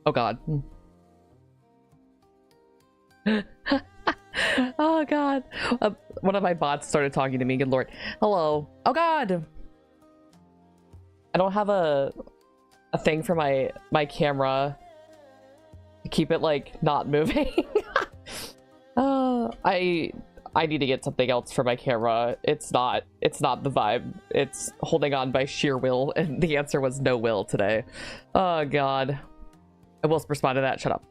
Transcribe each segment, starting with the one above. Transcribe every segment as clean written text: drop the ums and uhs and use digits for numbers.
Oh god. Oh god. One of my bots started talking to me. Good lord. Hello. Oh god. I don't have a thing for my camera to keep it like not moving. I need to get something else for my camera. It's not the vibe. It's holding on by sheer will, and the answer was no will today. Oh god. I will respond to that. Shut up.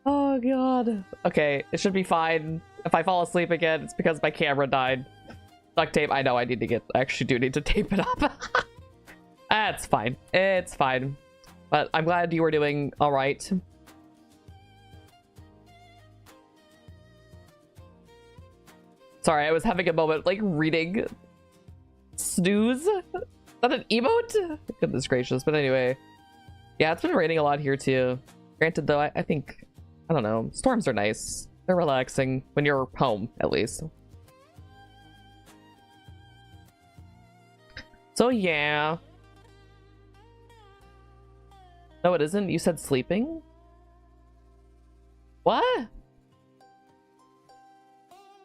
Oh god. Okay, it should be fine. If I fall asleep again, it's because my camera died. Duct tape. I know I need to get. I actually do need to tape it up. That's fine. It's fine. But I'm glad you were doing all right. Sorry, I was having a moment like reading snooze. Is that an emote? Goodness gracious. But anyway, yeah, it's been raining a lot here too. Granted though, I think, I don't know, storms are nice. They're relaxing when you're home, at least. So yeah. No, it isn't. You said sleeping? What?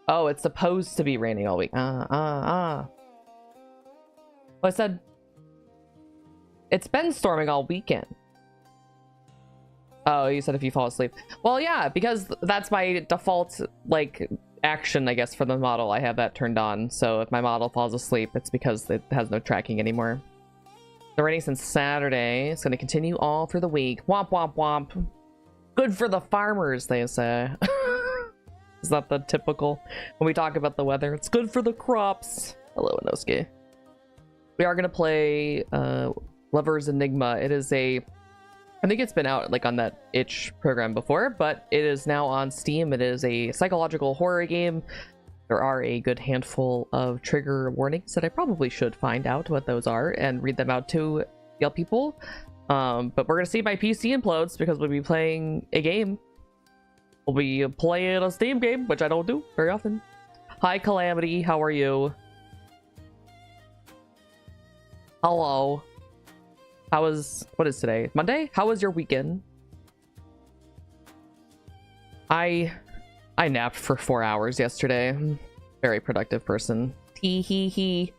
Oh, it's supposed to be raining all week. Well, I said it's been storming all weekend. Oh, you said if you fall asleep. Well, yeah, because that's my default, like, action, I guess, for the model. I have that turned on. So if my model falls asleep, it's because it has no tracking anymore. It's been raining since Saturday. It's going to continue all through the week. Womp, womp, womp. Good for the farmers, they say. Is that the typical when we talk about the weather? It's good for the crops. Hello, Inosuke. We are going to play Lover's Enigma. It is a... I think it's been out like on that itch program before, but it is now on Steam. It is a psychological horror game. There are a good handful of trigger warnings that I probably should find out what those are and read them out to y'all people. But we're going to see my PC implodes because we'll be playing a game. We'll be playing a Steam game, which I don't do very often. Hi, Calamity. How are you? Hello. What is today? Monday? How was your weekend? I napped for 4 hours yesterday. Very productive person. Tee hee hee.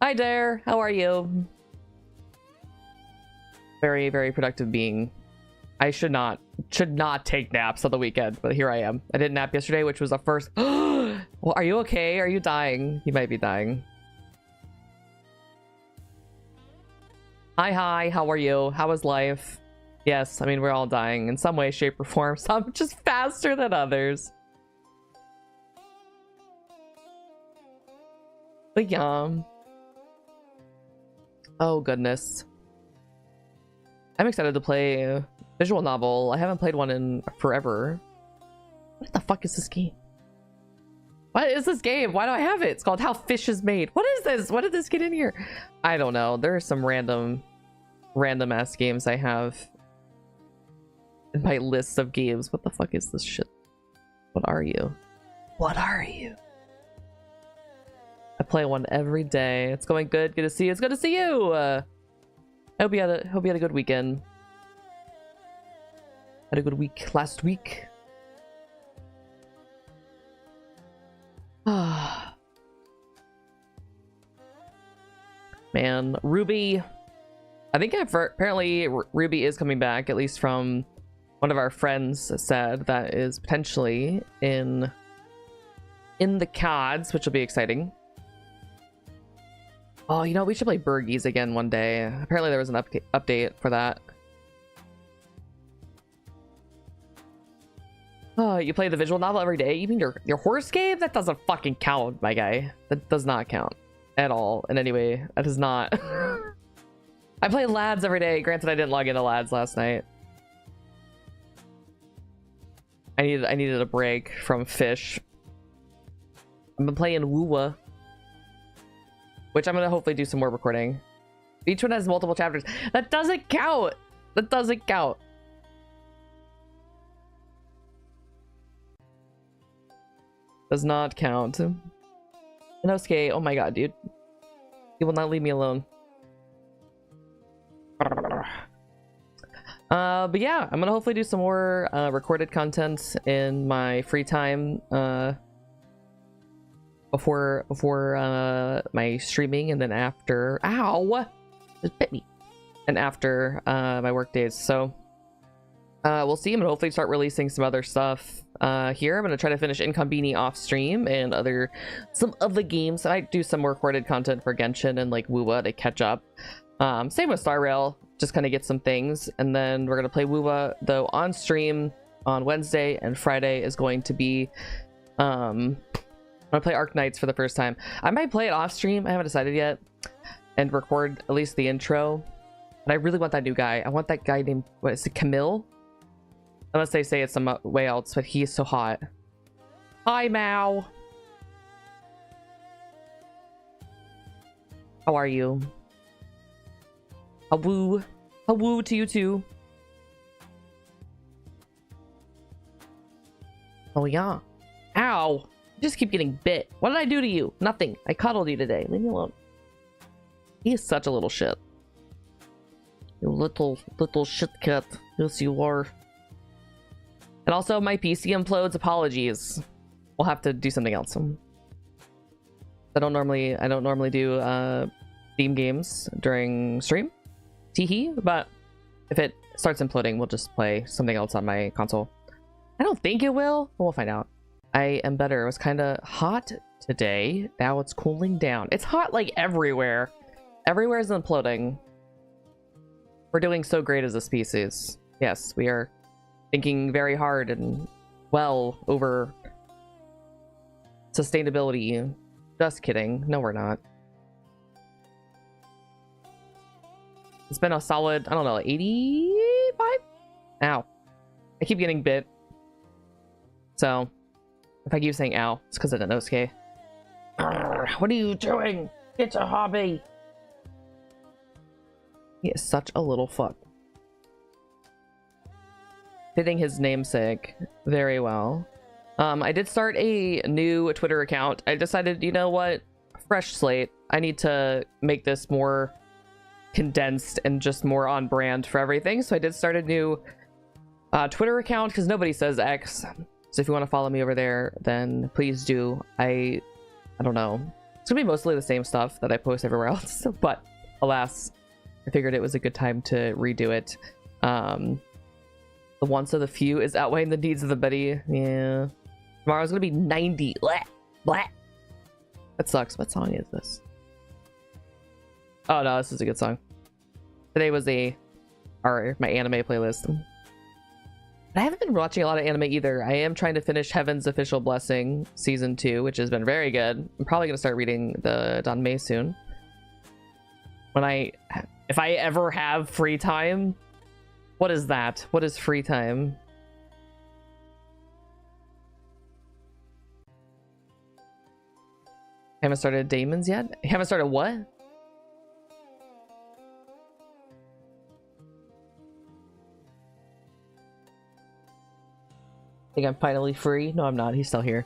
Hi there. How are you? Very, very productive being. I should not take naps on the weekend, but here I am. I didn't nap yesterday, which was the first. Well, are you okay? Are you dying? You might be dying. Hi, how are you? How is life? Yes, I mean, we're all dying in some way, shape, or form. Some just faster than others. But yeah. Oh, goodness. I'm excited to play a visual novel. I haven't played one in forever. What the fuck is this game? What is this game? Why do I have it? It's called How Fish is Made. What is this? What did this get in here? I don't know. There are some random ass games I have in my list of games. What the fuck is this shit? What are you? What are you? I play one every day. It's going good. Good to see you. It's good to see you. I hope you had a good weekend. Had a good week last week. Man, Ruby. I think apparently Ruby is coming back, at least from one of our friends said that is potentially in the cards, which will be exciting. Oh, you know, we should play Burgies again one day. Apparently there was an update for that. Oh, you play the visual novel every day? You mean your horse game? That doesn't fucking count, my guy. That does not count at all in any way. That is not. I play Lads every day. Granted, I didn't log into Lads last night. I needed a break from Fish. I've been playing Woowa, which I'm gonna hopefully do some more recording. Each one has multiple chapters. That doesn't count. That doesn't count. Does not count. Inosuke, oh my god, dude. You will not leave me alone. But yeah, I'm gonna hopefully do some more recorded content in my free time before my streaming, and then after. Ow! It bit me. And after my work days. So we'll see. I'm gonna hopefully start releasing some other stuff here. I'm gonna try to finish Incombini off stream and some of the games. I do some more recorded content for Genshin and like Wuwa to catch up. Same with Star Rail, just kind of get some things, and then we're gonna play Wuwa though on stream on Wednesday, and Friday is going to be I'm gonna play Arc Knights for the first time. I might play it off stream, I haven't decided yet, and record at least the intro. But I really want that new guy. I want that guy named, what is it, Camille? Unless they say it's some way else, but he is so hot. Hi, Mao. How are you? A woo. A woo to you too. Oh yeah. Ow. You just keep getting bit. What did I do to you? Nothing. I cuddled you today. Leave me alone. He is such a little shit. You little shit cat. Yes, you are. And also, my PC implodes. Apologies. We'll have to do something else. I don't normally do theme games during stream. Teehee. But if it starts imploding, we'll just play something else on my console. I don't think it will, but we'll find out. I am better. It was kind of hot today. Now it's cooling down. It's hot like everywhere. Everywhere is imploding. We're doing so great as a species. Yes, we are thinking very hard and well over sustainability. Just kidding. No, we're not. It's been a solid, I don't know, 85? Ow. I keep getting bit. So, if I keep saying ow, it's because of Inosuke. What are you doing? It's a hobby. He is such a little fuck. Fitting his namesake very well. I did start a new Twitter account. I decided, you know what? Fresh slate. I need to make this more condensed and just more on brand for everything. So I did start a new Twitter account because nobody says X. So if you want to follow me over there, then please do. I don't know. It's gonna be mostly the same stuff that I post everywhere else. But alas, I figured it was a good time to redo it. The wants of the few is outweighing the needs of the many. Yeah. Tomorrow's gonna be 90. Blah, blah. That sucks. What song is this? Oh no, this is a good song. Today was my anime playlist. But I haven't been watching a lot of anime either. I am trying to finish Heaven's Official Blessing Season 2, which has been very good. I'm probably gonna start reading the Danmei soon. If I ever have free time. What is that? What is free time? Haven't started Daemons yet? Haven't started what? I think I'm finally free. No, I'm not. He's still here.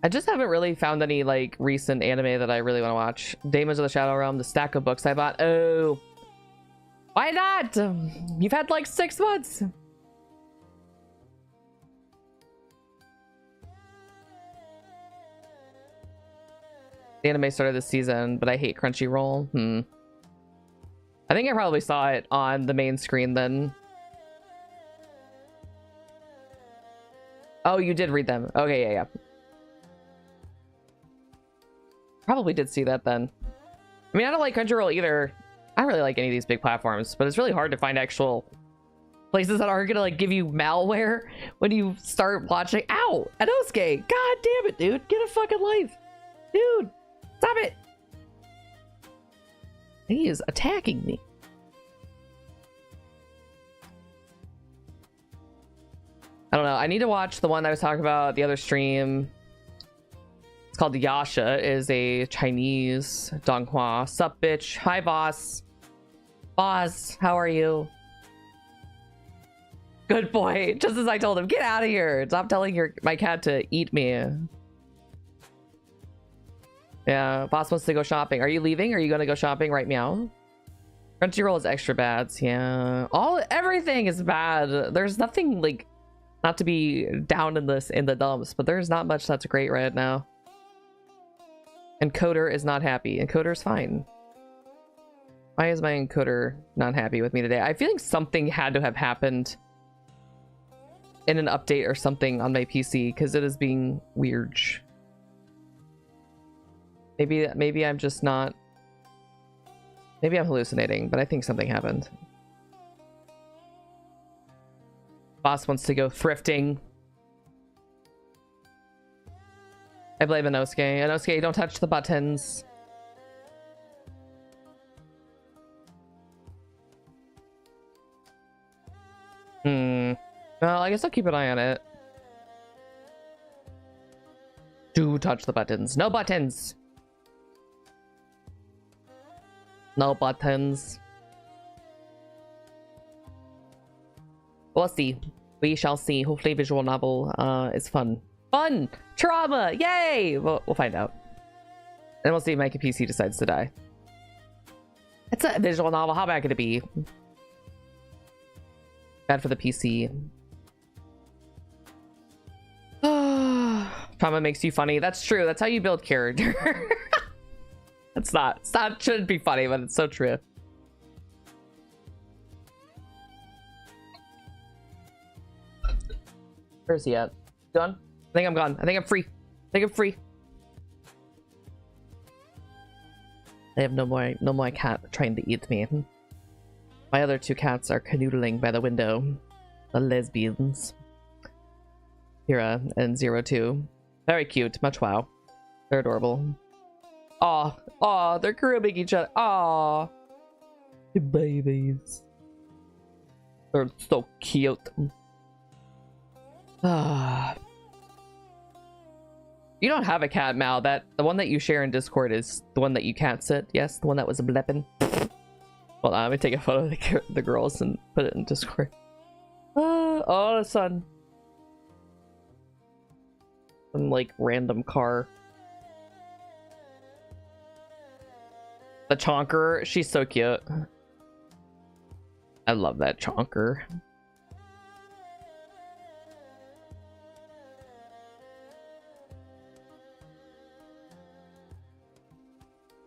I just haven't really found any like recent anime that I really want to watch. Daemons of the Shadow Realm, the stack of books I bought. Oh, why not? You've had like 6 months. The anime started this season, but I hate Crunchyroll. I think I probably saw it on the main screen then. Oh, you did read them. Okay, yeah. Probably did see that then. I mean, I don't like Crunchyroll either. I don't really like any of these big platforms, but it's really hard to find actual places that aren't gonna like give you malware when you start watching. Ow! Inosuke! God damn it, dude! Get a fucking life! Dude! Stop it! He is attacking me. I don't know. I need to watch the one I was talking about the other stream. It's called Yasha. It is a Chinese donghua. Sup, bitch? Hi, boss. Boss, how are you? Good boy. Just as I told him, get out of here. Stop telling my cat to eat me. Yeah, boss wants to go shopping. Are you leaving? Are you gonna go shopping right meow? Crunchyroll is extra bad. Yeah, everything is bad. There's nothing like, not to be down in the dumps, but there's not much that's great right now. And Encoder is not happy. Encoder's fine. Why is my encoder not happy with me today? I feel like something had to have happened in an update or something on my PC because it is being weird. Maybe I'm just not. Maybe I'm hallucinating, but I think something happened. Boss wants to go thrifting. I blame Inosuke. Inosuke, don't touch the buttons. Well, I guess I'll keep an eye on it. Do touch the buttons. No buttons! No buttons. We'll see. We shall see. Hopefully visual novel is fun. Fun! Trauma! Yay! We'll find out. And we'll see if my PC decides to die. It's a visual novel. How bad could it be? Bad for the PC. Trauma makes you funny. That's true. That's how you build character. It's not shouldn't be funny, but it's so true. Where's he at? Gone? I think I'm gone. I think I'm free. I think I'm free. I have no more cat trying to eat me. My other two cats are canoodling by the window. The lesbians. Kiira and 02. Very cute. Much wow. They're adorable. Aw. Aw. They're grooming each other. Aw. The babies. They're so cute. Ah. You don't have a cat, Mal. The one that you share in Discord is the one that you can't sit. Yes, the one that was blepping. Hold on, let me take a photo of the girls and put it in Discord. Oh, the sun. Some like random car. The chonker, she's so cute. I love that chonker.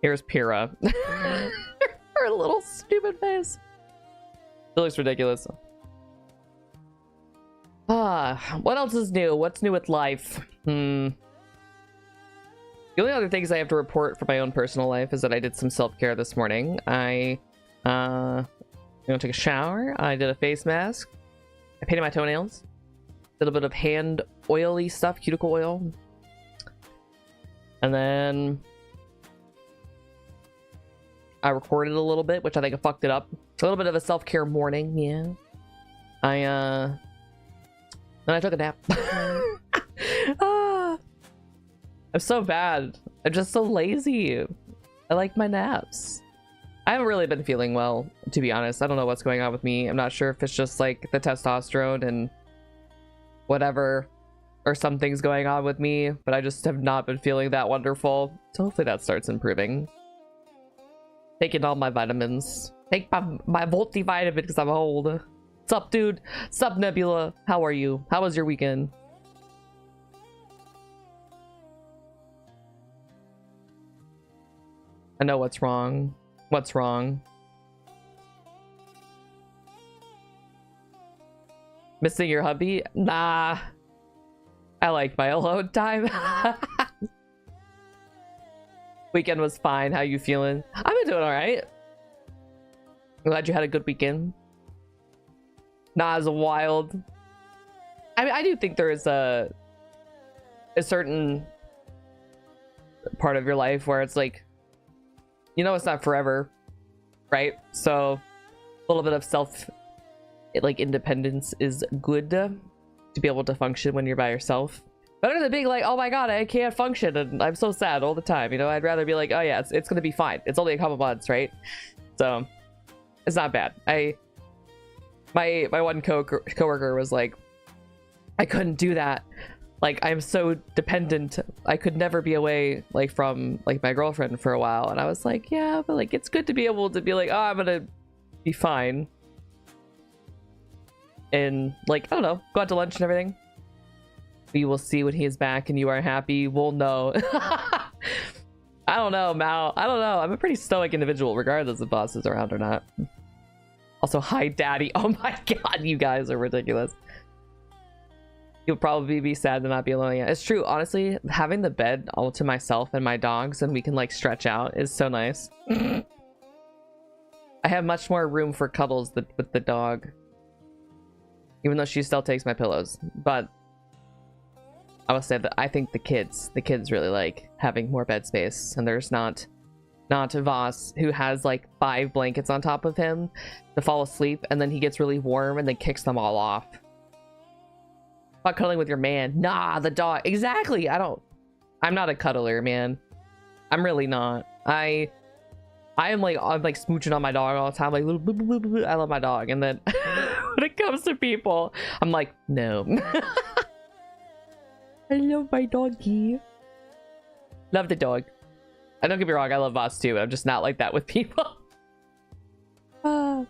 Here's Kiira. Her little stupid face. It looks ridiculous. What else is new? What's new with life? The only other things I have to report for my own personal life is that I did some self-care this morning. I took a shower. I did a face mask. I painted my toenails. A little bit of hand oily stuff, cuticle oil. And then I recorded a little bit, which I think I fucked it up. It's a little bit of a self-care morning, yeah. Then I took a nap. I'm so bad. I'm just so lazy. I like my naps. I haven't really been feeling well, to be honest. I don't know what's going on with me. I'm not sure if it's just like the testosterone and whatever, or something's going on with me, but I just have not been feeling that wonderful. So hopefully that starts improving. Taking all my vitamins. Take my multivitamin because I'm old. Sup, dude? Sup, Nebula? How are you? How was your weekend? I know what's wrong. What's wrong? Missing your hubby? Nah. I like my alone time. Weekend was fine. How you feeling? I've been doing all right. I'm glad you had a good weekend. Not as wild. I mean, I do think there is a certain part of your life where it's like, you know, it's not forever, right? So a little bit of independence is good to be able to function when you're by yourself. Better than being like, oh my god, I can't function and I'm so sad all the time. You know, I'd rather be like, oh yeah, it's gonna be fine. It's only a couple months, right? So it's not bad. My one coworker was like, I couldn't do that. Like, I'm so dependent. I could never be away like from like my girlfriend for a while. And I was like, yeah, but like it's good to be able to be like, oh, I'm gonna be fine. And like, I don't know, go out to lunch and everything. We will see when he is back and you are happy. We'll know. I don't know, Mal. I don't know. I'm a pretty stoic individual, regardless if boss is around or not. Also, hi, Daddy. Oh my god, you guys are ridiculous. You'll probably be sad to not be alone again. It's true, honestly, having the bed all to myself and my dogs and we can like stretch out is so nice. I have much more room for cuddles with the dog. Even though she still takes my pillows. But I will say that I think the kids really like having more bed space, and there's not Voss, who has like 5 blankets on top of him to fall asleep, and then he gets really warm and then kicks them all off. Not cuddling with your man. Nah, the dog. Exactly. I'm not a cuddler, man. I'm really not. I'm like smooching on my dog all the time, like I love my dog, and then when it comes to people, I'm like, no. I love my doggy. Love the dog. I don't get me wrong, I love Voss too, but I'm just not like that with people. I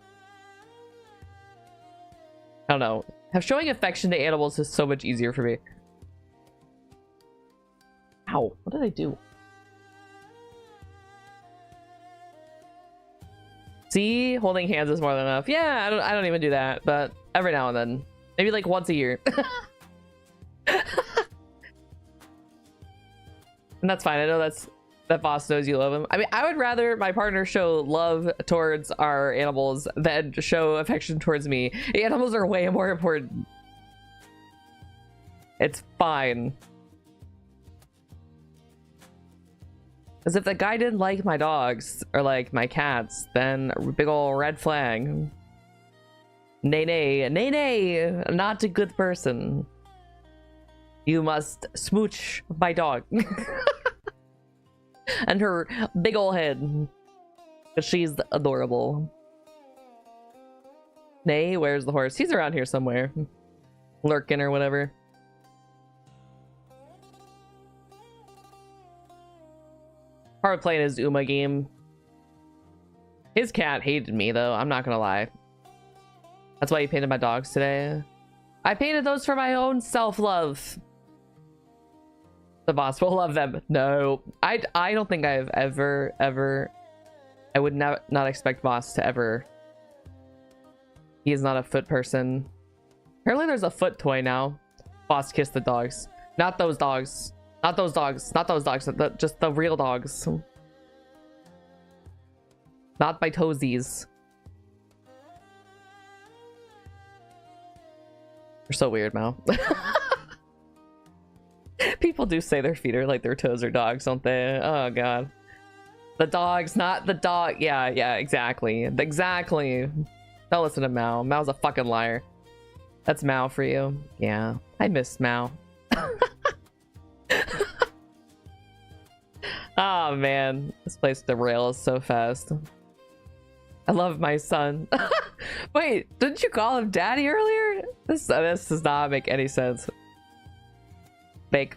don't know. Showing affection to animals is so much easier for me. Ow, what did I do? See, holding hands is more than enough. Yeah, I don't even do that, but every now and then, maybe like once a year. And that's fine. I know that Voss knows you love him. I mean, I would rather my partner show love towards our animals than show affection towards me. Animals are way more important. It's fine. Because if the guy didn't like my dogs or like my cats, then big ol' red flag. Nay, not a good person. You must smooch my dog. And her big ol' head. Because she's adorable. Nay, where's the horse? He's around here somewhere. Lurking or whatever. Hard playing his Uma game. His cat hated me though, I'm not gonna lie. That's why he painted my dogs today. I painted those for my own self-love. The boss will love them. No, I don't think I've ever I would not expect Voss to ever. He is not a foot person. Apparently there's a foot toy now. Voss kiss the dogs. Not those dogs. Not those dogs. Not those dogs. Just the real dogs. Not by toesies. You're so weird, Mal. People do say their feet are like their toes are dogs, don't they? Oh god. The dogs, not the dog. Yeah, exactly. Exactly. Don't listen to Mao. Mao's a fucking liar. That's Mao for you. Yeah. I miss Mao. Oh man. This place derails so fast. I love my son. Wait, didn't you call him daddy earlier? This does not make any sense. Fake.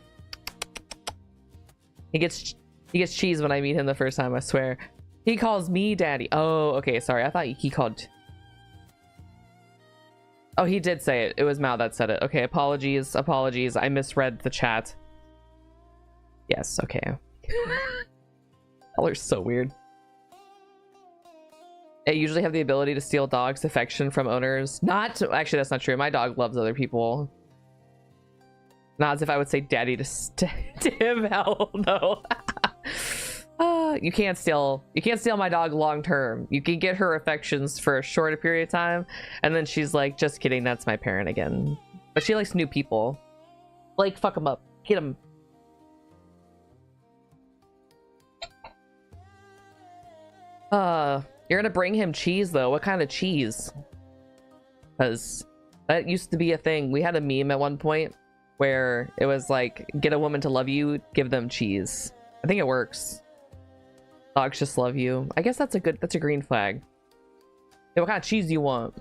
He gets cheese when I meet him the first time, I swear. He calls me daddy. Oh, okay, sorry. I thought he called... Oh, he did say it. It was Mao that said it. Okay, apologies. I misread the chat. Yes, okay. Y'all are so weird. I usually have the ability to steal dogs' affection from owners. Actually, that's not true. My dog loves other people. Not as if I would say daddy to him. Hell no. You can't steal my dog long term. You can get her affections for a shorter period of time, and then she's like, just kidding, that's my parent again. But she likes new people. Like, fuck him up. Hit him. You're gonna bring him cheese though. What kind of cheese? Because that used to be a thing. We had a meme at one point where it was like, get a woman to love you, give them cheese. I think it works. Dogs just love you. I guess that's a green flag. Hey, what kind of cheese do you want?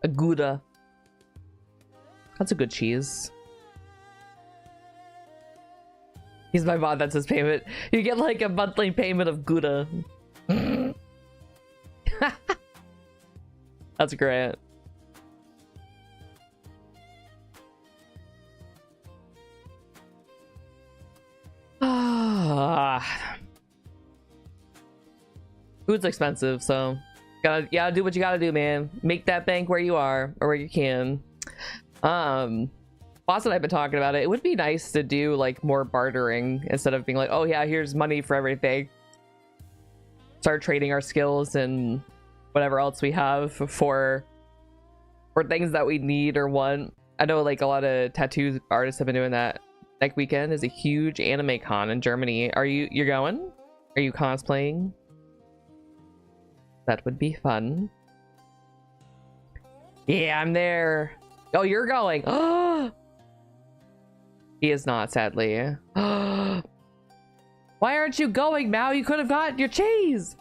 A Gouda. That's a good cheese. He's my mod, that's his payment. You get like a monthly payment of Gouda. That's great. Food's expensive, so gotta do what you gotta do, man. Make that bank where you are or where you can. Boss and I've been talking about it. It would be nice to do like more bartering instead of being like, oh yeah, here's money for everything. Start trading our skills and whatever else we have for things that we need or want. I know like a lot of tattoo artists have been doing that. Next weekend is a huge anime con in Germany. You're going? Are you cosplaying? That would be fun. Yeah, I'm there. Oh, you're going. Oh, he is not, sadly. Why aren't you going, Mao? You could have got your cheese.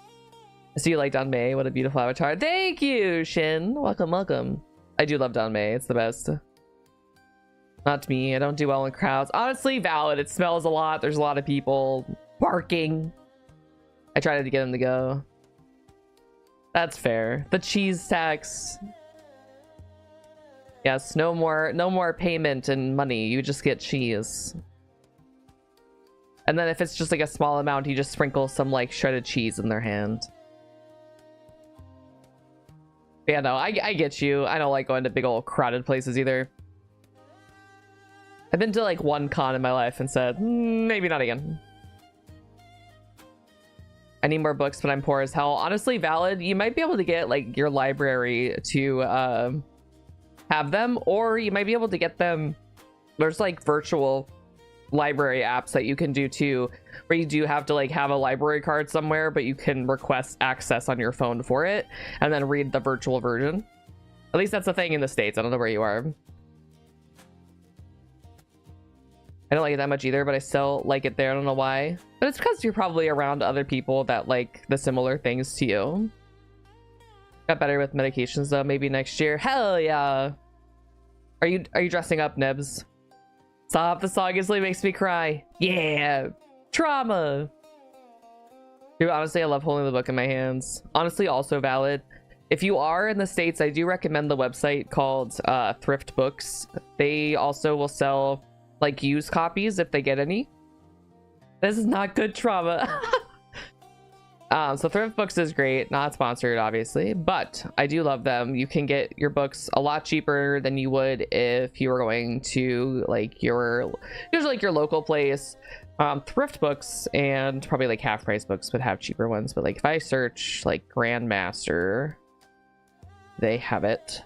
I see you like 𝗏𝗏𝗧. What a beautiful avatar. Thank you, Shin. Welcome, welcome. I do love 𝗏𝗏𝗧. It's the best. Not me. I don't do well in crowds. Honestly, valid. It smells a lot. There's a lot of people barking. I tried to get him to go. That's fair. The cheese tax. Yes, no more payment and money. You just get cheese. And then if it's just like a small amount, you just sprinkle some like shredded cheese in their hand. Yeah, no, I get you. I don't like going to big old crowded places either. I've been to like one con in my life and said, maybe not again. I need more books, but I'm poor as hell. Honestly, valid. You might be able to get like your library to have them, or you might be able to get them. There's like virtual library apps that you can do too, where you do have to like have a library card somewhere, but you can request access on your phone for it and then read the virtual version. At least that's a thing in the States. I don't know where you are. I don't like it that much either, but I still like it there. I don't know why, but it's because you're probably around other people that like the similar things to you. Got better with medications though. Maybe next year. Hell yeah. Are you dressing up, Nebs? Stop. The song instantly makes me cry. Yeah. Trauma. Dude, honestly, I love holding the book in my hands. Honestly, also valid. If you are in the States, I do recommend the website called Thrift Books. They also will sell like used copies if they get any. This is not good trauma. So Thrift Books is great. Not sponsored, obviously, but I do love them. You can get your books a lot cheaper than you would if you were going to like your local place. Thrift Books and probably like half price books would have cheaper ones, but like if I search like Grandmaster, they have it.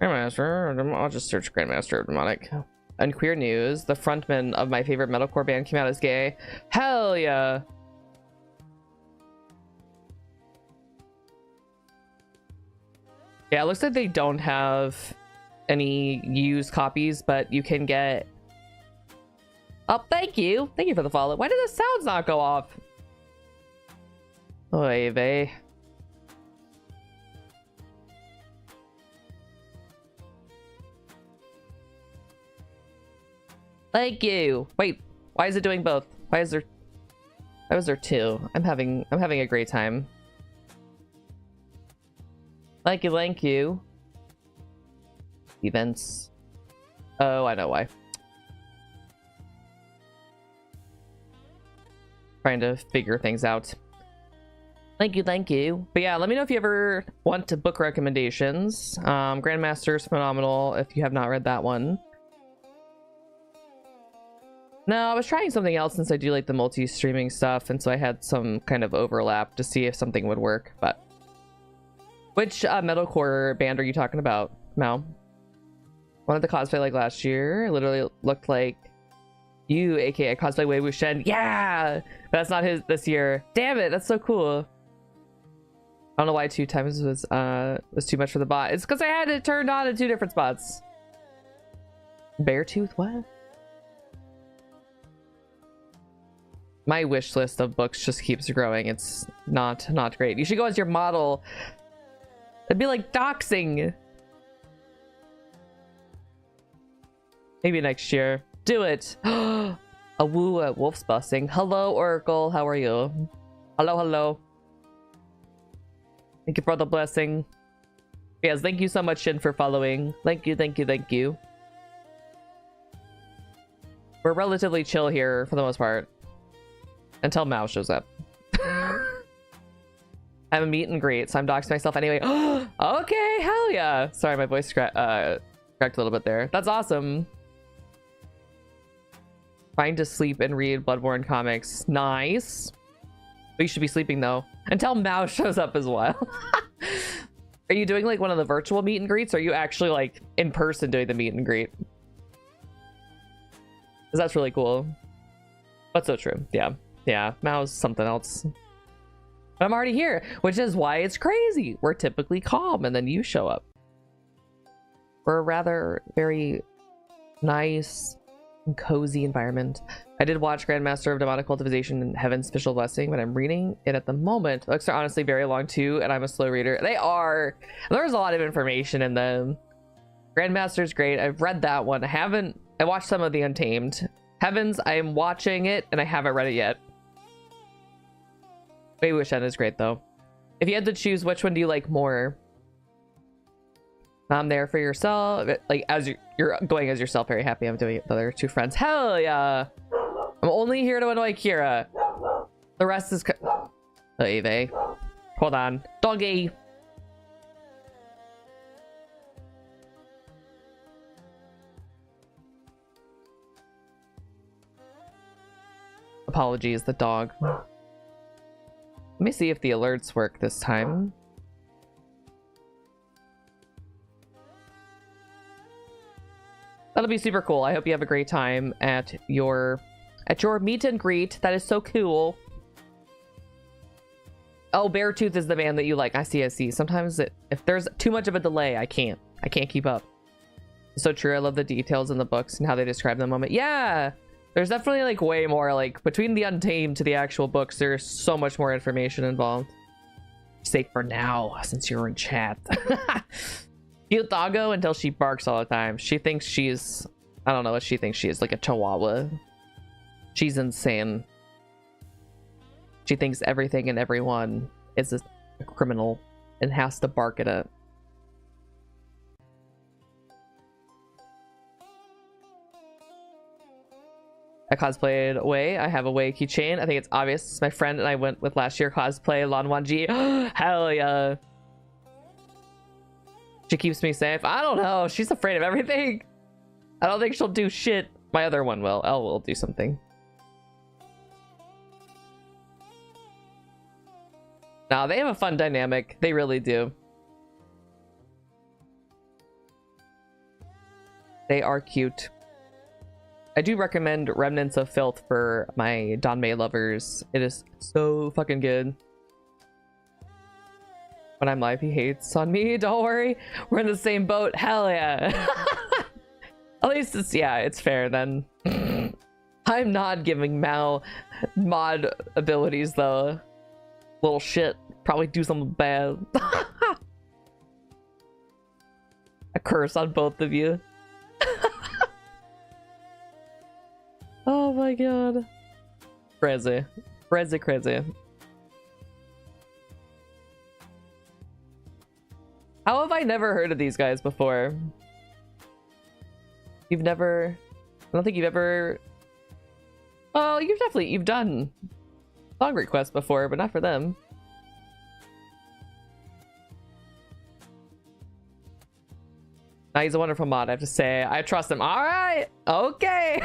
Grandmaster, I'll just search Grandmaster of Demonic. And queer news, the frontman of my favorite metalcore band came out as gay. Hell yeah. Yeah, it looks like they don't have any used copies, but you can get... Oh, thank you. Thank you for the follow. Why did the sounds not go off? Oy vey. Thank you. Wait, why is it doing both? Why was there two? I'm having a great time. Thank you, thank you. Events. Oh, I know why. Trying to figure things out. Thank you, thank you. But yeah, let me know if you ever want to book recommendations. Grandmaster is phenomenal if you have not read that one. No, I was trying something else since I do like the multi-streaming stuff, and so I had some kind of overlap to see if something would work. But which metalcore band are you talking about, Mao? One of the cosplay like last year. It literally looked like you, aka cosplay Wei Wuxian. Yeah, that's not his this year. Damn it, that's so cool. I don't know why 2 times was too much for the bot. It's because I had it turned on in 2 different spots. Beartooth, what? My wish list of books just keeps growing. It's not great. You should go as your model. It'd be like doxing. Maybe next year. Do it. A woo at Wolf's Busting. Hello, Oracle. How are you? Hello, hello. Thank you for the blessing. Yes, thank you so much, Shin, for following. Thank you, thank you, thank you. We're relatively chill here for the most part. Until Mao shows up. I have a meet and greet, so I'm doxing myself anyway. Okay, hell yeah. Sorry, my voice cracked a little bit there. That's awesome. Trying to sleep and read Bloodborne comics. Nice. But you should be sleeping though. Until Mao shows up as well. Are you doing like one of the virtual meet and greets? Or are you actually like in person doing the meet and greet? Because that's really cool. But so true. Yeah. Yeah. Mao's something else. But I'm already here, which is why it's crazy. We're typically calm and then you show up. We're a rather very nice and cozy environment. I did watch Grandmaster of Demonic Cultivation and Heaven's Special Blessing, but I'm reading it at the moment. The books are honestly very long too, and I'm a slow reader. They are. There's a lot of information in them. Grandmaster's great. I've read that one. I watched some of the Untamed. Heavens, I am watching it and I haven't read it yet. Wei Wuxian is great though. If you had to choose, which one do you like more? I'm there for yourself. Like as you're going as yourself, very happy I'm doing it with other two friends. Hell yeah. I'm only here to annoy Kiira. The rest is hey, hold on. Doggy. Apologies, the dog. Let me see if the alerts work this time. That'll be super cool. I hope you have a great time at your meet and greet. That is so cool. Oh, Beartooth is the man that you like. I see. Sometimes if there's too much of a delay, I can't keep up. So true. I love the details in the books and how they describe the moment. Yeah. There's definitely like way more, like between the Untamed to the actual books, there's so much more information involved. Safe for now, since you're in chat. Cute doggo until she barks all the time. She thinks she's, I don't know what she thinks she is, like a chihuahua. She's insane. She thinks everything and everyone is a criminal and has to bark at it. I cosplayed Wei. I have a Wei keychain. I think it's obvious. My friend and I went with last year cosplay Lan Wangji. Hell yeah. She keeps me safe. I don't know. She's afraid of everything. I don't think she'll do shit. My other one will. Elle will do something. Nah, they have a fun dynamic. They really do. They are cute. I do recommend Remnants of Filth for my Danmei lovers. It is so fucking good. When I'm live, he hates on me. Don't worry. We're in the same boat. Hell yeah. At least it's, yeah, it's fair then. I'm not giving Mao mod abilities though. Little shit. Probably do something bad. A curse on both of you. Oh my god. Crazy. Crazy. How have I never heard of these guys before? You've never... I don't think you've ever... Oh, you've done song requests before, but not for them. Nah, he's a wonderful mod, I have to say. I trust him. Alright! Okay!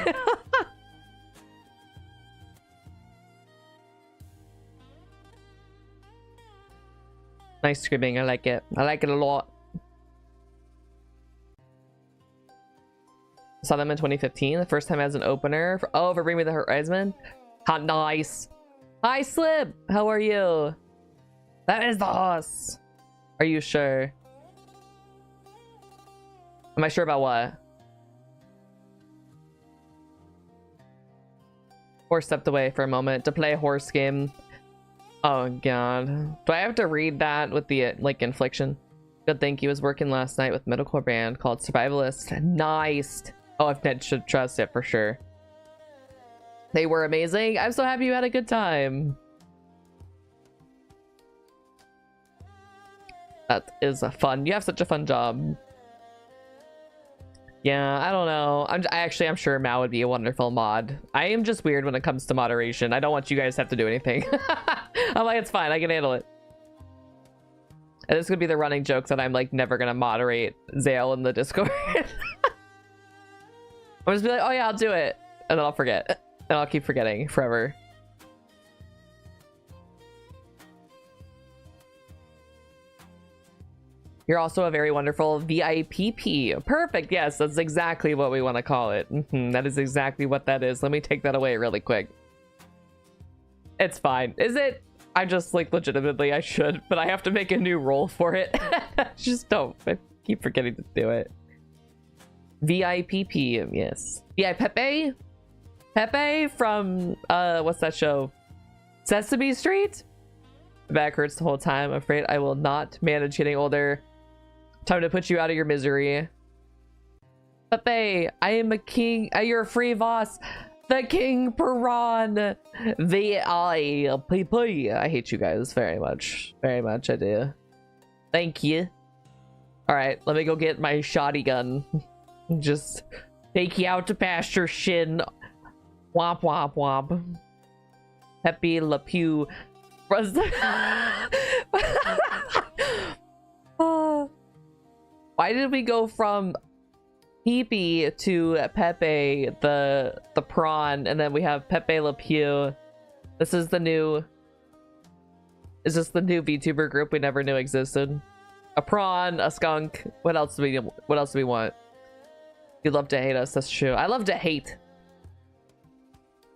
Nice screaming. I like it. I like it a lot. Saw them in 2015. The first time as an opener. For Bring Me the Horizon. How nice. Hi, Slip. How are you? That is the hoss. Are you sure? Am I sure about what? Horse stepped away for a moment to play a horse game. Oh god. Do I have to read that with the like infliction? Good, thank you. I was working last night with a metalcore band called Survivalist. Nice. Oh, if Ned should trust it for sure. They were amazing. I'm so happy you had a good time. That is a fun. You have such a fun job. Yeah, I don't know. I'm sure Mao would be a wonderful mod. I am just weird when it comes to moderation. I don't want you guys to have to do anything. I'm like, it's fine. I can handle it. And this could be the running joke that I'm like never gonna moderate Zale in the Discord. I'll just be like, oh yeah, I'll do it, and then I'll forget, and I'll keep forgetting forever. You're also a very wonderful VIPP. Perfect. Yes, that's exactly what we want to call it. That is exactly what that is. Let me take that away really quick. It's fine. Is it? I just like legitimately I should, but I have to make a new role for it. Just don't. I keep forgetting to do it. VIPP. Yes. VIPepe? Pepe from what's that show? Sesame Street? My back hurts the whole time. I'm afraid I will not manage getting older. Time to put you out of your misery. Pepe, I am a king. You're a free boss. The King Piran. VIPP. I hate you guys very much. Very much, I do. Thank you. Alright, let me go get my shoddy gun. Just take you out to pasture, Shin. Womp womp womp. Pepe Le Pew. Why did we go from Peepee to Pepe the prawn, and then we have Pepe Le Pew? This is the new. Is this the new VTuber group we never knew existed? A prawn, a skunk. What else do we want? You love to hate us. That's true. I love to hate.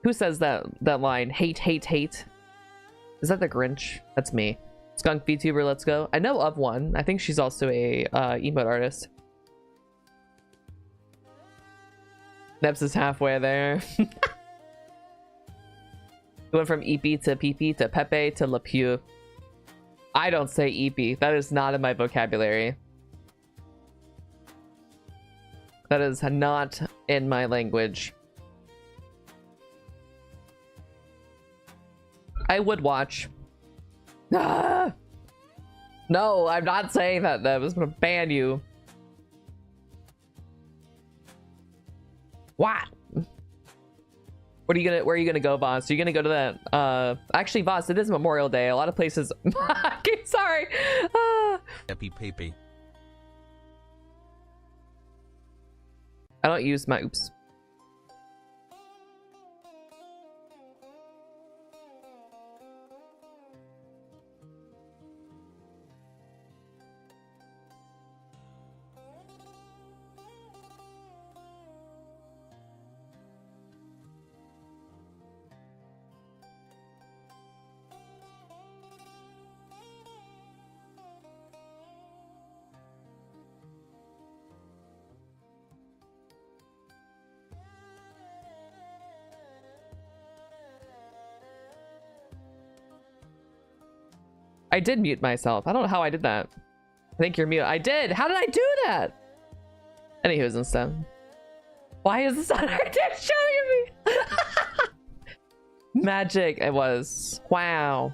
Who says that line? Hate, hate, hate. Is that the Grinch? That's me. Skunk VTuber, let's go. I know of one. I think she's also a emote artist. Nebs is halfway there. We went from EP to PP to Pepe to Le Pew. I don't say EP. That is not in my vocabulary. That is not in my language. I would watch. Ah! No, I'm not saying that. I was gonna ban you. What? Where are you gonna go, Voss? Are you gonna go to that? Actually, Voss, it is Memorial Day. A lot of places. Okay, sorry. Happy peepee. I don't use my oops. I did mute myself. I don't know how I did that. I think you're mute. I did. How did I do that? Anywho's and stuff. Why is the sun right showing me? Magic. It was. Wow.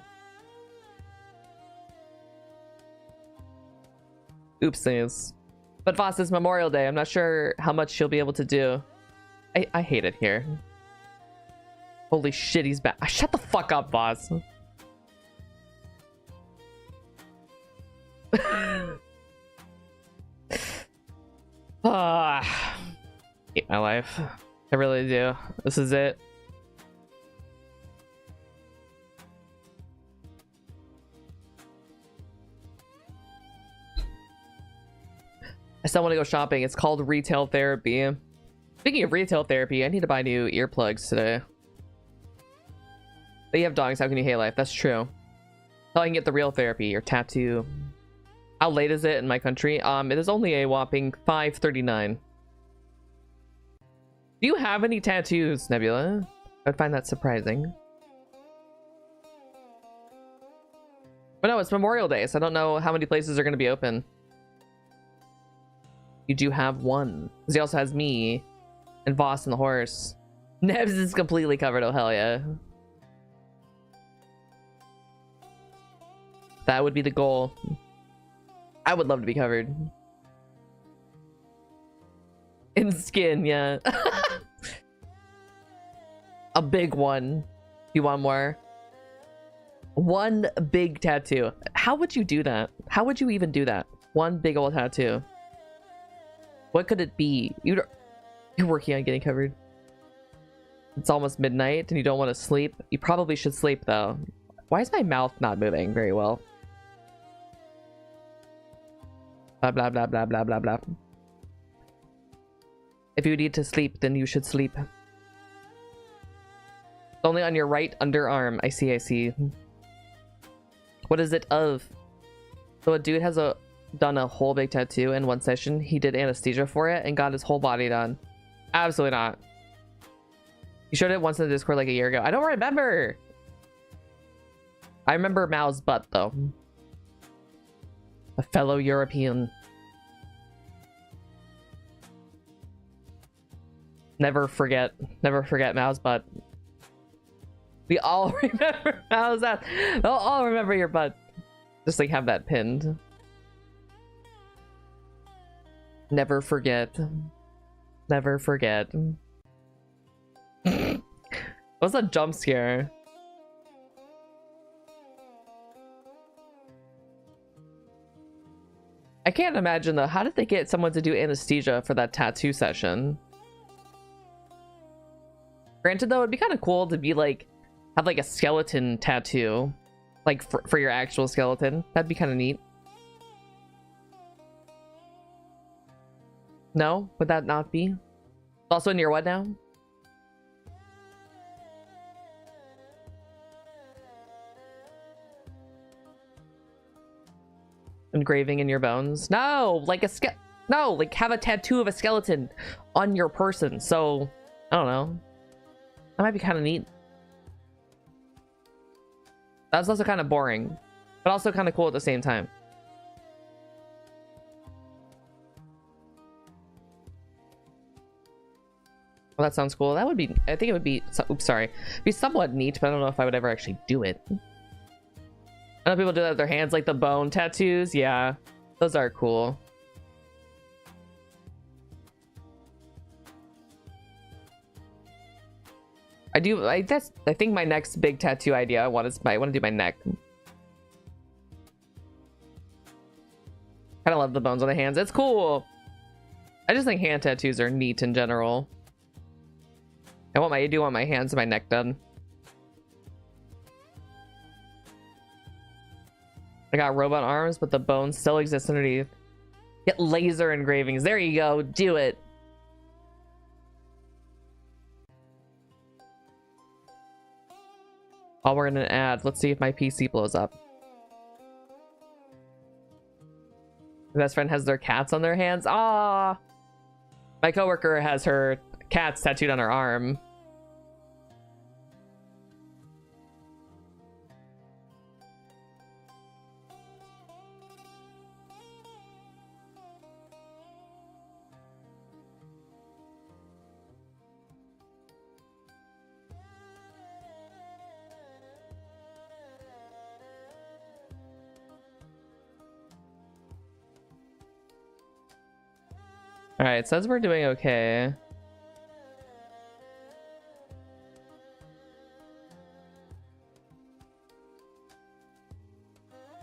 Oopsies. But Voss, is Memorial Day. I'm not sure how much she'll be able to do. I hate it here. Holy shit, he's back. Shut the fuck up, Voss. Hate my life. I really do. This is it. I still want to go shopping. It's called retail therapy. Speaking of retail therapy, I need to buy new earplugs today. But you have dogs, how can you hate life? That's true. How I can get the real therapy, your tattoo. How late is it in my country? It is only a whopping 5:39. Do you have any tattoos, Nebula? I'd find that surprising. But no, it's Memorial Day, so I don't know how many places are going to be open. You do have one. Because he also has me. And Voss and the horse. Nebs is completely covered. Oh, hell yeah. That would be the goal. I would love to be covered. In skin, yeah. A big one. You want more? One big tattoo. How would you do that? How would you even do that? One big old tattoo. What could it be? You're working on getting covered. It's almost midnight and you don't want to sleep. You probably should sleep though. Why is my mouth not moving very well? Blah blah blah blah blah blah blah. If you need to sleep, then you should sleep. Only on your right underarm. I see, I see. What is it of? So a dude has done a whole big tattoo in one session. He did anesthesia for it and got his whole body done. Absolutely not. You showed it once in the Discord like a year ago. I don't remember. I remember Mao's butt though. A fellow European. Never forget Mao's butt. We all remember Mao's ass. They'll all remember your butt. Just like have that pinned. Never forget. Never forget. What's a jump scare? I can't imagine though. How did they get someone to do anesthesia for that tattoo session? Granted though, it'd be kind of cool to be like, have like a skeleton tattoo, like for your actual skeleton. That'd be kind of neat. No? Would that not be? Also in your what now? Engraving in your bones? No! Like no! Like have a tattoo of a skeleton on your person. So, I don't know. That might be kind of neat. That's also kind of boring, but also kind of cool at the same time. Well, that sounds cool. That would be, I think it would be, oops, sorry. Be somewhat neat, but I don't know if I would ever actually do it. I know people do that with their hands, like the bone tattoos. Yeah, those are cool. I think my next big tattoo idea I want to do my neck. Kind of love the bones on the hands. It's cool. I just think hand tattoos are neat in general. I do want my hands and my neck done. I got robot arms, but the bones still exist underneath. Get laser engravings. There you go. Do it. Oh, we're in an ad. Let's see if my PC blows up. My best friend has their cats on their hands. Ah, my coworker has her cats tattooed on her arm. All right, it says we're doing okay.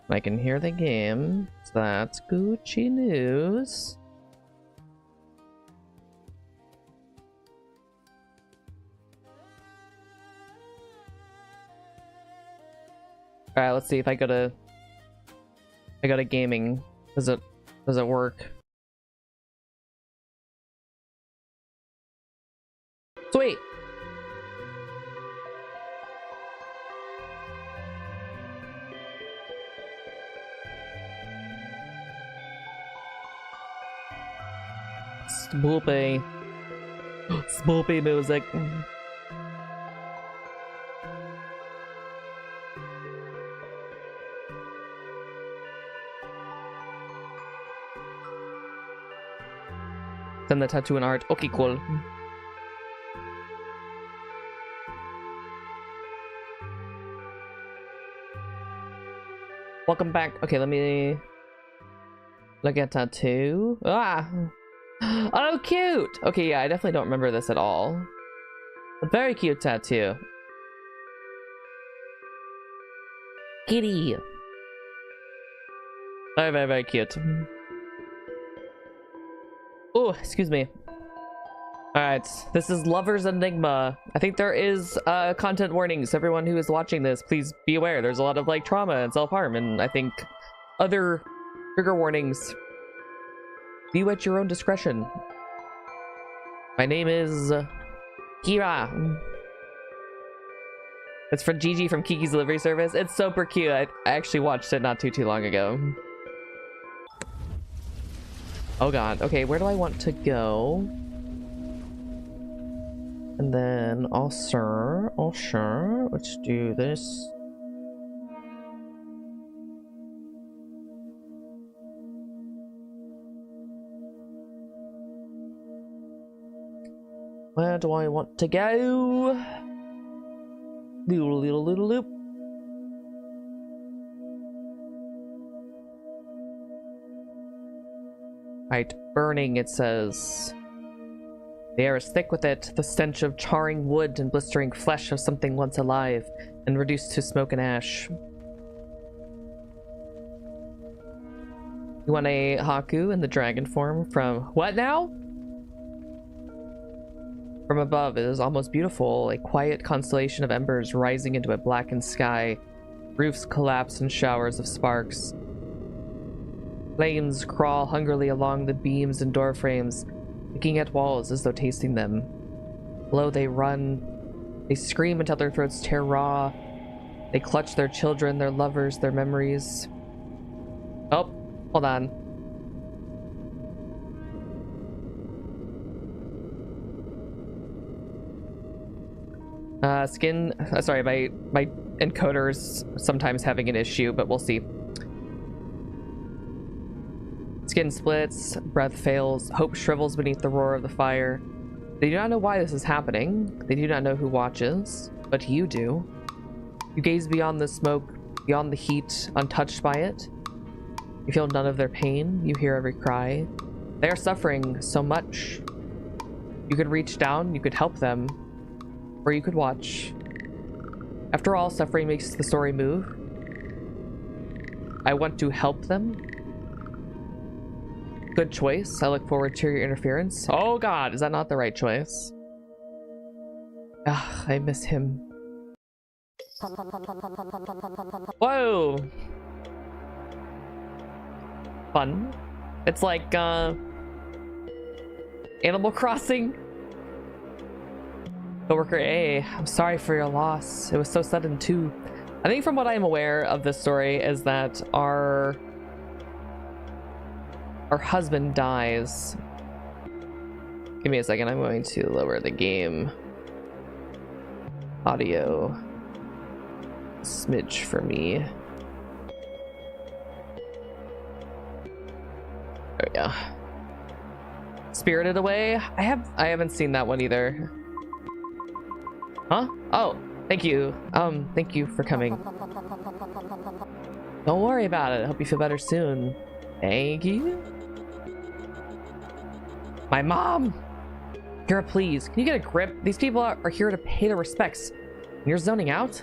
I can hear the game, so that's Gucci news. All right, let's see if I go to gaming. Does it work? Sweet. Spoopy. Spoopy music. Send the tattoo and art. Okay, cool. Welcome back. Okay, let me look at tattoo. Ah! Oh, cute! Okay, yeah, I definitely don't remember this at all. A very cute tattoo. Kitty! Very, very, very cute. Oh, excuse me. Alright, this is Lover's Enigma. I think there is content warnings. Everyone who is watching this, please be aware. There's a lot of like trauma and self-harm, and I think other trigger warnings. View at your own discretion. My name is Kiira. It's from Gigi from Kiki's Delivery Service. It's super cute. I actually watched it not too long ago. Oh god. Okay, where do I want to go? And then sure, let's do this. Where do I want to go? Little loop. Right, burning, it says. The air is thick with it, the stench of charring wood and blistering flesh of something once alive, and reduced to smoke and ash. You want a Haku in the dragon form from what now? From above, it is almost beautiful, a quiet constellation of embers rising into a blackened sky. Roofs collapse in showers of sparks. Flames crawl hungrily along the beams and door frames, picking at walls as though tasting them. Below they run. They scream until their throats tear raw. They clutch their children, their lovers, their memories. Oh, hold on. Sorry, my encoder's sometimes having an issue, but we'll see. Skin splits, breath fails, hope shrivels beneath the roar of the fire. They do not know why this is happening. They do not know who watches, but you do. You gaze beyond the smoke, beyond the heat, untouched by it. You feel none of their pain. You hear every cry. They are suffering so much. You could reach down, you could help them, or you could watch. After all, suffering makes the story move. I want to help them. Good choice. I look forward to your interference. Oh god, is that not the right choice? Ah, I miss him. Whoa! Fun. It's like, Animal Crossing. Coworker A, I'm sorry for your loss. It was so sudden too. I think from what I'm aware of this story is that our husband dies. Give me a second, I'm going to lower the game audio a smidge for me. There we go. Spirited Away? I haven't seen that one either. Huh? Oh, thank you. Thank you for coming. Don't worry about it. I hope you feel better soon. Thank you. My mom! Kiira, please, can you get a grip? These people are here to pay their respects. And you're zoning out?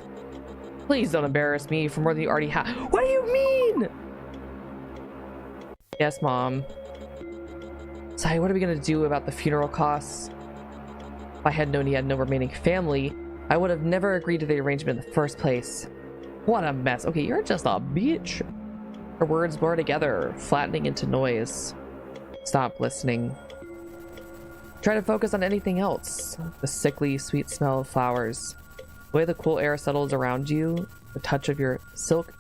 Please don't embarrass me for more than you already have. What do you mean? Yes, Mom. Sorry, what are we gonna do about the funeral costs? If I had known he had no remaining family, I would have never agreed to the arrangement in the first place. What a mess. Okay, you're just a bitch. Her words blur together, flattening into noise. Stop listening. Try to focus on anything else. The sickly, sweet smell of flowers. The way the cool air settles around you. The touch of your silk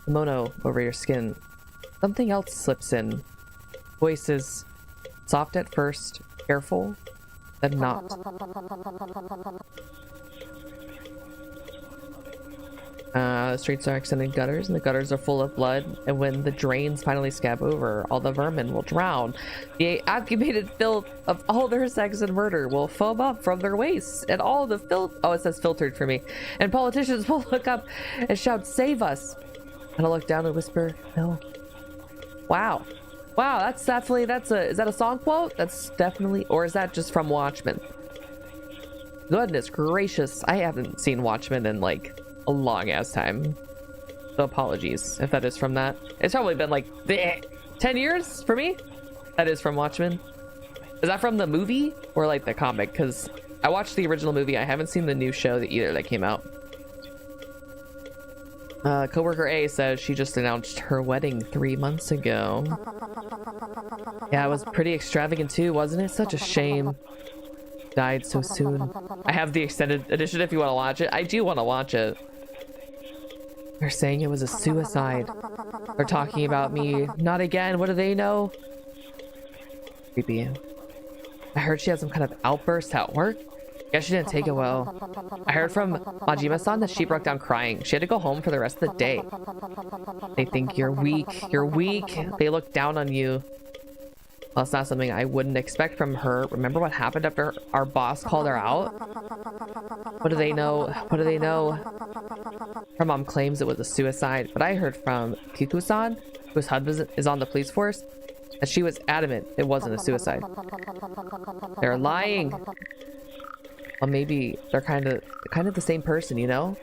kimono over your skin. Something else slips in. Voices. Soft at first, careful, then not. The streets are extended gutters, and the gutters are full of blood, and when the drains finally scab over, all the vermin will drown. The accumulated filth of all their sex and murder will foam up from their waists, and all the filth— oh, it says filtered for me. And politicians will look up and shout, "Save us!" And I look down and whisper, no. Wow. Wow, that's definitely, is that a song quote? That's definitely, or is that just from Watchmen? Goodness gracious, I haven't seen Watchmen in like a long ass time. So apologies if that is from that. It's probably been like 10 years for me. That is from Watchmen. Is that from the movie or like the comic? Because I watched the original movie. I haven't seen the new show either that came out. Coworker A says she just announced her wedding 3 months ago. Yeah, it was pretty extravagant too, wasn't it? Such a shame. Died so soon. I have the extended edition if you want to watch it. I do want to watch it. They're saying it was a suicide. They're talking about me. Not again. What do they know? Creepy. I heard she had some kind of outburst at work. Guess she didn't take it well. I heard from Majima-san that she broke down crying. She had to go home for the rest of the day. They think you're weak. You're weak. They look down on you. Well, it's not something I wouldn't expect from her. Remember what happened after our boss called her out? What do they know? What do they know? Her mom claims it was a suicide, but I heard from Kiku-san, whose husband is on the police force, that she was adamant it wasn't a suicide. They're lying. Well, maybe they're kind of the same person, you know?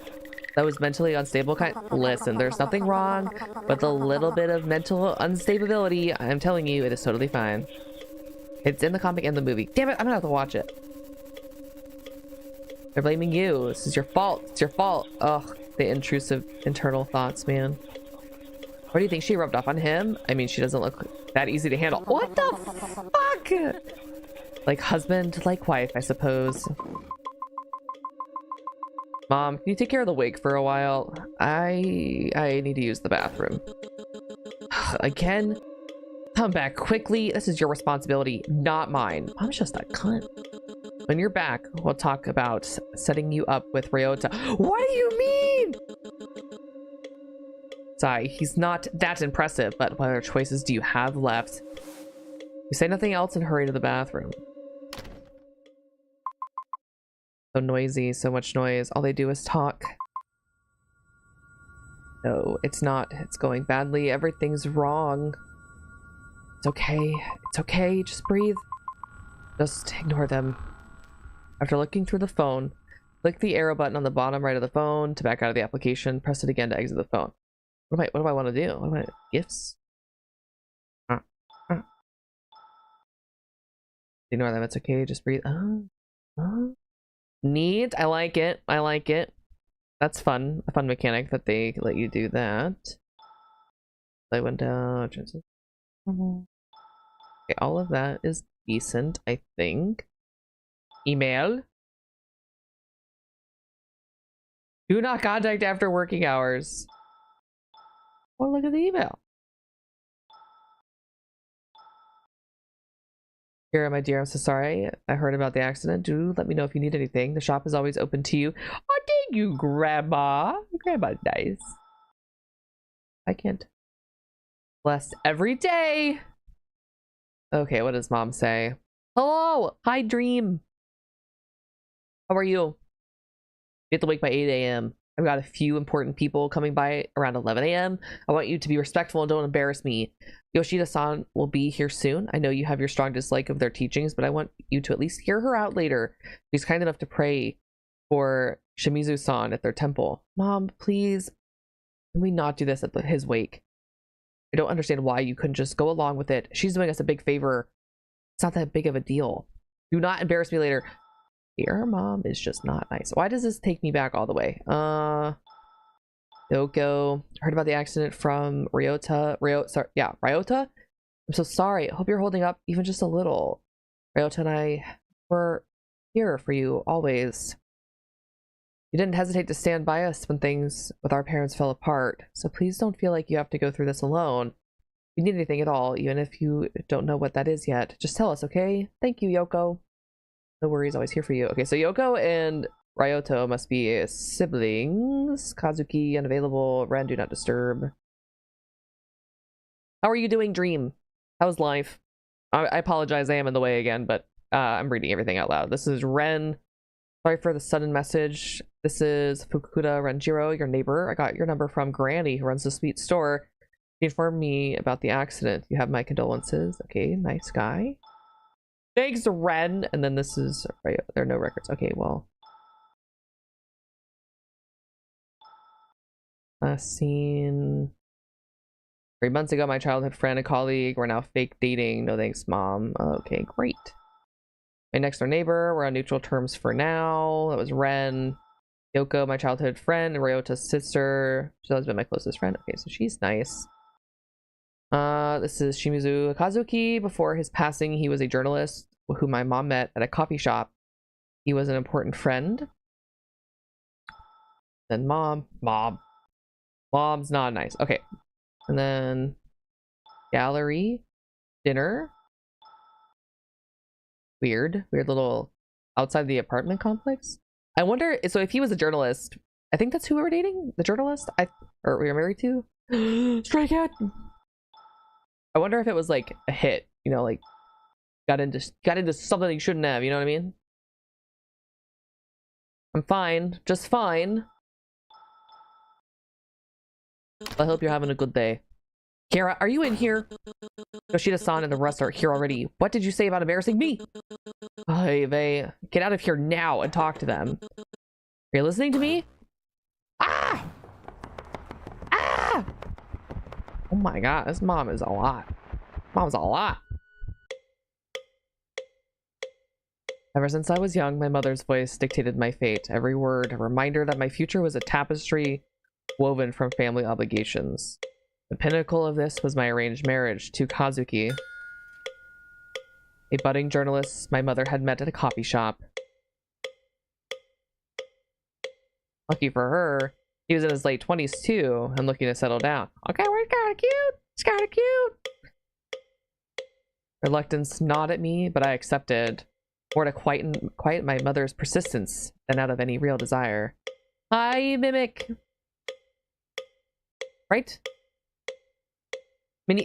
That was mentally unstable kind. Listen, there's nothing wrong with a little bit of mental unstability. I'm telling you, it is totally fine. It's in the comic and the movie. Damn it, I'm gonna have to watch it. They're blaming you. This is your fault. It's your fault. Ugh, the intrusive internal thoughts, man. What do you think? She rubbed off on him? I mean, she doesn't look that easy to handle. What the fuck? Like husband, like wife, I suppose. Mom, can you take care of the wig for a while? I need to use the bathroom. Again? Come back quickly. This is your responsibility, not mine. Mom's just a cunt. When you're back, we'll talk about setting you up with Ryota. What do you mean? Sorry, he's not that impressive, but what other choices do you have left? You say nothing else and hurry to the bathroom. So noisy, so much noise. All they do is talk. No, it's not. It's going badly. Everything's wrong. It's okay. It's okay. Just breathe. Just ignore them. After looking through the phone, click the arrow button on the bottom right of the phone to back out of the application. Press it again to exit the phone. What do I want to do? What am I? Gifts? Ignore them. It's okay. Just breathe. Neat. I like it. I like it. That's fun. A fun mechanic that they let you do that. I went down. Okay, all of that is decent, I think. Email. Do not contact after working hours. Oh, look at the email. Kiira, my dear, I'm so sorry. I heard about the accident. Do let me know if you need anything. The shop is always open to you. Oh, thank you, Grandma. Grandma's nice. I can't. Blessed every day. Okay, what does Mom say? Hello. Hi, Dream. How are you? Get to wake by 8 a.m. I've got a few important people coming by around 11 a.m. I want you to be respectful and don't embarrass me. Yoshida-san will be here soon. I know you have your strong dislike of their teachings, but I want you to at least hear her out later. She's kind enough to pray for Shimizu-san at their temple. Mom, please, can we not do this at his wake? I don't understand why you couldn't just go along with it. She's doing us a big favor. It's not that big of a deal. Do not embarrass me later. Your mom is just not nice. Why does this take me back all the way? Yoko. Heard about the accident from Ryota. Ryota? I'm so sorry. I hope you're holding up even just a little. Ryota and I were here for you always. You didn't hesitate to stand by us when things with our parents fell apart. So please don't feel like you have to go through this alone. If you need anything at all, even if you don't know what that is yet, just tell us, okay? Thank you, Yoko. No worries, always here for you. Okay, so Yoko and Ryoto must be siblings. Kazuki, unavailable. Ren, do not disturb. How are you doing, Dream? How's life? I apologize, I am in the way again, but I'm reading everything out loud. This is Ren. Sorry for the sudden message. This is Fukuda Renjiro, your neighbor. I got your number from Granny, who runs the sweet store. She informed me about the accident. You have my condolences. Okay, nice guy. Thanks, Ren. And then this is... Right, there are no records. Okay, well... Last seen... 3 months ago, my childhood friend and colleague were now fake dating. No thanks, Mom. Okay, great. My next door neighbor, we're on neutral terms for now. That was Ren. Yoko, my childhood friend, and Ryota's sister. She's always been my closest friend. Okay, so she's nice. This is Shimizu Kazuki. Before his passing, he was a journalist who my mom met at a coffee shop. He was an important friend. Then Mom's not nice. Okay. And then gallery, dinner. Weird little outside the apartment complex. I wonder, so if he was a journalist, I think that's who we were dating, the journalist, or we were married to. Strike it. I wonder if it was like a hit, you know, like got into something you shouldn't have, you know what I mean? I'm fine, just fine. I hope you're having a good day. Kiira, are you in here? Yoshida-san and the rest are here already. What did you say about embarrassing me? Hey, get out of here now and talk to them. Are you listening to me? Ah! Ah! Oh my god, this mom is a lot. Mom's a lot. Ever since I was young, my mother's voice dictated my fate. Every word, a reminder that my future was a tapestry woven from family obligations. The pinnacle of this was my arranged marriage to Kazuki, a budding journalist my mother had met at a coffee shop. Lucky for her, he was in his late 20s too, and looking to settle down. Okay, we're kinda cute. It's kinda cute. Reluctance gnawed at me, but I accepted, more to quiet my mother's persistence than out of any real desire. Hi, Mimic. Right?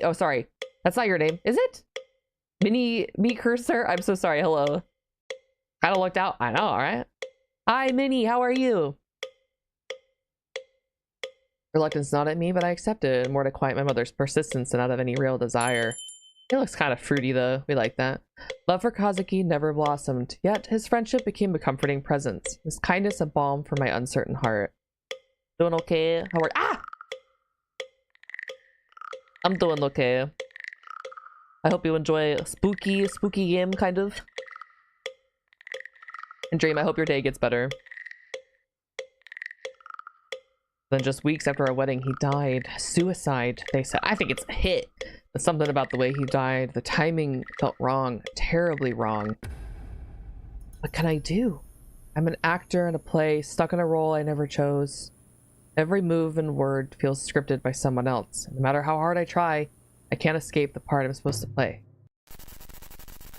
Oh, sorry. That's not your name, is it? Me cursor? I'm so sorry. Hello. Kind of looked out. I know, alright? Hi, Minnie. How are you? Reluctance not at me, but I accepted, more to quiet my mother's persistence than out of any real desire. It looks kind of fruity, though. We like that. Love for Kazuki never blossomed, yet his friendship became a comforting presence. His kindness a balm for my uncertain heart. Doing okay? How are... Ah! I'm doing okay. I hope you enjoy a spooky game, kind of. And Dream, I hope your day gets better. Then just weeks after our wedding, he died. Suicide, they said. I think it's a hit. But something about the way he died, the timing felt wrong. Terribly wrong. What can I do? I'm an actor in a play, stuck in a role I never chose. Every move and word feels scripted by someone else. No matter how hard I try, I can't escape the part I'm supposed to play.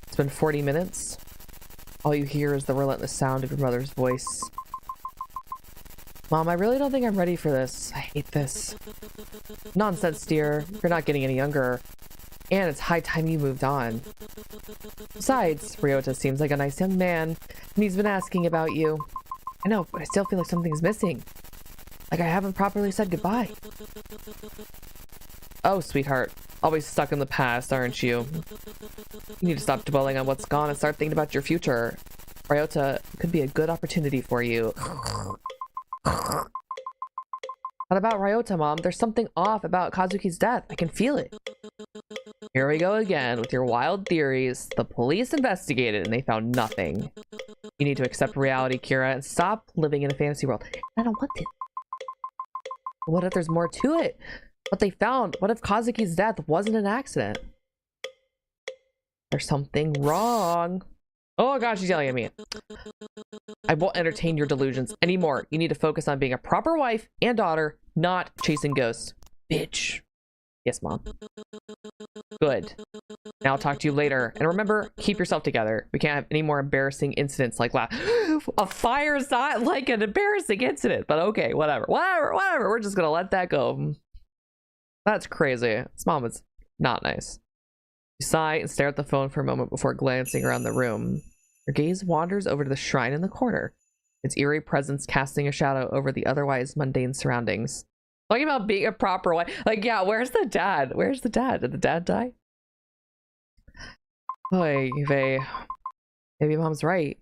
It's been 40 minutes. All you hear is the relentless sound of your mother's voice. Mom, I really don't think I'm ready for this. I hate this. Nonsense, dear. You're not getting any younger. And it's high time you moved on. Besides, Ryota seems like a nice young man, and he's been asking about you. I know, but I still feel like something's missing. Like I haven't properly said goodbye. Oh, sweetheart. Always stuck in the past, aren't you? You need to stop dwelling on what's gone and start thinking about your future. Ryota could be a good opportunity for you. What about Ryota, Mom? There's something off about Kazuki's death. I can feel it. Here we go again with your wild theories. The police investigated and they found nothing. You need to accept reality, Kiira, and stop living in a fantasy world. I don't want it. What if there's more to it? What they found? What if Kazuki's death wasn't an accident? There's something wrong. Oh gosh, she's yelling at me. I won't entertain your delusions anymore. You need to focus on being a proper wife and daughter, not chasing ghosts. Bitch. Yes, Mom. Good. Now I'll talk to you later. And remember, keep yourself together. We can't have any more embarrassing incidents like last. A fire's not like an embarrassing incident, but okay, whatever. Whatever. We're just gonna let that go. That's crazy. This mom is not nice. You sigh and stare at the phone for a moment before glancing around the room. Your gaze wanders over to the shrine in the corner. its eerie presence casting a shadow over the otherwise mundane surroundings. Talking about being a proper wife. Like, yeah, where's the dad? Where's the dad? Did the dad die? Oy vey. Maybe mom's right.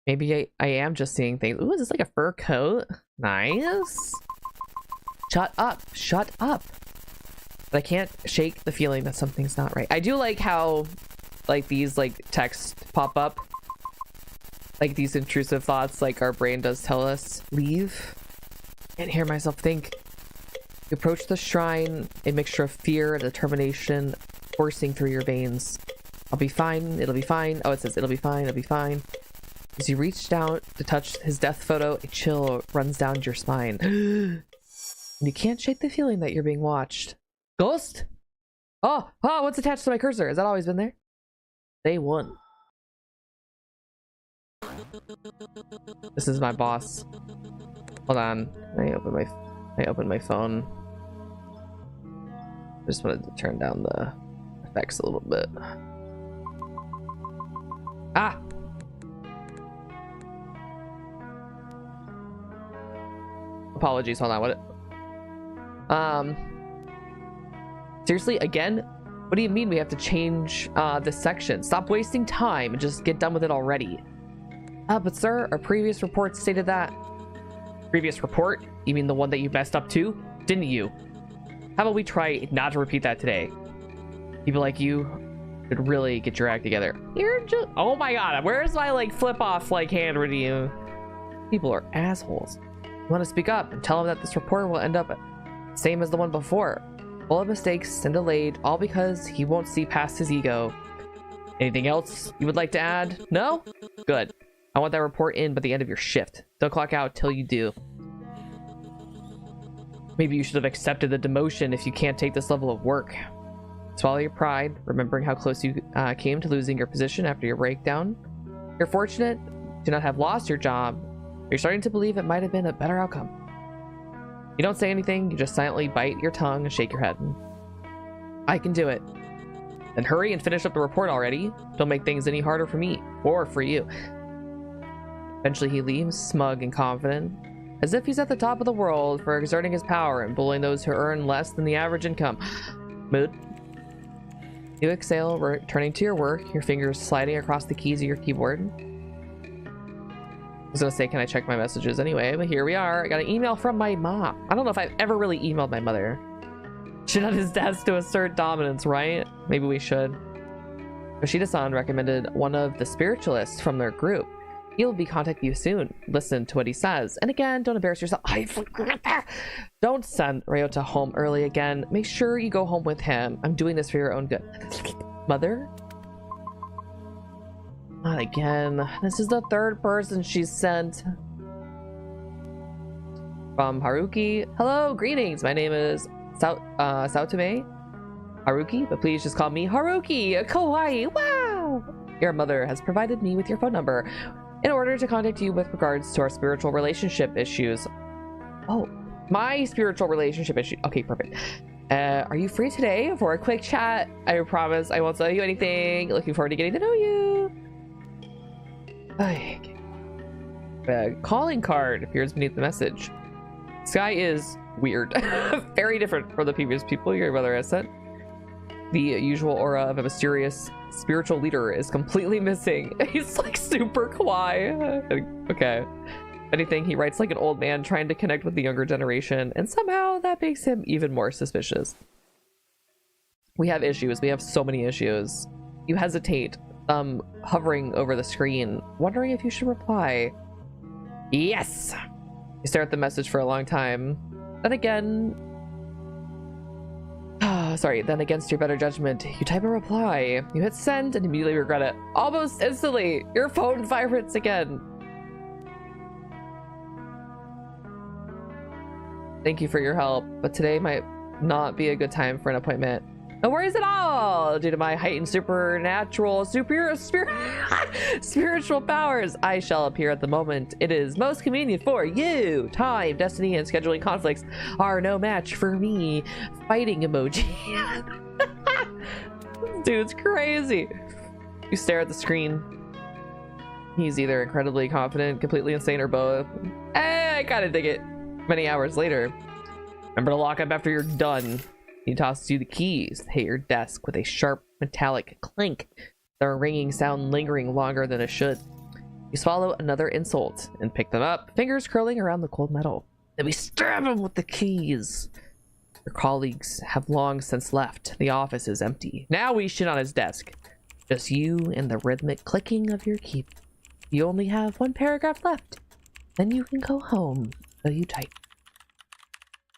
Maybe I am just seeing things. Ooh, is this like a fur coat? Nice. Shut up. Shut up. But I can't shake the feeling that something's not right. I do like how, like, these, like, texts pop up. Like, these intrusive thoughts, like, our brain does tell us. Leave. Can't hear myself think. You approach the shrine, a mixture of fear and determination coursing through your veins. I'll be fine. It'll be fine. Oh, it says it'll be fine. It'll be fine. As you reach down to touch his death photo, a chill runs down your spine. And you can't shake the feeling that you're being watched. Ghost? Oh, what's attached to my cursor? Has that always been there? Day one. This is my boss. Hold on. I open my phone. I just wanted to turn down the effects a little bit. Ah! Apologies, hold on. What? Seriously, again? What do you mean we have to change this section? Stop wasting time and just get done with it already. But sir, our previous report stated that. Previous report? You mean the one that you messed up too? Didn't you? How about we try not to repeat that today? People like you should really get your act together. You're just... Oh my god, where's my, like, flip-off, like, handwritten you? People are assholes. You want to speak up and tell them that this report will end up same as the one before. Full of mistakes and delayed, all because he won't see past his ego. Anything else you would like to add? No? Good. I want that report in by the end of your shift. Don't clock out till you do. Maybe you should have accepted the demotion if you can't take this level of work. Swallow your pride, remembering how close you came to losing your position after your breakdown. You're fortunate to not have lost your job. You're starting to believe it might have been a better outcome. You don't say anything, you just silently bite your tongue and shake your head. I can do it. Then hurry and finish up the report already. Don't make things any harder for me, or for you. Eventually he leaves, smug and confident, as if he's at the top of the world for exerting his power and bullying those who earn less than the average income. Mood. You exhale, returning to your work, your fingers sliding across the keys of your keyboard. I was gonna say, can I check my messages anyway? But here we are. I got an email from my mom. I don't know if I've ever really emailed my mother. Should on his desk to assert dominance, right? Maybe we should. Yoshida-san recommended one of the spiritualists from their group. He'll be contacting you soon. Listen to what he says. And again, don't embarrass yourself. I forgot that. Don't send Ryota home early again. Make sure you go home with him. I'm doing this for your own good. Mother? Not again. This is the third person she's sent. From Haruki. Hello, greetings. My name is 𝗤𝗢𝗡 Haruki, but please just call me Haruki. Kawaii. Wow. Your mother has provided me with your phone number in order to contact you with regards to our spiritual relationship issues. Oh, my spiritual relationship issue. Okay, perfect. Are you free today for a quick chat? I promise I won't tell you anything. Looking forward to getting to know you. A calling card appears beneath the message. This guy is weird. Very different from the previous people your brother has sent. The usual aura of a mysterious spiritual leader is completely missing. He's like super quiet. Okay. If anything, he writes like an old man trying to connect with the younger generation, and somehow that makes him even more suspicious. We have issues. We have so many issues. You hesitate, hovering over the screen, wondering if you should reply. Yes! You stare at the message for a long time. Then again... then against your better judgment, you type a reply. You hit send and immediately regret it. Almost instantly, your phone vibrates again. Thank you for your help, but today might not be a good time for an appointment. No worries at all! Due to my heightened supernatural, spiritual powers, I shall appear at the moment it is most convenient for you. Time, destiny, and scheduling conflicts are no match for me. Fighting emoji. Dude's crazy. You stare at the screen. He's either incredibly confident, completely insane, or both. I kind of dig it. Many hours later, remember to lock up after you're done. He tosses you the keys that hit your desk with a sharp metallic clink, their ringing sound lingering longer than it should. You swallow another insult and pick them up, fingers curling around the cold metal. Then we stab him with the keys. Your colleagues have long since left. The office is empty. Now we shit on his desk. Just you and the rhythmic clicking of your key. You only have one paragraph left. Then you can go home, so you type.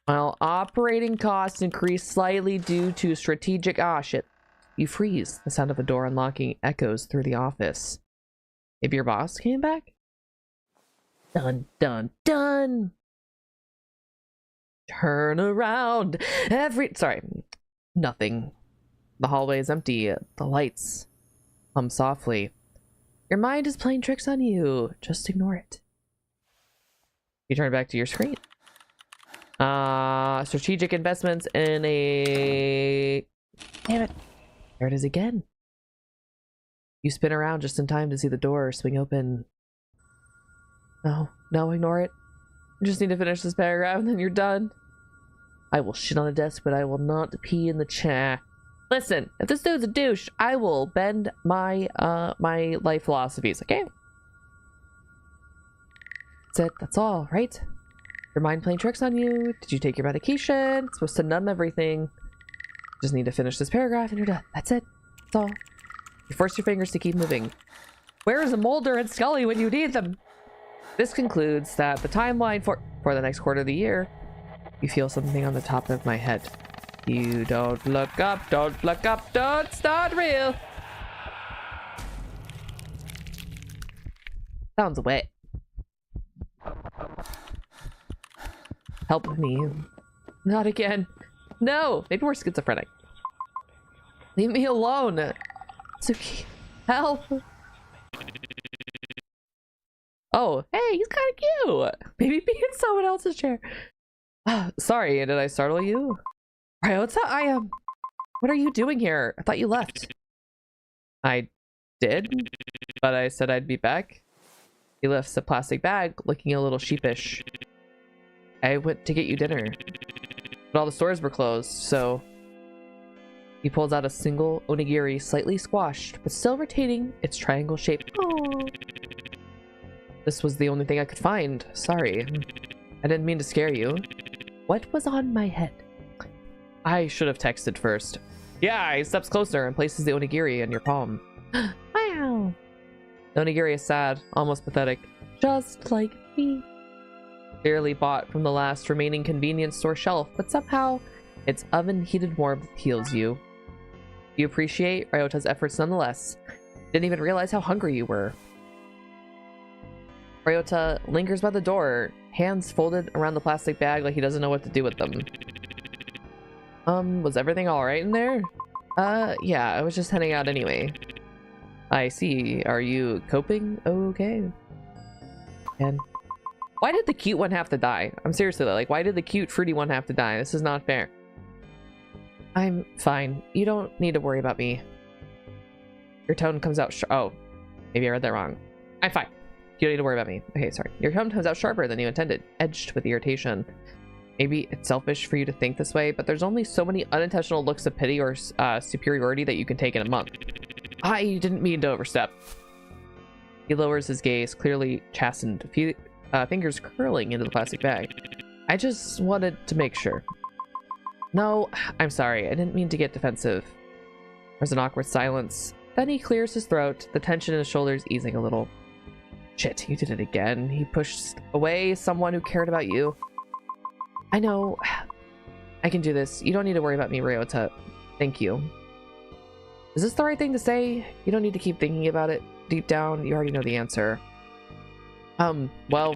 While operating costs increase slightly due to strategic shit, you freeze. The sound of a door unlocking echoes through the office. Maybe your boss came back? Dun dun dun! Turn around! Nothing. The hallway is empty. The lights hum softly. Your mind is playing tricks on you. Just ignore it. You turn back to your screen. Strategic investments in a... Damn it. There it is again. You spin around just in time to see the door swing open. No, ignore it. You just need to finish this paragraph and then you're done. I will shit on the desk, but I will not pee in the chair. Listen, if this dude's a douche, I will bend my my life philosophies, okay? That's it, that's all, right? Your mind playing tricks on you? Did you take your medication? It's supposed to numb everything. Just need to finish this paragraph and you're done. That's it. That's all. You force your fingers to keep moving. Where is Mulder and Scully when you need them? This concludes that the timeline for the next quarter of the year. You feel something on the top of my head. You don't look up, don't look up, don't start real. Sounds wet. Help me. Not again. No! Maybe we're schizophrenic. Leave me alone. Suki, help. Oh, hey, he's kind of cute. Maybe be in someone else's chair. Sorry, did I startle you? Ryota, what are you doing here? I thought you left. I did, but I said I'd be back. He lifts a plastic bag, looking a little sheepish. I went to get you dinner, but all the stores were closed, so... He pulls out a single onigiri, slightly squashed, but still retaining its triangle shape. Oh. This was the only thing I could find. Sorry. I didn't mean to scare you. What was on my head? I should have texted first. Yeah, he steps closer and places the onigiri in your palm. Wow. The onigiri is sad, almost pathetic. Just like me. Clearly bought from the last remaining convenience store shelf, but somehow its oven-heated warmth heals you. You appreciate Ryota's efforts nonetheless. Didn't even realize how hungry you were. Ryota lingers by the door, hands folded around the plastic bag like he doesn't know what to do with them. Was everything alright in there? Yeah, I was just heading out anyway. I see. Are you coping okay? And why did the cute one have to die? I'm seriously like, why did the cute fruity one have to die? This is not fair. I'm fine. You don't need to worry about me. Your tone comes out oh, maybe I read that wrong. I'm fine. You don't need to worry about me. Okay, sorry. Your tone comes out sharper than you intended, edged with irritation. Maybe it's selfish for you to think this way, but there's only so many unintentional looks of pity or superiority that you can take in a month. I didn't mean to overstep. He lowers his gaze, clearly chastened, fingers curling into the plastic bag. I just wanted to make sure. No, I'm sorry. I didn't mean to get defensive. There's an awkward silence. Then he clears his throat, the tension in his shoulders easing a little. Shit, you did it again. He pushed away someone who cared about you. I know. I can do this. You don't need to worry about me, Ryota. Thank you. Is this the right thing to say? You don't need to keep thinking about it. Deep down, you already know the answer. Well,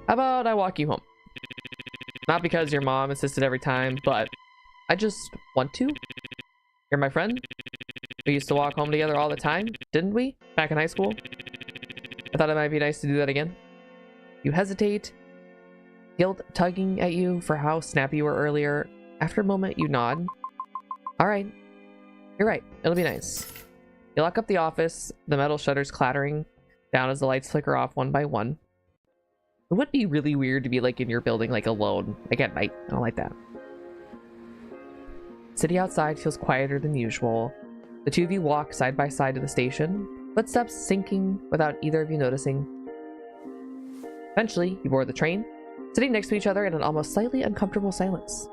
how about I walk you home? Not because your mom insisted every time, but I just want to. You're my friend. We used to walk home together all the time, didn't we? Back in high school? I thought it might be nice to do that again. You hesitate, guilt tugging at you for how snappy you were earlier. After a moment, you nod. All right. You're right. It'll be nice. You lock up the office, the metal shutters clattering down as the lights flicker off one by one. It would be really weird to be like in your building, like alone, like at night. I don't like that. City outside feels quieter than usual. The two of you walk side by side to the station, footsteps sinking without either of you noticing. Eventually, you board the train, sitting next to each other in an almost slightly uncomfortable silence.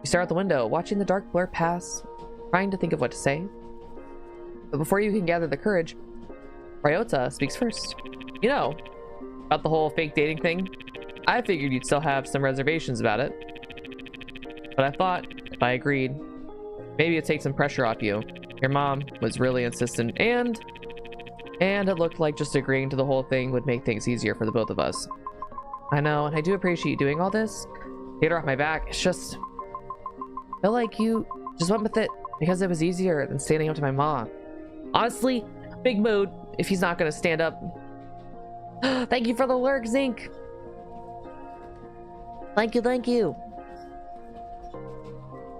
You stare out the window, watching the dark blur pass, trying to think of what to say. But before you can gather the courage, 𝗪𝗧𝗧 speaks first. You know, about the whole fake dating thing, I figured you'd still have some reservations about it. But I thought, if I agreed, maybe it'd take some pressure off you. Your mom was really insistent, and it looked like just agreeing to the whole thing would make things easier for the both of us. I know, and I do appreciate you doing all this. Get her off my back. It's just, I feel like you just went with it because it was easier than standing up to my mom. Honestly, big mood if he's not gonna stand up. Thank you for the lurk, Zinc. Thank you, thank you.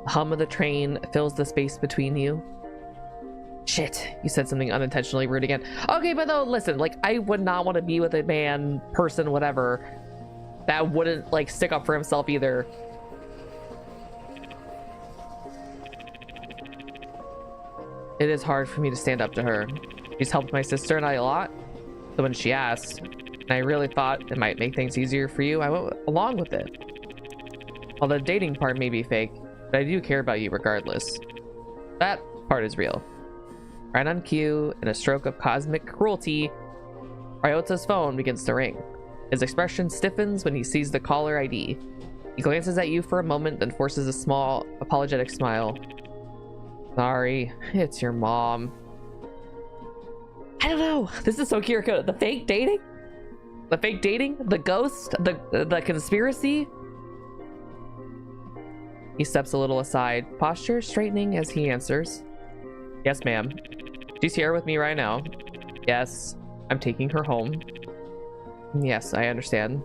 The hum of the train fills the space between you. Shit, you said something unintentionally rude again. Okay, but though, listen, like, I would not want to be with a man, person, whatever, that wouldn't, like, stick up for himself either. It is hard for me to stand up to her. She's helped my sister and I a lot. So when she asked, and I really thought it might make things easier for you, I went along with it. While the dating part may be fake, but I do care about you regardless. That part is real. Right on cue, in a stroke of cosmic cruelty, 𝗪𝗧𝗧's phone begins to ring. His expression stiffens when he sees the caller ID. He glances at you for a moment, then forces a small, apologetic smile. Sorry, it's your mom. I don't know. This is so Kiira. The fake dating? The fake dating? The ghost? The conspiracy? He steps a little aside, posture straightening as he answers. Yes, ma'am. She's here with me right now. Yes, I'm taking her home. Yes, I understand.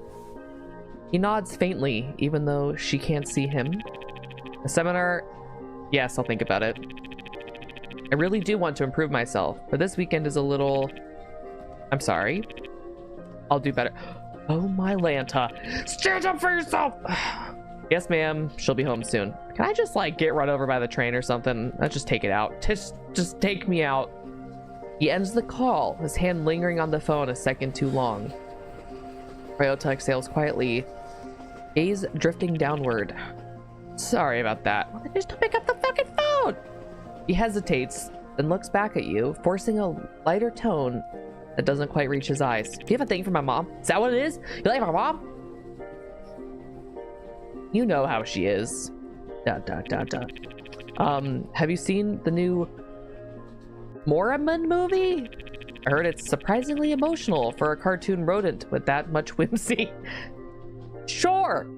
He nods faintly, even though she can't see him. The seminar? Yes, I'll think about it. I really do want to improve myself, but this weekend is a little... I'm sorry. I'll do better. Oh my Lanta. Stand up for yourself! Yes, ma'am. She'll be home soon. Can I just, like, get run over by the train or something? Let's just take it out. Just take me out. He ends the call, his hand lingering on the phone a second too long. 𝗪𝗧𝗧 exhales quietly, gaze drifting downward. Sorry about that. Just pick up the fucking phone! He hesitates, then looks back at you, forcing a lighter tone that doesn't quite reach his eyes. Do you have a thing for my mom? Is that what it is? You like my mom? You know how she is. ... Have you seen the new 𝗪𝗦𝗦𝗛𝗡 movie? I heard it's surprisingly emotional for a cartoon rodent with that much whimsy. Sure!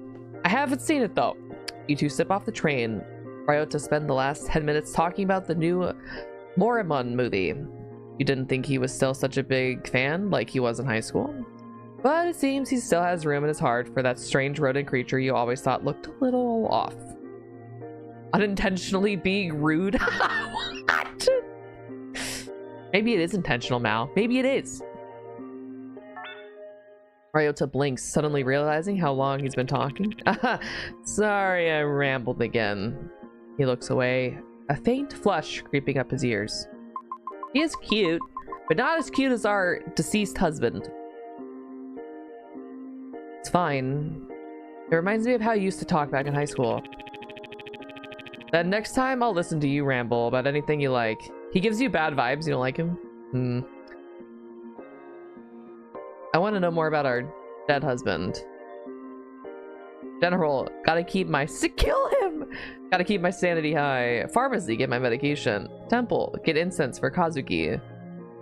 I haven't seen it though. You two step off the train. 𝗪𝗧𝗧 spend the last 10 minutes talking about the new 𝗪𝗦𝗦𝗛𝗡 movie. You didn't think he was still such a big fan like he was in high school? But it seems he still has room in his heart for that strange rodent creature you always thought looked a little off. Unintentionally being rude? What? Maybe it is intentional, Mal. Maybe it is. 𝗪𝗧𝗧 blinks, suddenly realizing how long he's been talking. Sorry, I rambled again. He looks away, a faint flush creeping up his ears. He is cute, but not as cute as our deceased husband. It's fine. It reminds me of how you used to talk back in high school. Then next time I'll listen to you ramble about anything you like. He gives you bad vibes, you don't like him? I want to know more about our dead husband. General, gotta keep my... Kill him! Gotta keep my sanity high. Pharmacy, get my medication. Temple, get incense for Kazuki.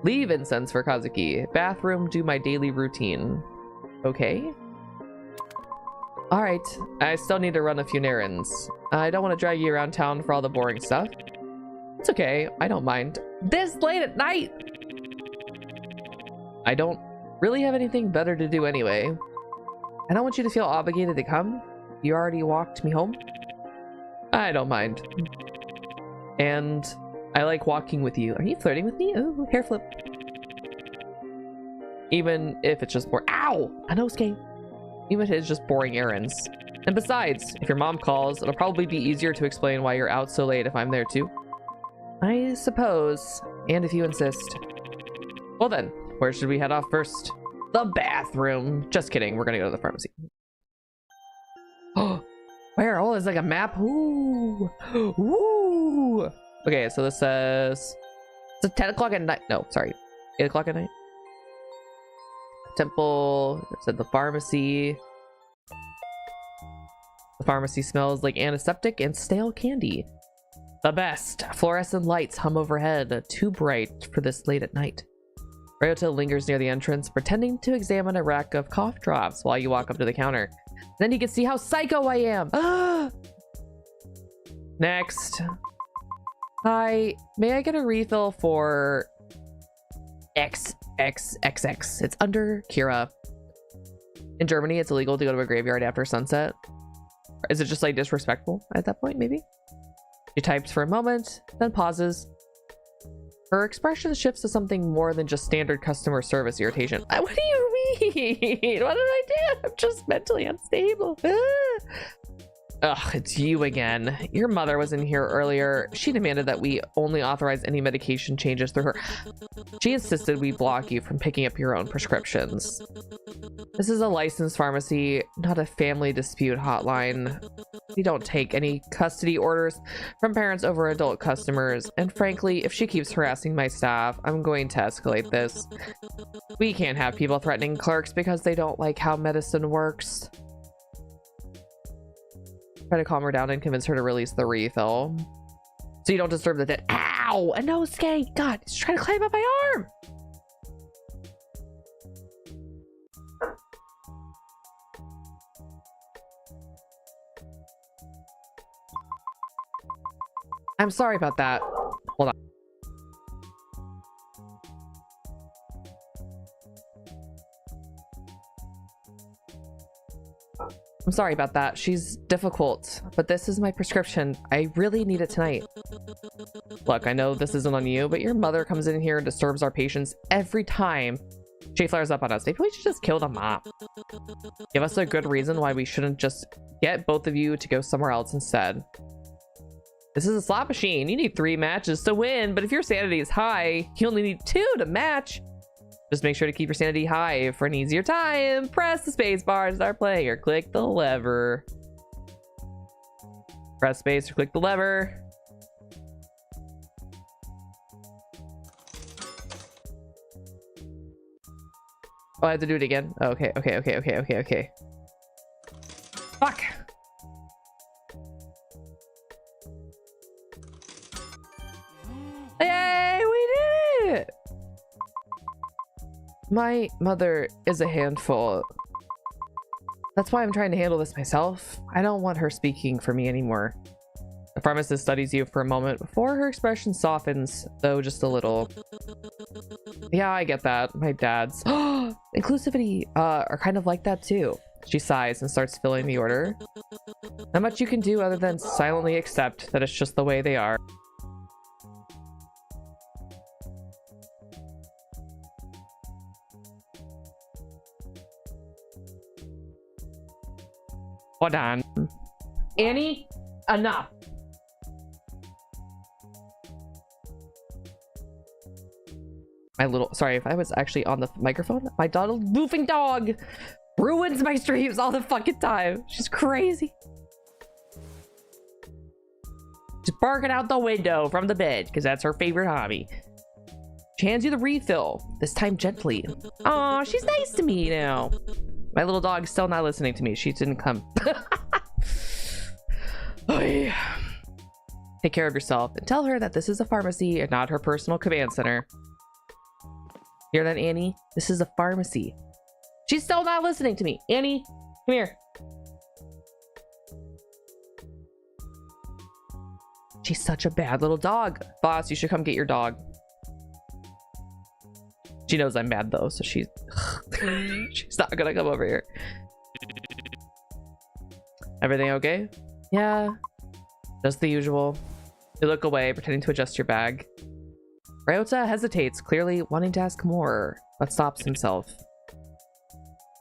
Leave incense for Kazuki. Bathroom, do my daily routine. Okay. Alright, I still need to run a few errands. I don't want to drag you around town for all the boring stuff. It's okay, I don't mind. This late at night! I don't really have anything better to do anyway. I don't want you to feel obligated to come. You already walked me home. I don't mind. And I like walking with you. Are you flirting with me? Ooh, hair flip. Even if it's just more— Ow! Inosuke! Even if it's just boring errands. And besides, if your mom calls, it'll probably be easier to explain why you're out so late if I'm there too. I suppose. And if you insist. Well then, where should we head off first? The bathroom. Just kidding, we're gonna go to the pharmacy. Oh, where? Oh, there's like a map. Ooh. Ooh. Okay, so this says it's 10 o'clock at night. No, sorry. 8 o'clock at night. Temple. It said the pharmacy. The pharmacy smells like antiseptic and stale candy. The best. Fluorescent lights hum overhead, too bright for this late at night. Ryota lingers near the entrance, pretending to examine a rack of cough drops while you walk up to the counter. Then you can see how psycho I am. Next. Hi, may I get a refill for XXXX? It's under Kiira. In Germany, it's illegal to go to a graveyard after sunset. Is it just like disrespectful at that point, maybe? She types for a moment, then pauses. Her expression shifts to something more than just standard customer service irritation. What do you mean? What did I do? I'm just mentally unstable. Ugh, it's you again. Your mother was in here earlier. She demanded that we only authorize any medication changes through her. She insisted we block you from picking up your own prescriptions. This is a licensed pharmacy, not a family dispute hotline. We don't take any custody orders from parents over adult customers, and frankly, if she keeps harassing my staff, I'm going to escalate this. We can't have people threatening clerks because they don't like how medicine works. Try to calm her down and convince her to release the refill. So you don't disturb the dead. Ow! Inosuke! God, he's trying to climb up my arm! I'm sorry about that. Hold on. I'm sorry about that. She's difficult, but this is my prescription. I really need it tonight. Look, I know this isn't on you, but your mother comes in here and disturbs our patients every time she flares up on us. Maybe we should just kill the mop. Give us a good reason why we shouldn't just get both of you to go somewhere else instead. This is a slot machine. You need 3 matches to win, but if your sanity is high, you only need 2 to match. Just make sure to keep your sanity high for an easier time. Press the space bar to start playing or click the lever. Press space or click the lever. Oh, I have to do it again. Oh, okay. Fuck. Yay, we did it! My mother is a handful. That's why I'm trying to handle this myself. I don't want her speaking for me anymore. The pharmacist studies you for a moment before her expression softens, though just a little. Yeah, I get that. My dad's inclusivity are kind of like that too. She sighs and starts filling the order. Not much you can do other than silently accept that it's just the way they are. Hold on. Annie, enough. Sorry if I was actually on the microphone. My goofing dog ruins my streams all the fucking time. She's crazy. Just barking out the window from the bed because that's her favorite hobby. She hands you the refill, this time gently. Aw, she's nice to me now. My little dog's still not listening to me. She didn't come. Oh, yeah. Take care of yourself and tell her that this is a pharmacy and not her personal command center. Hear that, Annie? This is a pharmacy. She's still not listening to me. Annie, come here. She's such a bad little dog. Boss, you should come get your dog. She knows I'm mad though, so she's not gonna come over here. Everything okay? Yeah, just the usual. You look away, pretending to adjust your bag. Ryota hesitates, clearly wanting to ask more, but stops himself.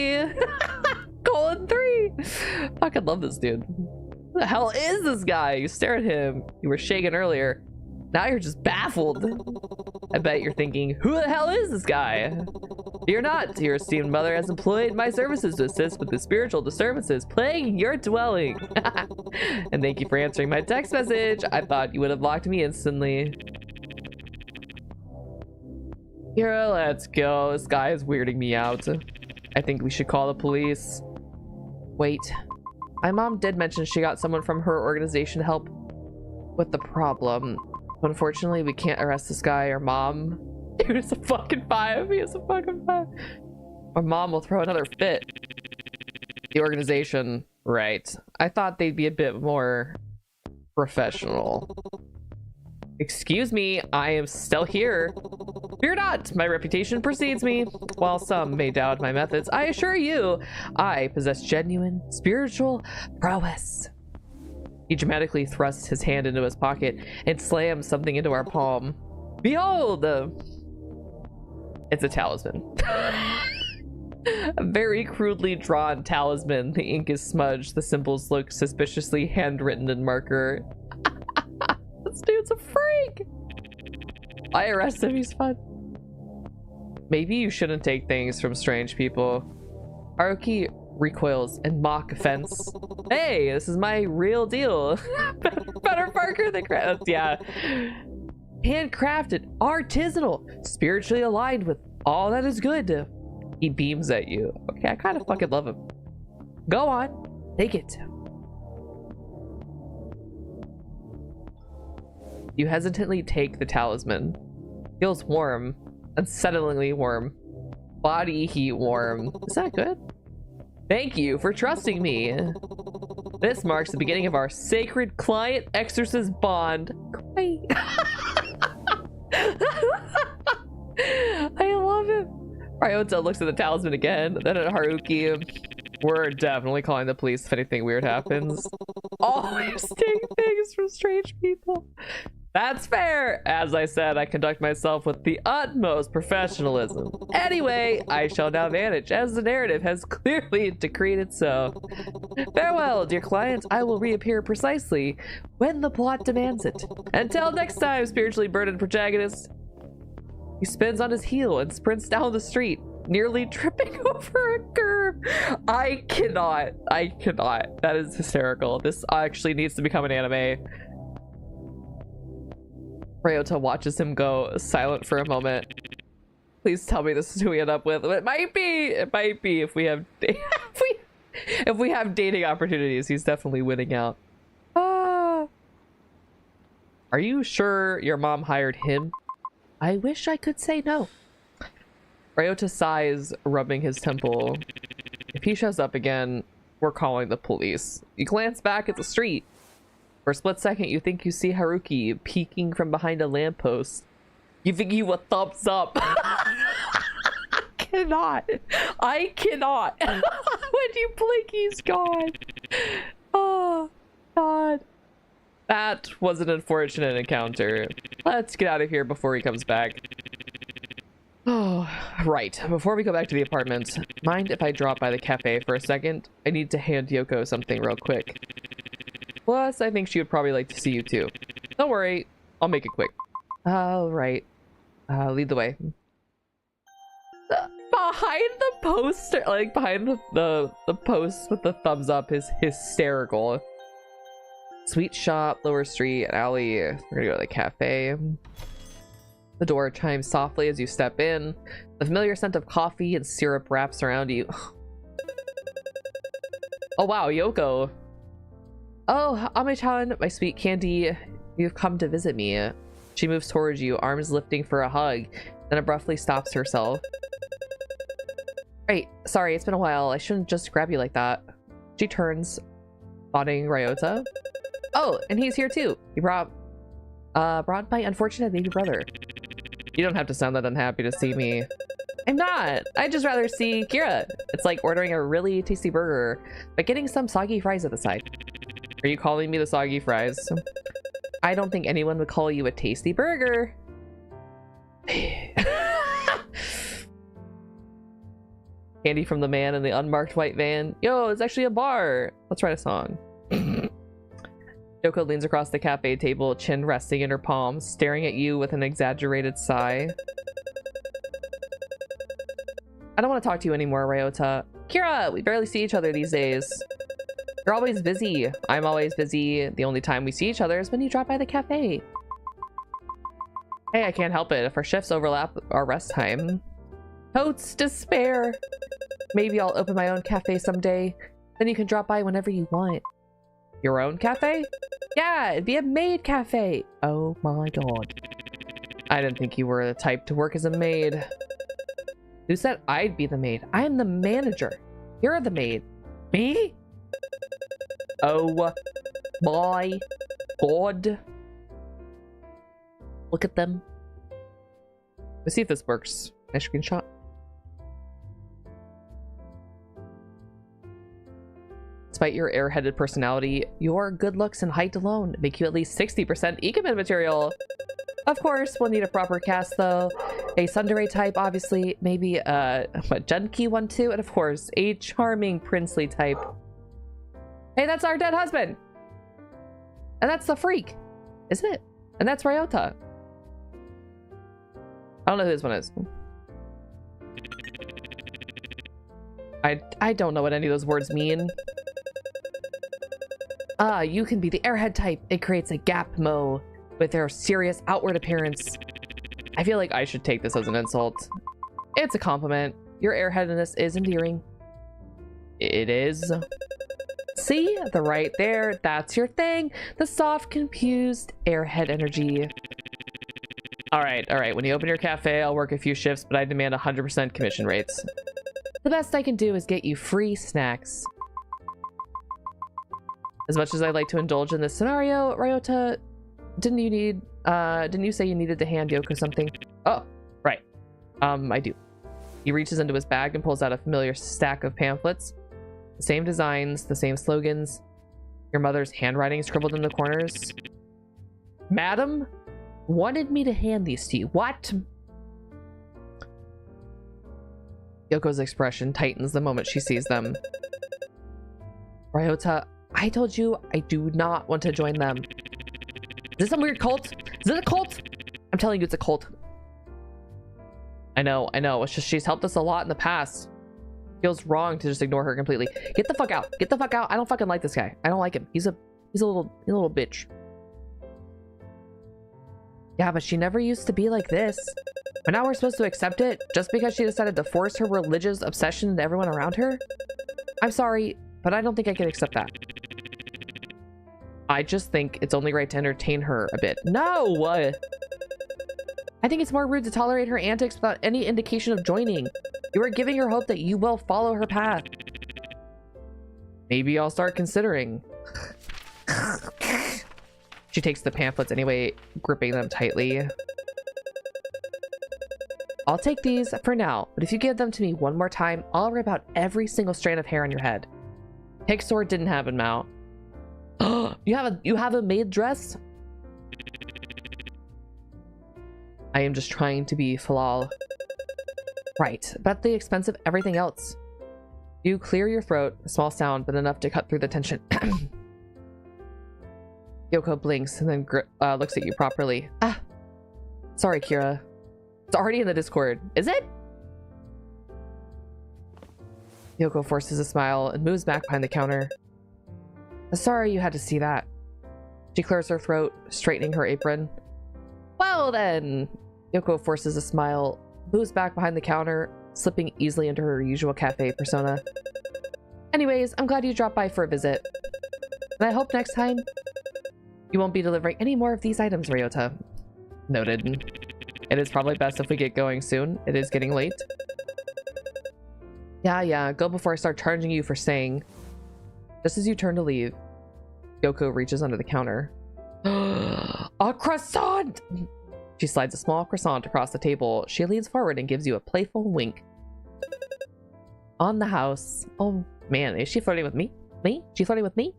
3 colon 3. Fucking love this dude. Who the hell is this guy? You stare at him. You were shaken earlier. Now you're just baffled. I bet you're thinking, who the hell is this guy? Fear not, your esteemed mother has employed my services to assist with the spiritual disturbances plaguing your dwelling. And thank you for answering my text message. I thought you would have blocked me instantly. Kiira, let's go. This guy is weirding me out. I think we should call the police. Wait. My mom did mention she got someone from her organization to help with the problem. Unfortunately, we can't arrest this guy or mom. Dude, it's a fucking 5. He is a fucking 5. Or mom will throw another fit. The organization, right. I thought they'd be a bit more professional. Excuse me, I am still here. Fear not, my reputation precedes me. While some may doubt my methods, I assure you, I possess genuine spiritual prowess. He dramatically thrusts his hand into his pocket and slams something into our palm. Behold! It's a talisman. A very crudely drawn talisman. The ink is smudged. The symbols look suspiciously handwritten in marker. This dude's a freak! I arrest him, he's fun. Maybe you shouldn't take things from strange people. Haruki recoils in mock offense. Hey, this is my real deal. Better Parker than craft. Yeah. Handcrafted, artisanal, spiritually aligned with all that is good. He beams at you. Okay, I kind of fucking love him. Go on, take it. You hesitantly take the talisman. Feels warm, unsettlingly warm. Body heat warm. Is that good? Thank you for trusting me. This marks the beginning of our sacred client-exorcist bond. Great. I love it. Ryota looks at the talisman again, then at Haruki. We're definitely calling the police if anything weird happens. Always take things from strange people. That's fair. As I said, I conduct myself with the utmost professionalism. Anyway, I shall now vanish, as the narrative has clearly decreed it so. Farewell, dear client. I will reappear precisely when the plot demands it. Until next time, spiritually burdened protagonist. He spins on his heel and sprints down the street, nearly tripping over a curb. I cannot. That is hysterical. This actually needs to become an anime. Ryota watches him go silent for a moment. Please tell me this is who we end up with. It might be. It might be if we have if we have dating opportunities. He's definitely winning out. Are you sure your mom hired him? I wish I could say no. Ryota sighs, rubbing his temple. If he shows up again, we're calling the police. You glance back at the street. For a split second, you think you see Haruki peeking from behind a lamppost. Giving you a thumbs up. I cannot. When you blink, he's gone. Oh, God. That was an unfortunate encounter. Let's get out of here before he comes back. Oh, right. Before we go back to the apartment, mind if I drop by the cafe for a second? I need to hand Yoko something real quick. Plus, I think she would probably like to see you too. Don't worry, I'll make it quick. All right. Lead the way. Behind the poster, like behind the post with the thumbs up is hysterical. Sweet shop, lower street, alley. We're gonna go to the cafe. The door chimes softly as you step in. The familiar scent of coffee and syrup wraps around you. Oh wow, Yoko. Oh, Ame-chan, my sweet candy, you've come to visit me. She moves towards you, arms lifting for a hug, then abruptly stops herself. Right, sorry, it's been a while. I shouldn't just grab you like that. She turns, spotting Ryota. Oh, and he's here too. He brought my unfortunate baby brother. You don't have to sound that unhappy to see me. I'm not. I'd just rather see Kiira. It's like ordering a really tasty burger, but getting some soggy fries at the side. Are you calling me the soggy fries? I don't think anyone would call you a tasty burger. Candy from the man in the unmarked white van. Yo, it's actually a bar. Let's write a song. Yoko leans across the cafe table, chin resting in her palms, staring at you with an exaggerated sigh. I don't want to talk to you anymore, Ryota. Kiira, we barely see each other these days. You're always busy. I'm always busy. The only time we see each other is when you drop by the cafe. Hey, I can't help it if our shifts overlap our rest time. Totes despair. Maybe I'll open my own cafe someday. Then you can drop by whenever you want. Your own cafe? Yeah, it'd be a maid cafe. Oh my god. I didn't think you were the type to work as a maid. Who said I'd be the maid? I am the manager. You're the maid. Me? Oh my god. Look at them. Let's see if this works. Nice screenshot. Despite your airheaded personality, your good looks and height alone make you at least 60% 𝗥𝗏𝗦𝗛𝗏 material. Of course, we'll need a proper cast though. A 𝗪𝗓𝗡 type, obviously. Maybe a 𝗪𝗓𝗢𝗏 one too. And of course, a charming princely type. Hey, that's our dead husband! And that's the freak, isn't it? And that's 𝗪𝗏𝗧𝗏. I don't know who this one is. I don't know what any of those words mean. You can be the airhead type. It creates a gap mo with their serious outward appearance. I feel like I should take this as an insult. It's a compliment. Your airheadedness is endearing. It is. See? The right there. That's your thing. The soft, confused airhead energy. Alright. When you open your cafe, I'll work a few shifts, but I demand 100% commission rates. The best I can do is get you free snacks. As much as I'd like to indulge in this scenario, 𝗪𝗏𝗧, didn't you say you needed to hand Yoko something? Oh, right. I do. He reaches into his bag and pulls out a familiar stack of pamphlets. The same designs, the same slogans. Your mother's handwriting scribbled in the corners. Madam wanted me to hand these to you. What? Yoko's expression tightens the moment she sees them. 𝗪𝗏𝗧, I told you I do not want to join them. Is this some weird cult? Is it a cult? I'm telling you, it's a cult. I know. It's just she's helped us a lot in the past. Feels wrong to just ignore her completely. Get the fuck out. Get the fuck out. I don't fucking like this guy. I don't like him. He's a little bitch. Yeah, but she never used to be like this. But now we're supposed to accept it just because she decided to force her religious obsession into everyone around her? I'm sorry, but I don't think I can accept that. I just think it's only right to entertain her a bit. No! I think it's more rude to tolerate her antics without any indication of joining. You are giving her hope that you will follow her path. Maybe I'll start considering. She takes the pamphlets anyway, gripping them tightly. I'll take these for now, but if you give them to me one more time, I'll rip out every single strand of hair on your head. Hicksor didn't have a mouth. You have a maid dress? I am just trying to be 𝗏𝗏𝗏𝗏. Right, but at the expense of everything else. You clear your throat, a small sound, but enough to cut through the tension. Yoko blinks and then looks at you properly. Sorry, Kiira. It's already in the Discord. Is it? Yoko forces a smile and moves back behind the counter. Sorry you had to see that. She clears her throat, straightening her apron. Well then! Yoko forces a smile, moves back behind the counter, slipping easily into her usual cafe persona. Anyways, I'm glad you dropped by for a visit. And I hope next time you won't be delivering any more of these items, 𝗪𝗏𝗧. Noted. It is probably best if we get going soon. It is getting late. Yeah, go before I start charging you for staying. Just as you turn to leave, Yoko reaches under the counter. A croissant! She slides a small croissant across the table. She leans forward and gives you a playful wink. On the house. Oh man, is she flirting with me? Me? She flirting with me?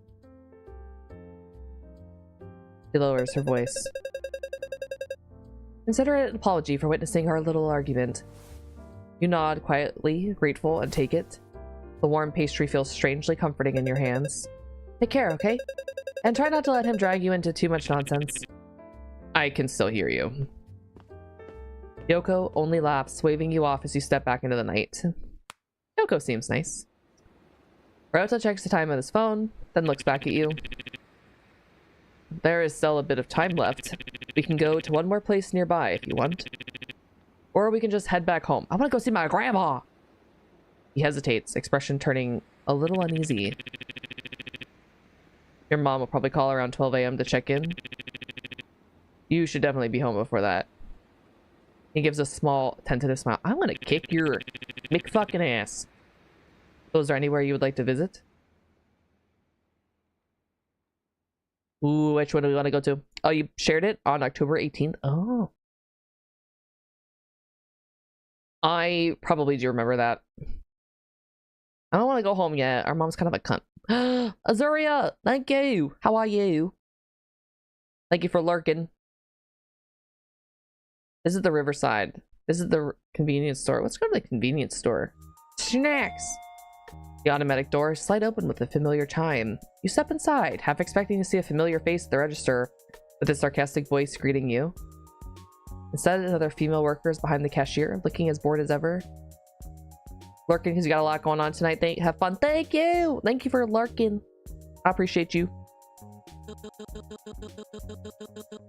She lowers her voice. Consider it an apology for witnessing our little argument. You nod quietly, grateful, and take it. The warm pastry feels strangely comforting in your hands. Take care, okay? And try not to let him drag you into too much nonsense. I can still hear you. Yoko only laughs, waving you off as you step back into the night. Yoko seems nice. 𝗪𝗏𝗧 checks the time on his phone, then looks back at you. There is still a bit of time left. We can go to one more place nearby if you want. Or we can just head back home. I want to go see my grandma! He hesitates, expression turning a little uneasy. Your mom will probably call around 12 a.m. to check in. You should definitely be home before that. He gives a small, tentative smile. I'm gonna kick your McFucking-ass. So is there anywhere you would like to visit? Ooh, which one do we want to go to? Oh, you shared it on October 18th? Oh. I probably do remember that. I don't want to go home yet. Our mom's kind of a cunt. Azuria, thank you. How are you? Thank you for lurking. This is the Riverside. This is the convenience store. Let's go to the convenience store. Snacks! The automatic door slide open with a familiar chime. You step inside, half expecting to see a familiar face at the register, with a sarcastic voice greeting you. Instead, another female worker is behind the cashier, looking as bored as ever. Lurking because you got a lot going on tonight. Have fun. Thank you! Thank you for lurking. I appreciate you.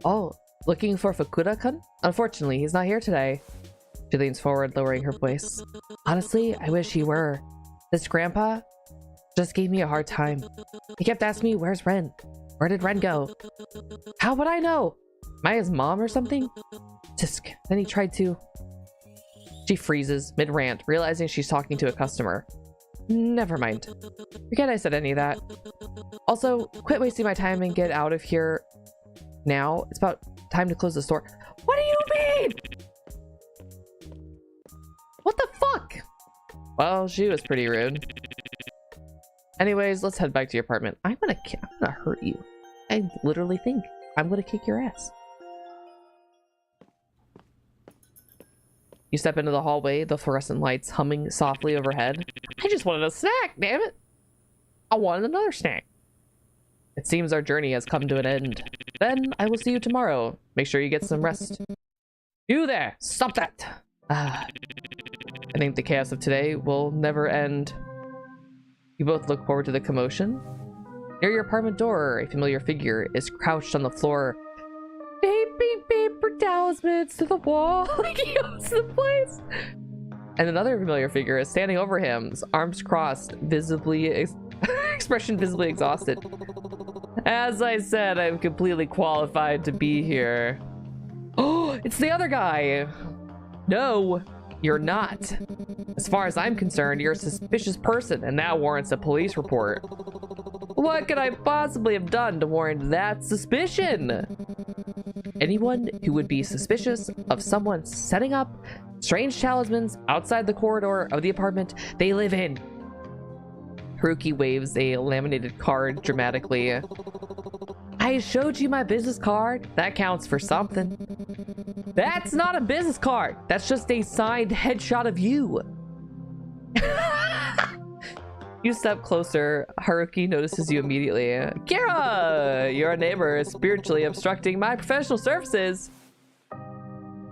Oh, looking for Fukuda-kun? Unfortunately, he's not here today. She leans forward, lowering her voice. Honestly, I wish he were. This grandpa just gave me a hard time. He kept asking me, where's Ren? Where did Ren go? How would I know? Am I his mom or something? Tisk. Then he tried to... She freezes, mid-rant, realizing she's talking to a customer. Never mind. Forget I said any of that. Also, quit wasting my time and get out of here now. It's about time to close the store. What do you mean? What the fuck? Well, she was pretty rude. Anyways, let's head back to your apartment. I'm gonna hurt you. I literally think I'm gonna kick your ass. You step into the hallway, the fluorescent lights humming softly overhead. I just wanted a snack, damn it! I wanted another snack. It seems our journey has come to an end. Then I will see you tomorrow. Make sure you get some rest. You there! Stop that! I think the chaos of today will never end. You both look forward to the commotion. Near your apartment door, a familiar figure is crouched on the floor. Taping paper talismans to the wall like he owns the place. And another familiar figure is standing over him, his arms crossed, expression visibly exhausted. As I said, I'm completely qualified to be here. Oh, it's the other guy. No, you're not. As far as I'm concerned, you're a suspicious person, and that warrants a police report. What could I possibly have done to warrant that suspicion? Anyone who would be suspicious of someone setting up strange talismans outside the corridor of the apartment they live in. Haruki waves a laminated card dramatically. I showed you my business card. That counts for something. That's not a business card. That's just a signed headshot of you. You step closer. Haruki notices you immediately. Kiira! Your neighbor is spiritually obstructing my professional services.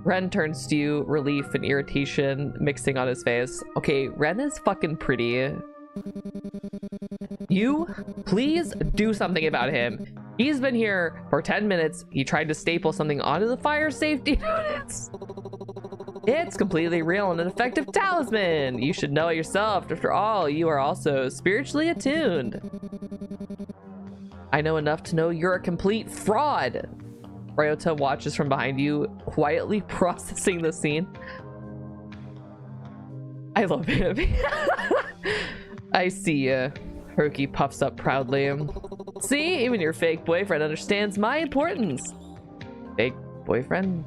Ren turns to you, relief and irritation mixing on his face. Okay, Ren is fucking pretty. You, please do something about him. He's been here for 10 minutes. He tried to staple something onto the fire safety notice. It's completely real and an effective talisman. You should know it yourself. After all, you are also spiritually attuned. I know enough to know you're a complete fraud. Ryota watches from behind you, quietly processing the scene. I love him. I see ya. Haruki puffs up proudly. See, even your fake boyfriend understands my importance. Fake boyfriend?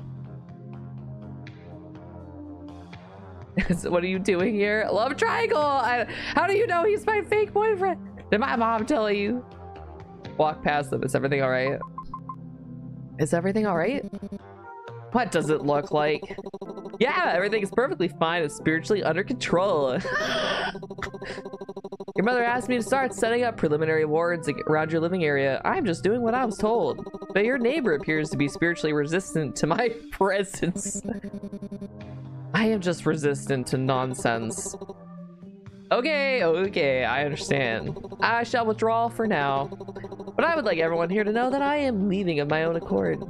What are you doing here? Love triangle! How do you know he's my fake boyfriend? Did my mom tell you? Walk past them. Is everything alright? Is everything alright? What does it look like? Yeah, everything is perfectly fine. It's spiritually under control. Your mother asked me to start setting up preliminary wards around your living area. I'm just doing what I was told. But your neighbor appears to be spiritually resistant to my presence. I am just resistant to nonsense. Okay, I understand. I shall withdraw for now. But I would like everyone here to know that I am leaving of my own accord.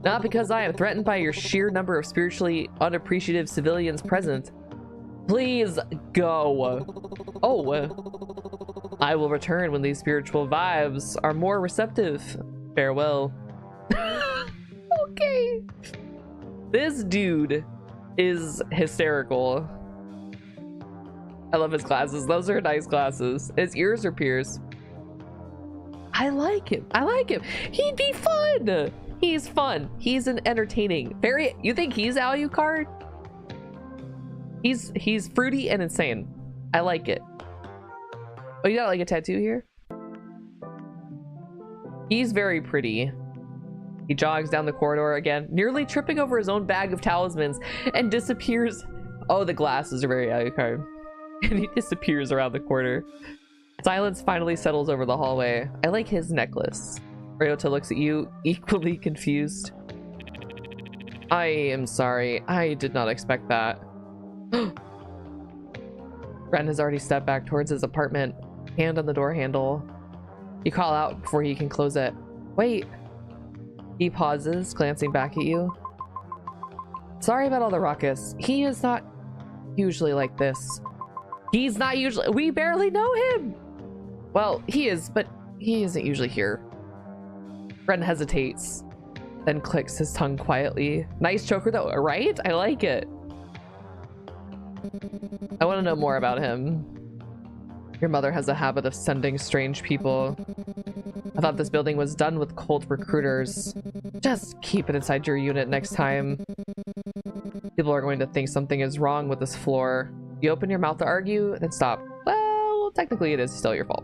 Not because I am threatened by your sheer number of spiritually unappreciative civilians present. Please go. Oh, I will return when these spiritual vibes are more receptive. Farewell. Okay. This dude is hysterical. I love his glasses. Those are nice glasses. His ears are pierced. I like him. I like him. He'd be fun. He's fun. He's an entertaining. Very. You think he's Alucard? He's fruity and insane. I like it. Oh, you got like a tattoo here? He's very pretty. He jogs down the corridor again, nearly tripping over his own bag of talismans, and disappears. Oh, the glasses are very Alucard. And he disappears around the corner. Silence finally settles over the hallway. I like his necklace. Ryota looks at you, equally confused. I am sorry. I did not expect that. Ren has already stepped back towards his apartment, hand on the door handle. You call out before he can close it. Wait. He pauses, glancing back at you. Sorry about all the ruckus. He is not usually like this. He's not usually. We barely know him. Well, he is, but he isn't usually here. Ren hesitates, then clicks his tongue quietly. Nice choker though, right? I like it. I want to know more about him. Your mother has a habit of sending strange people. I thought this building was done with cult recruiters. Just keep it inside your unit next time. People are going to think something is wrong with this floor. You open your mouth to argue, then stop. Well, technically it is still your fault.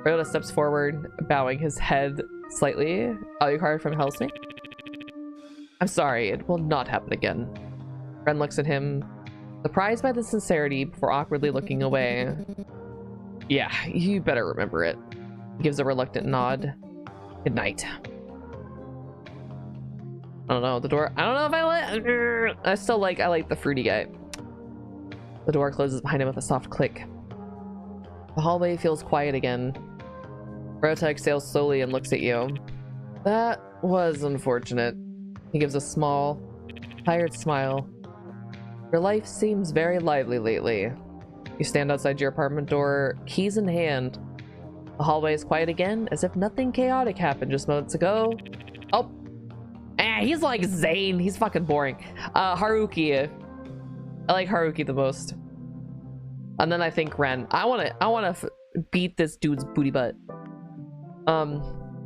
Ryota steps forward, bowing his head slightly. Alucard from Hellsing? I'm sorry, it will not happen again. Ren looks at him, surprised by the sincerity before awkwardly looking away. Yeah, you better remember it. He gives a reluctant nod. Good night. I don't know, the door. I don't know if I like the fruity guy. The door closes behind him with a soft click. The hallway feels quiet again. Ryota exhales slowly and looks at you. That was unfortunate. He gives a small, tired smile. Your life seems very lively lately. You stand outside your apartment door, keys in hand. The hallway is quiet again, as if nothing chaotic happened just moments ago. Oh, he's like Zane. He's fucking boring. Haruki. I like Haruki the most. And then I think Ren. I wanna beat this dude's booty butt.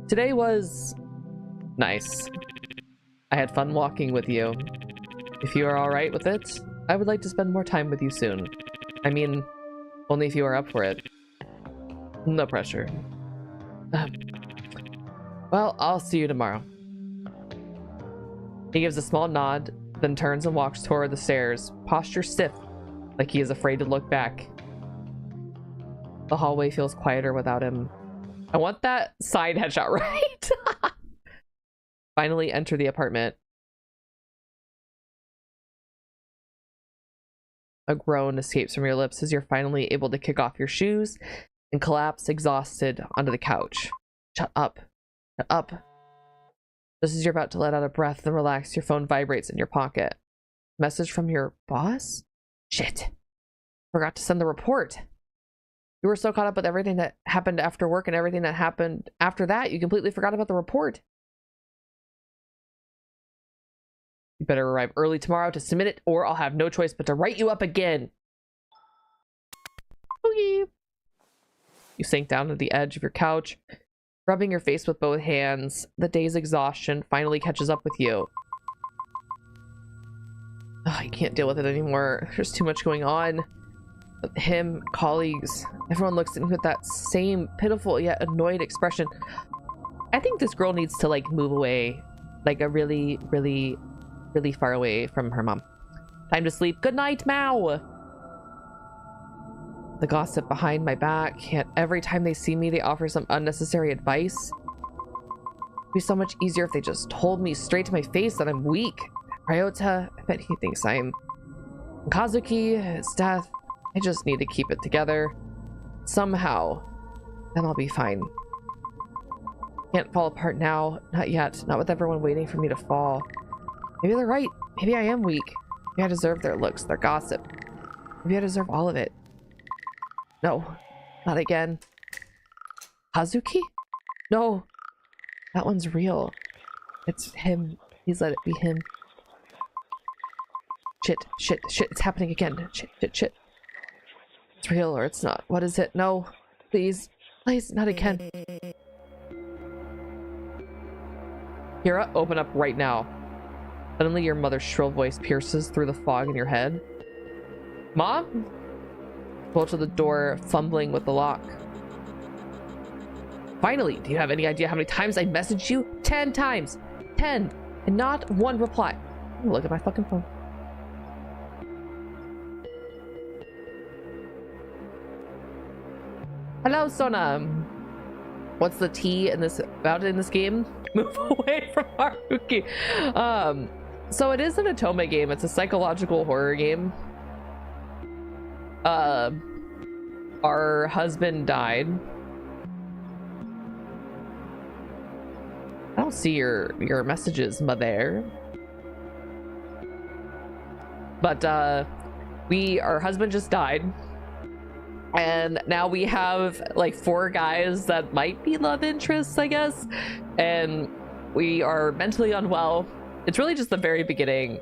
Today was nice. I had fun walking with you. If you are alright with it, I would like to spend more time with you soon. I mean, only if you are up for it. No pressure. Well, I'll see you tomorrow. He gives a small nod, then turns and walks toward the stairs, posture stiff, like he is afraid to look back. The hallway feels quieter without him. I want that side headshot right. Finally enter the apartment. A groan escapes from your lips as you're finally able to kick off your shoes and collapse exhausted onto the couch. Shut up. Shut up. Just as you're about to let out a breath and relax, your phone vibrates in your pocket. Message from your boss? Shit. Forgot to send the report. You were so caught up with everything that happened after work and everything that happened after that, you completely forgot about the report. You better arrive early tomorrow to submit it, or I'll have no choice but to write you up again. Okay. You sink down to the edge of your couch, rubbing your face with both hands. The day's exhaustion finally catches up with you. Oh, you can't deal with it anymore. There's too much going on. Him, colleagues, everyone looks at me with that same pitiful yet annoyed expression. I think this girl needs to like move away, like a really far away from her mom. Time to sleep. Good night, Mao. The gossip behind my back, yet every time they see me they offer some unnecessary advice. It'd be so much easier if they just told me straight to my face that I'm weak. Ryota, I bet he thinks I'm Kazuki, his death. I just need to keep it together somehow, then I'll be fine. Can't fall apart now, not yet, not with everyone waiting for me to fall. Maybe they're right. Maybe I am weak. Maybe I deserve their looks, their gossip. Maybe I deserve all of it. No, not again. Hazuki? No, that one's real. It's him. Please let it be him. Shit, shit, shit, it's happening again. Shit, shit, shit. It's real or it's not. What is it? No, please, please, not again. Kiira, open up right now. Suddenly your mother's shrill voice pierces through the fog in your head. Mom? Pull to the door, fumbling with the lock. Finally, do you have any idea how many times I messaged you? 10 times! 10! And not one reply. Look at my fucking phone. Hello, Sona. What's the T in this about in this game? Move away from Haruki. So it is an Otome game. It's a psychological horror game. Our husband died. I don't see your messages, mother. But our husband just died. And now we have like 4 guys that might be love interests, I guess. And we are mentally unwell. It's really just the very beginning.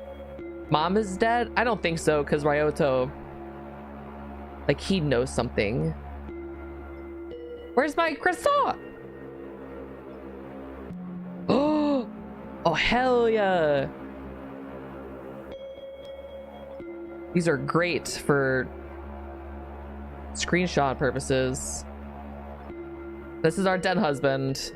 Mom is dead? I don't think so, because Ryoto, like, he knows something. Where's my croissant? Oh, hell yeah. These are great for screenshot purposes. This is our dead husband.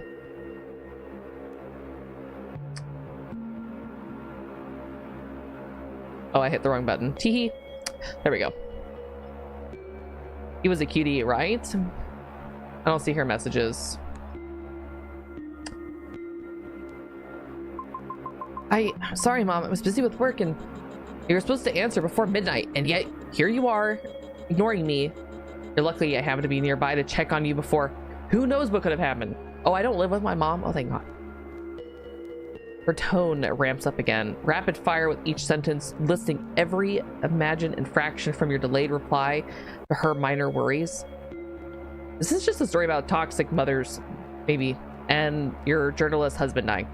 Oh, I hit the wrong button. Teehee. There we go. He was a cutie, right? I don't see her messages. Sorry, Mom. I was busy with work and you were supposed to answer before midnight, and yet here you are, ignoring me. You're lucky I happened to be nearby to check on you before. Who knows what could have happened? Oh, I don't live with my mom? Oh, thank God. Her tone ramps up again, rapid fire with each sentence, listing every imagined infraction from your delayed reply to her minor worries. This is just a story about toxic mothers, maybe, and your journalist husband dying.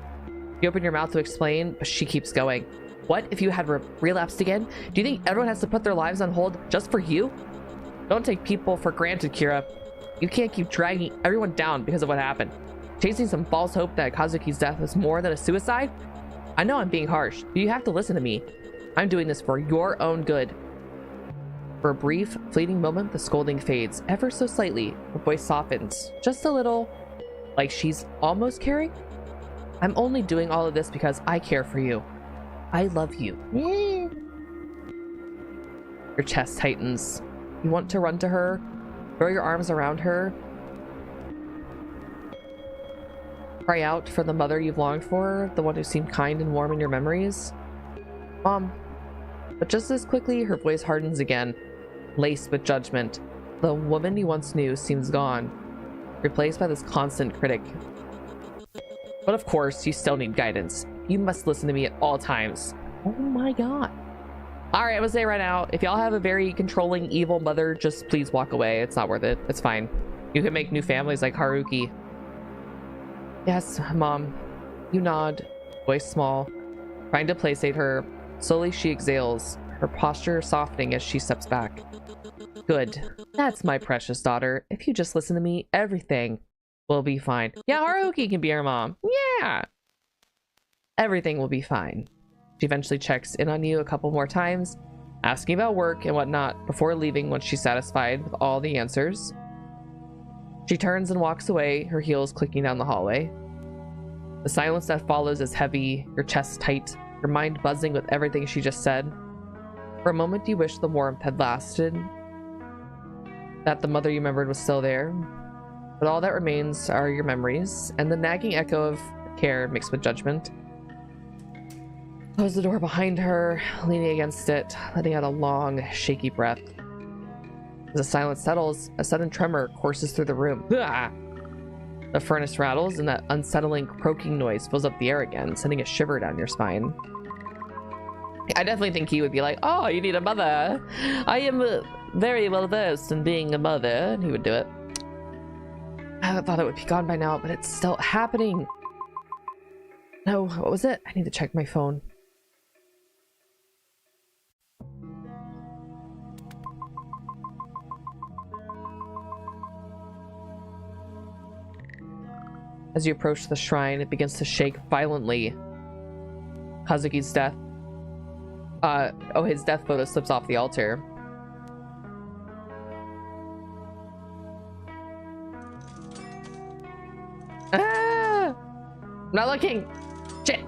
You open your mouth to explain, but she keeps going. What if you had relapsed again? Do you think everyone has to put their lives on hold just for you? Don't take people for granted, Kiira. You can't keep dragging everyone down because of what happened. Chasing some false hope that Kazuki's death was more than a suicide? I know I'm being harsh, but you have to listen to me. I'm doing this for your own good. For a brief, fleeting moment, the scolding fades, ever so slightly. Her voice softens, just a little, like she's almost caring. I'm only doing all of this because I care for you. I love you. Your chest tightens. You want to run to her, throw your arms around her, cry out for the mother you've longed for, the one who seemed kind and warm in your memories. Mom. But just as quickly, her voice hardens again, laced with judgment. The woman you once knew seems gone, replaced by this constant critic. But of course, you still need guidance. You must listen to me at all times. Oh my God. All right, I'm gonna say right now, if y'all have a very controlling, evil mother, just please walk away. It's not worth it. It's fine. You can make new families like Haruki. Yes, Mom. You nod, voice small, trying to placate her. Slowly she exhales, her posture softening as she steps back. Good. That's my precious daughter. If you just listen to me, everything will be fine. Yeah, Haruki can be our mom. Yeah. Everything will be fine. She eventually checks in on you a couple more times, asking about work and whatnot before leaving once she's satisfied with all the answers. She turns and walks away, her heels clicking down the hallway. The silence that follows is heavy, your chest tight, your mind buzzing with everything she just said. For a moment you wish the warmth had lasted, that the mother you remembered was still there. But all that remains are your memories, and the nagging echo of care mixed with judgment. Close the door behind her, leaning against it, letting out a long, shaky breath. As the silence settles, a sudden tremor courses through the room. Ah! The furnace rattles, and that unsettling croaking noise fills up the air again, sending a shiver down your spine. I definitely think he would be like, oh, you need a mother. I am very well versed in being a mother. And he would do it. I thought it would be gone by now, but it's still happening. No, what was it? I need to check my phone. As you approach the shrine, it begins to shake violently. Kazuki's death. Oh, his death photo slips off the altar. Ah! I'm not looking. Shit.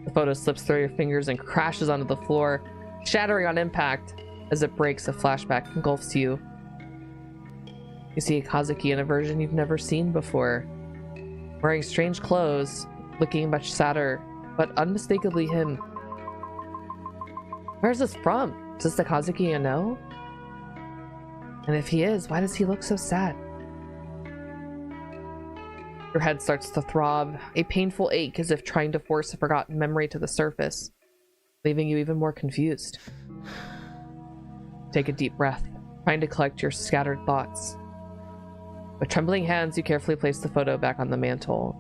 The photo slips through your fingers and crashes onto the floor, shattering on impact. As it breaks, a flashback engulfs you. You see Kazuki in a version you've never seen before. Wearing strange clothes, looking much sadder, but unmistakably him. Where's this from? Is this the Kazuki I know? And if he is, why does he look so sad? Your head starts to throb, a painful ache as if trying to force a forgotten memory to the surface, leaving you even more confused. Take a deep breath, trying to collect your scattered thoughts. With trembling hands, you carefully place the photo back on the mantle.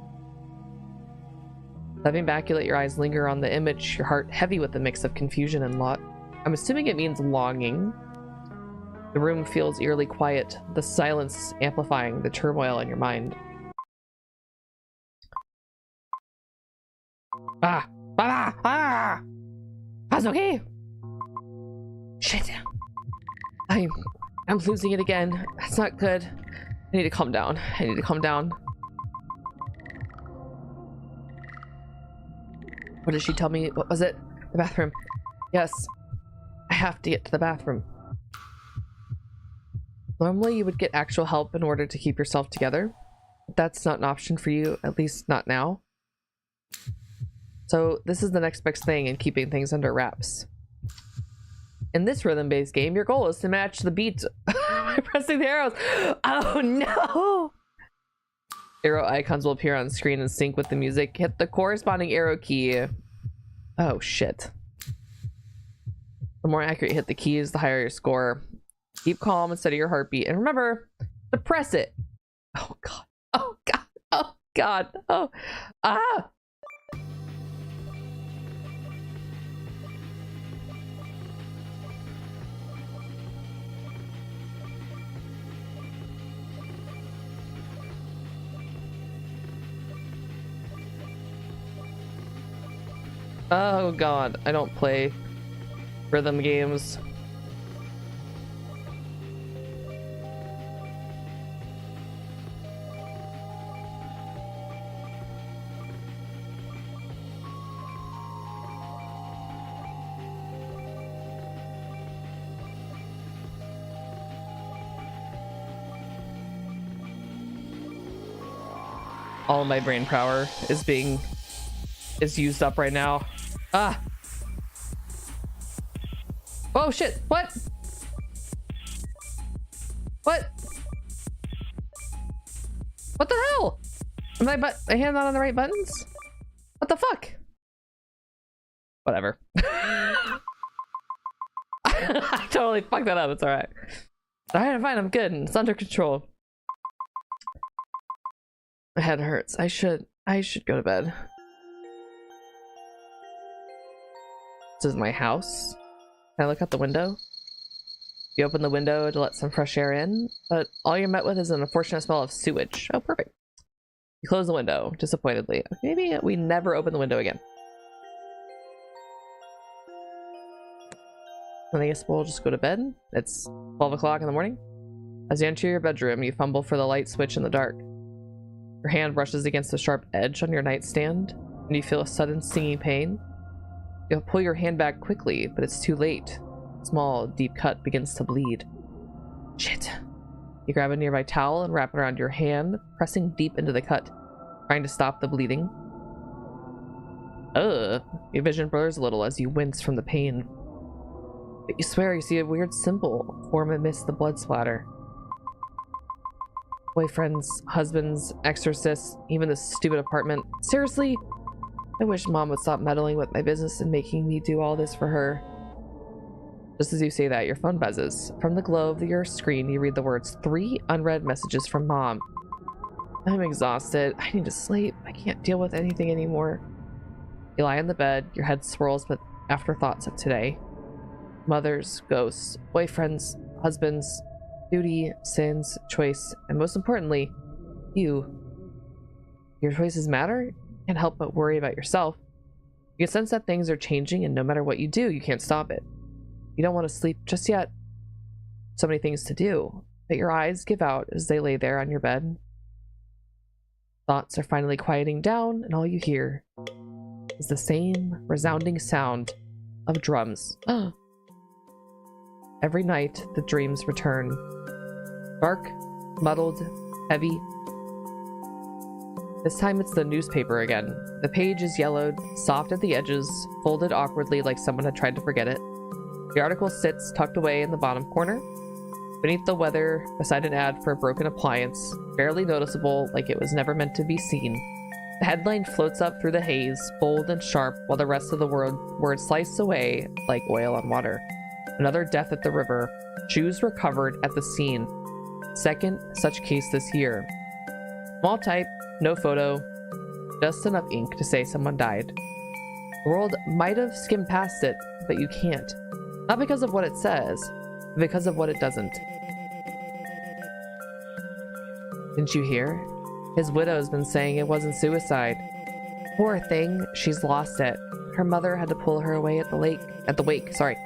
Stepping back, you let your eyes linger on the image, your heart heavy with a mix of confusion and I'm assuming it means longing. The room feels eerily quiet, the silence amplifying the turmoil in your mind. Kazuki! Shit. I'm losing it again. That's not good. I need to calm down. I need to calm down. What did she tell me? What was it? The bathroom. Yes. I have to get to the bathroom. Normally you would get actual help in order to keep yourself together. But that's not an option for you, at least not now. So this is the next best thing in keeping things under wraps. In this rhythm-based game, your goal is to match the beat by pressing the arrows. Oh no! Arrow icons will appear on screen and sync with the music. Hit the corresponding arrow key. Oh shit. The more accurate you hit the keys, the higher your score. Keep calm and steady your heartbeat. And remember to press it. Oh god. Oh god. Oh god. Oh. Ah! Oh god, I don't play rhythm games. All of my brain power is used up right now. Ah! Oh shit! What? What? What the hell? Am my hand not on the right buttons? What the fuck? Whatever. I totally fucked that up. It's alright. Alright, I'm fine. I'm good. It's under control. My head hurts. I should go to bed. This is my house. Can I look out the window? You open the window to let some fresh air in, but all you're met with is an unfortunate smell of sewage. Oh, perfect. You close the window, disappointedly. Maybe we never open the window again. And I guess we'll just go to bed. It's 12 o'clock in the morning. As you enter your bedroom, you fumble for the light switch in the dark. Your hand brushes against the sharp edge on your nightstand, and you feel a sudden stinging pain. You'll pull your hand back quickly, but it's too late. A small, deep cut begins to bleed. Shit. You grab a nearby towel and wrap it around your hand, pressing deep into the cut, trying to stop the bleeding. Ugh. Your vision blurs a little as you wince from the pain. But you swear you see a weird symbol form amidst the blood splatter. Boyfriends, husbands, exorcists, even this stupid apartment. Seriously? I wish Mom would stop meddling with my business and making me do all this for her. Just as you say that, your phone buzzes. From the glow of your screen, you read the words, 3 unread messages from Mom. I'm exhausted. I need to sleep. I can't deal with anything anymore. You lie on the bed, your head swirls with afterthoughts of today. Mothers, ghosts, boyfriends, husbands, duty, sins, choice, and most importantly, you. Your choices matter? You can't help but worry about yourself. You can sense that things are changing, and no matter what you do, you can't stop it. You don't want to sleep just yet. So many things to do, but your eyes give out as they lay there on your bed. Thoughts are finally quieting down, and all you hear is the same resounding sound of drums. Every night, the dreams return. Dark, muddled, heavy. This time it's the newspaper again. The page is yellowed, soft at the edges, folded awkwardly like someone had tried to forget it. The article sits tucked away in the bottom corner. Beneath the weather, beside an ad for a broken appliance, barely noticeable, like it was never meant to be seen. The headline floats up through the haze, bold and sharp, while the rest of the word slices away like oil on water. Another death at the river. Shoes recovered at the scene. Second such case this year. Small type, no photo, just enough ink to say someone died. The world might have skimmed past it, but you can't. Not because of what it says, but because of what it doesn't. Didn't you hear? His widow's been saying it wasn't suicide. Poor thing, she's lost it. Her mother had to pull her away at the wake, sorry.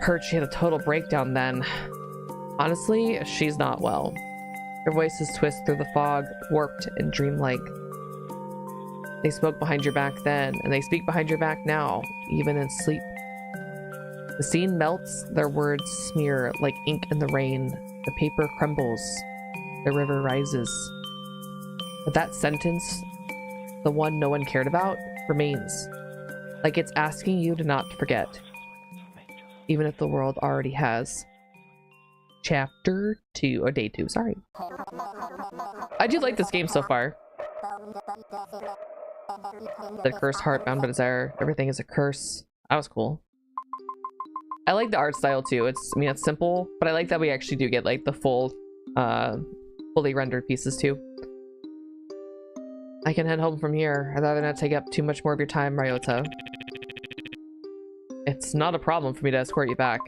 Heard she had a total breakdown then. Honestly, she's not well. Her voices twist through the fog, warped and dreamlike. They spoke behind your back then, and they speak behind your back now, even in sleep. The scene melts, their words smear like ink in the rain. The paper crumbles. The river rises. But that sentence, the one no one cared about, remains. Like it's asking you to not forget. Even if the world already has. Chapter 2, or day 2, sorry. I do like this game so far. The cursed heart bound by desire. Everything is a curse. That was cool. I like the art style too. It's simple, but I like that we actually do get like the full, fully rendered pieces too. I can head home from here. I'd rather not take up too much more of your time, Ryota. It's not a problem for me to escort you back.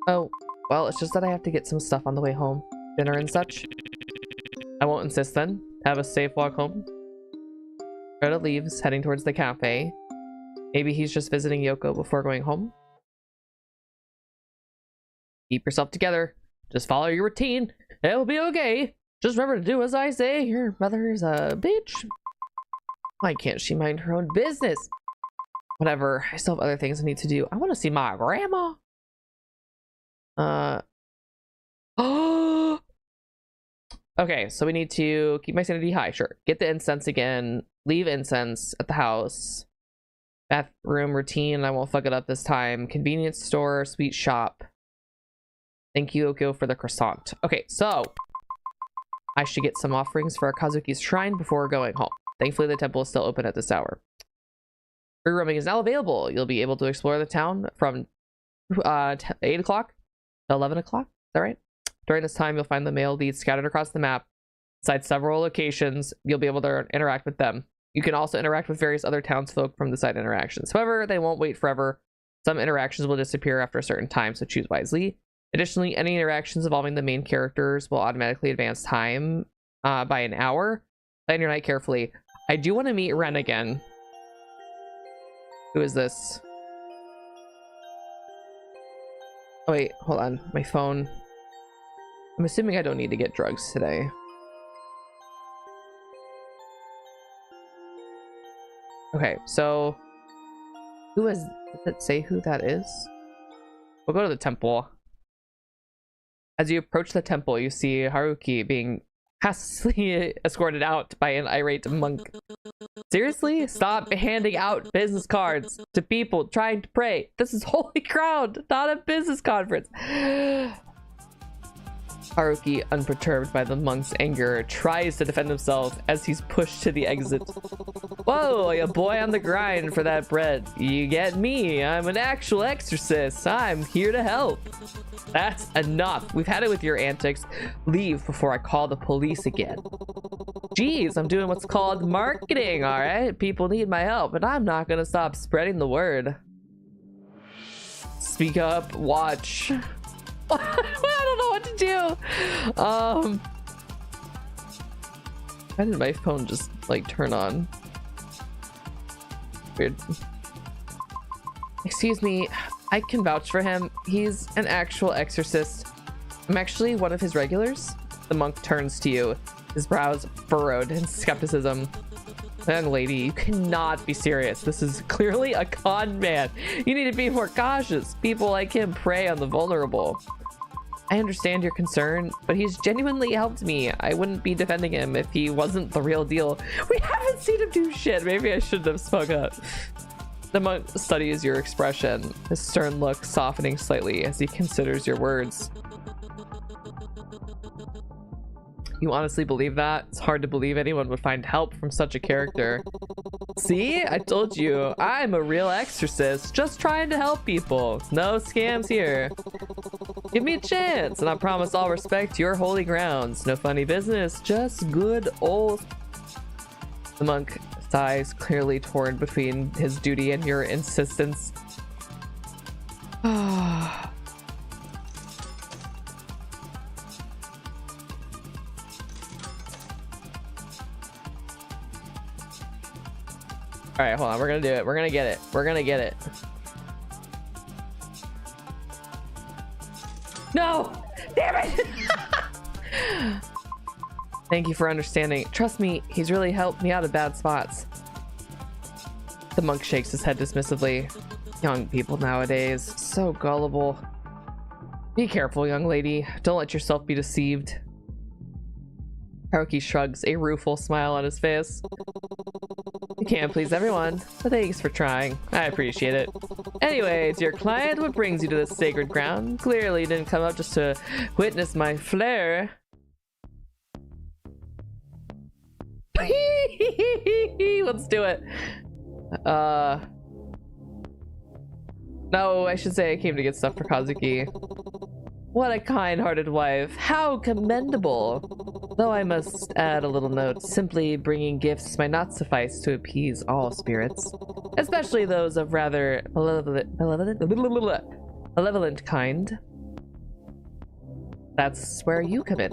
Oh, well, it's just that I have to get some stuff on the way home. Dinner and such. I won't insist then. Have a safe walk home. Ryota leaves, heading towards the cafe. Maybe he's just visiting Yoko before going home. Keep yourself together. Just follow your routine. It'll be okay. Just remember to do as I say. Your mother's a bitch. Why can't she mind her own business? Whatever. I still have other things I need to do. I want to see my grandma. Oh. Okay, so we need to keep my sanity high. Sure. Get the incense again. Leave incense at the house. Bathroom routine. I won't fuck it up this time. Convenience store. Sweet shop. Thank you, Okyo, for the croissant. Okay, so I should get some offerings for Kazuki's shrine before going home. Thankfully, the temple is still open at this hour. Free roaming is now available. You'll be able to explore the town from 8 o'clock to 11 o'clock. Is that right? During this time, you'll find the male leads scattered across the map. Besides several locations, you'll be able to interact with them. You can also interact with various other townsfolk from the side interactions. However, they won't wait forever. Some interactions will disappear after a certain time, so choose wisely. Additionally, any interactions involving the main characters will automatically advance time by an hour. Plan your night carefully. I do want to meet Ren again. Who is this? Oh wait, hold on. My phone. I'm assuming I don't need to get drugs today. Okay, so who is, does it say who that is? We'll go to the temple. As you approach the temple, you see Haruki being hastily escorted out by an irate monk. Seriously? Stop handing out business cards to people trying to pray. This is holy ground, not a business conference. Haruki, unperturbed by the monk's anger, tries to defend himself as he's pushed to the exit. Whoa, you boy on the grind for that bread. You get me. I'm an actual exorcist. I'm here to help. That's enough. We've had it with your antics. Leave before I call the police again. Geez, I'm doing what's called marketing, all right? People need my help, and I'm not gonna stop spreading the word. Speak up, watch. I don't know what to do. Why did my phone just like turn on? Weird. Excuse me, I can vouch for him. He's an actual exorcist. I'm actually one of his regulars. The monk turns to you, his brows furrowed in skepticism. Young lady, you cannot be serious. This is clearly a con man. You need to be more cautious. People like him prey on the vulnerable. I understand your concern, but he's genuinely helped me. I wouldn't be defending him if he wasn't the real deal. We haven't seen him do shit. Maybe I shouldn't have spoke up. The monk studies your expression, his stern look softening slightly as he considers your words. You honestly believe that? It's hard to believe anyone would find help from such a character. See? I told you. I'm a real exorcist, just trying to help people. No scams here. Give me a chance, and I promise I'll respect your holy grounds. No funny business, just good old... The monk sighs, clearly torn between his duty and your insistence. All right, hold on. We're gonna do it. We're gonna get it. We're gonna get it. No! Damn it! Thank you for understanding. Trust me, he's really helped me out of bad spots. The monk shakes his head dismissively. Young people nowadays, so gullible. Be careful, young lady. Don't let yourself be deceived. Haruki shrugs, a rueful smile on his face. You can't please everyone, but thanks for trying. I appreciate it. Anyway, to your client, what brings you to this sacred ground? Clearly you didn't come up just to witness my flair. Let's do it. No, I should say I came to get stuff for Kazuki. What a kind-hearted wife. How commendable. Though I must add a little note, simply bringing gifts might not suffice to appease all spirits, especially those of rather malevolent kind. That's where you come in.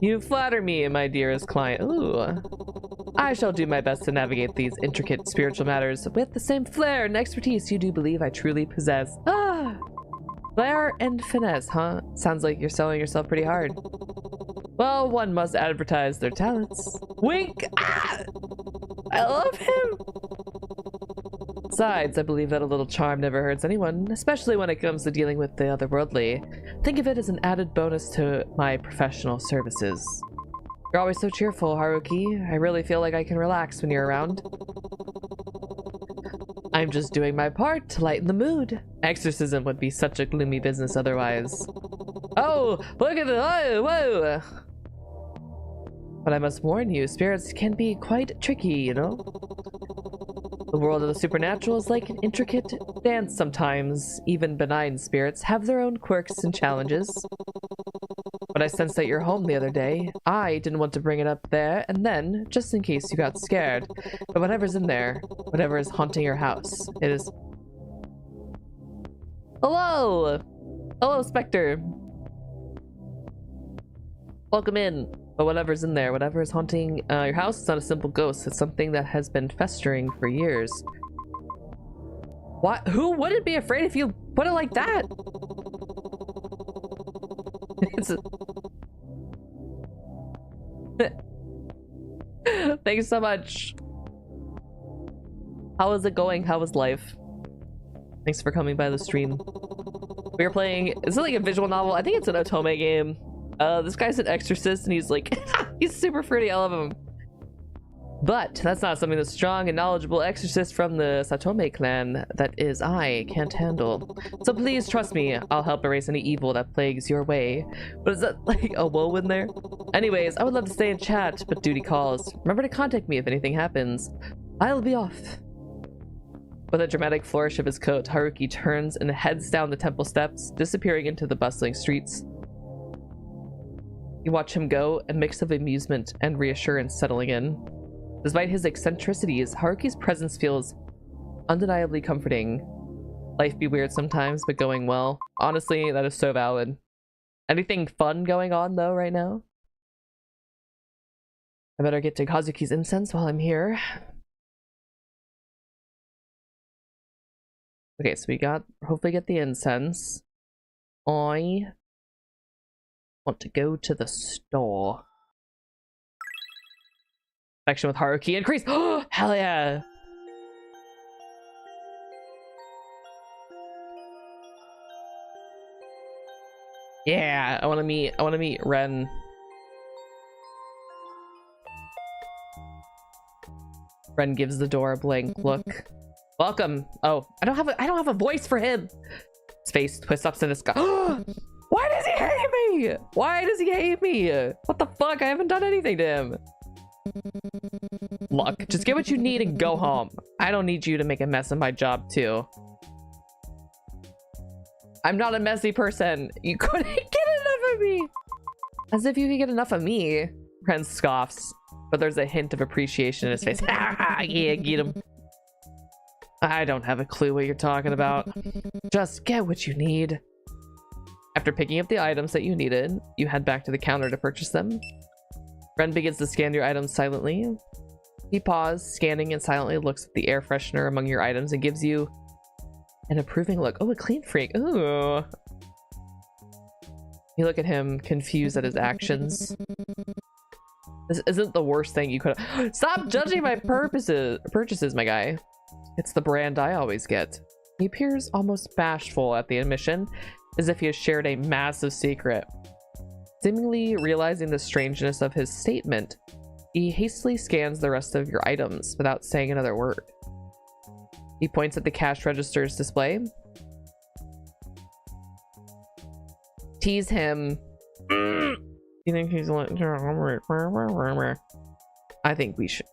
You flatter me, my dearest client. Ooh. I shall do my best to navigate these intricate spiritual matters with the same flair and expertise you do believe I truly possess. Ah! Flair and finesse, huh? Sounds like you're selling yourself pretty hard. Well, one must advertise their talents. Wink! Ah! I love him! Besides, I believe that a little charm never hurts anyone, especially when it comes to dealing with the otherworldly. Think of it as an added bonus to my professional services. You're always so cheerful, Haruki. I really feel like I can relax when you're around. I'm just doing my part to lighten the mood. Exorcism would be such a gloomy business otherwise. Oh, look at the... Oh, whoa! But I must warn you, spirits can be quite tricky, you know? The world of the supernatural is like an intricate dance sometimes. Even benign spirits have their own quirks and challenges. But I sensed at your home the other day. I didn't want to bring it up there and then, just in case you got scared. But whatever's in there, whatever is haunting your house, it is... Hello! Hello, Spectre! Welcome in. But whatever's in there, whatever is haunting your house, it's not a simple ghost. It's something that has been festering for years. What? Who wouldn't be afraid if you put it like that? Thanks so much. How is it going? How is life? Thanks for coming by the stream. We are playing, is it like a visual novel? I think it's an otome game. This guy's an exorcist and he's like, he's super fruity. I love him. But that's not something the strong and knowledgeable exorcist from the 𝗪𝗏 clan, that is I, can't handle. So please trust me, I'll help erase any evil that plagues your way. But is that like a woe in there? Anyways, I would love to stay and chat, but duty calls. Remember to contact me if anything happens. I'll be off. With a dramatic flourish of his coat, Haruki turns and heads down the temple steps, disappearing into the bustling streets. You watch him go, a mix of amusement and reassurance settling in. Despite his eccentricities, Haruki's presence feels undeniably comforting. Life be weird sometimes, but going well. Honestly, that is so valid. Anything fun going on, though, right now? I better get to Kazuki's incense while I'm here. Okay, so we got, hopefully get the incense. I want to go to the store. Connection with Haruki increase. Oh, hell yeah. Yeah, I want to meet Ren. Ren gives the door a blank look. Welcome. Oh, I don't have a voice for him. His face twists up to the sky. Why does he hate me? Why does he hate me? What the fuck? I haven't done anything to him. Look, just get what you need and go home. I don't need you to make a mess of my job too. I'm not a messy person. You couldn't get enough of me. As if you could get enough of me. Ren scoffs, but there's a hint of appreciation in his face. Yeah, get him. I don't have a clue what you're talking about. Just get what you need. After picking up the items that you needed, you head back to the counter to purchase them. Ren begins to scan your items silently. He pauses, scanning, and silently looks at the air freshener among your items and gives you an approving look. Oh, a clean freak. Ooh. You look at him, confused at his actions. This isn't the worst thing you could have. Stop judging my purchases, my guy. It's the brand I always get. He appears almost bashful at the admission, as if he has shared a massive secret. Seemingly realizing the strangeness of his statement, he hastily scans the rest of your items without saying another word. He points at the cash register's display. Tease him. You think he's like... I think we should.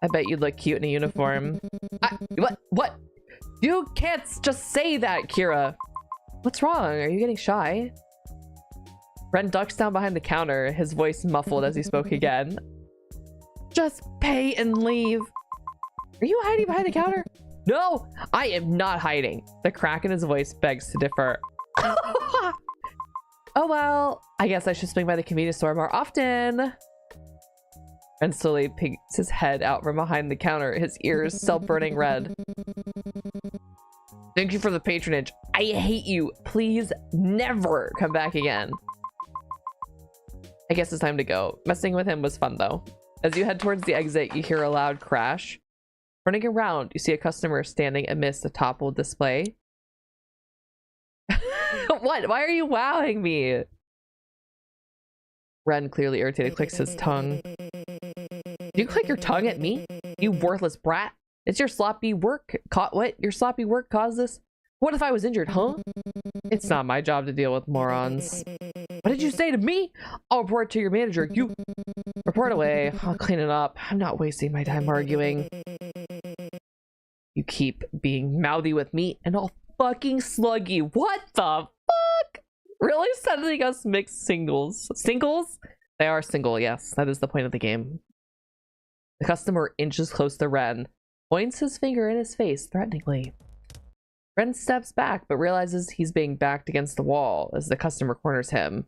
I bet you'd look cute in a uniform. What? You can't just say that, Kiira. What's wrong? Are you getting shy? Ren ducks down behind the counter, his voice muffled as he spoke again. Just pay and leave. Are you hiding behind the counter? No, I am not hiding. The crack in his voice begs to differ. Oh well, I guess I should swing by the convenience store more often. Ren slowly peeks his head out from behind the counter, his ears still burning red. Thank you for the patronage. I hate you. Please never come back again. I guess it's time to go. Messing with him was fun though. As you head towards the exit, you hear a loud crash. Turning around, you see a customer standing amidst a toppled display. What? Why are you wowing me? Ren, clearly irritated, clicks his tongue. You click your tongue at me? You worthless brat. It's your sloppy work. Your sloppy work caused this? What if I was injured, huh? It's not my job to deal with morons. What did you say to me? I'll report to your manager. You report away. I'll clean it up. I'm not wasting my time arguing. You keep being mouthy with me and I'll fucking slug you. What the fuck? Really sending us mixed singles? Singles? They are single, yes. That is the point of the game. The customer inches close to Ren, points his finger in his face threateningly. Ren steps back, but realizes he's being backed against the wall as the customer corners him.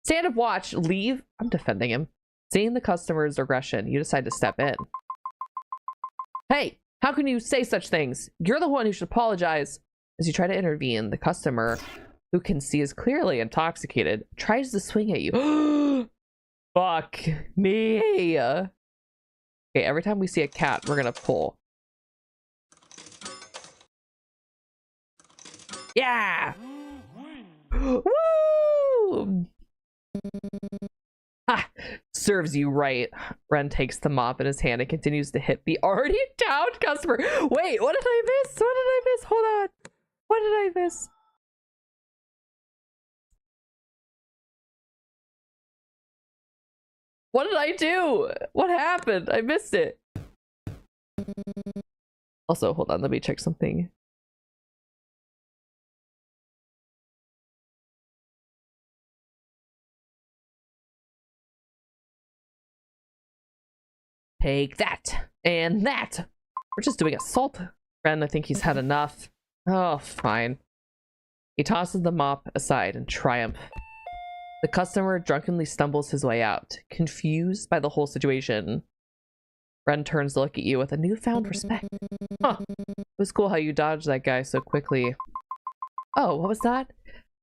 Stand up, watch, leave. I'm defending him. Seeing the customer's aggression, you decide to step in. Hey, how can you say such things? You're the one who should apologize. As you try to intervene, the customer, who can see is clearly intoxicated, tries to swing at you. Fuck me. Okay, every time we see a cat, we're gonna pull. Yeah! Woo! Ha! Serves you right. Ren takes the mop in his hand and continues to hit the already downed customer. Wait, what did I miss? What did I miss? Hold on. What did I miss? What did I do? What happened? I missed it. Also, hold on. Let me check something. Take that and that. We're just doing assault. Ren, I think he's had enough. Oh, fine. He tosses the mop aside in triumph. The customer drunkenly stumbles his way out, confused by the whole situation. Ren turns to look at you with a newfound respect. Huh. It was cool how you dodged that guy so quickly. Oh, what was that?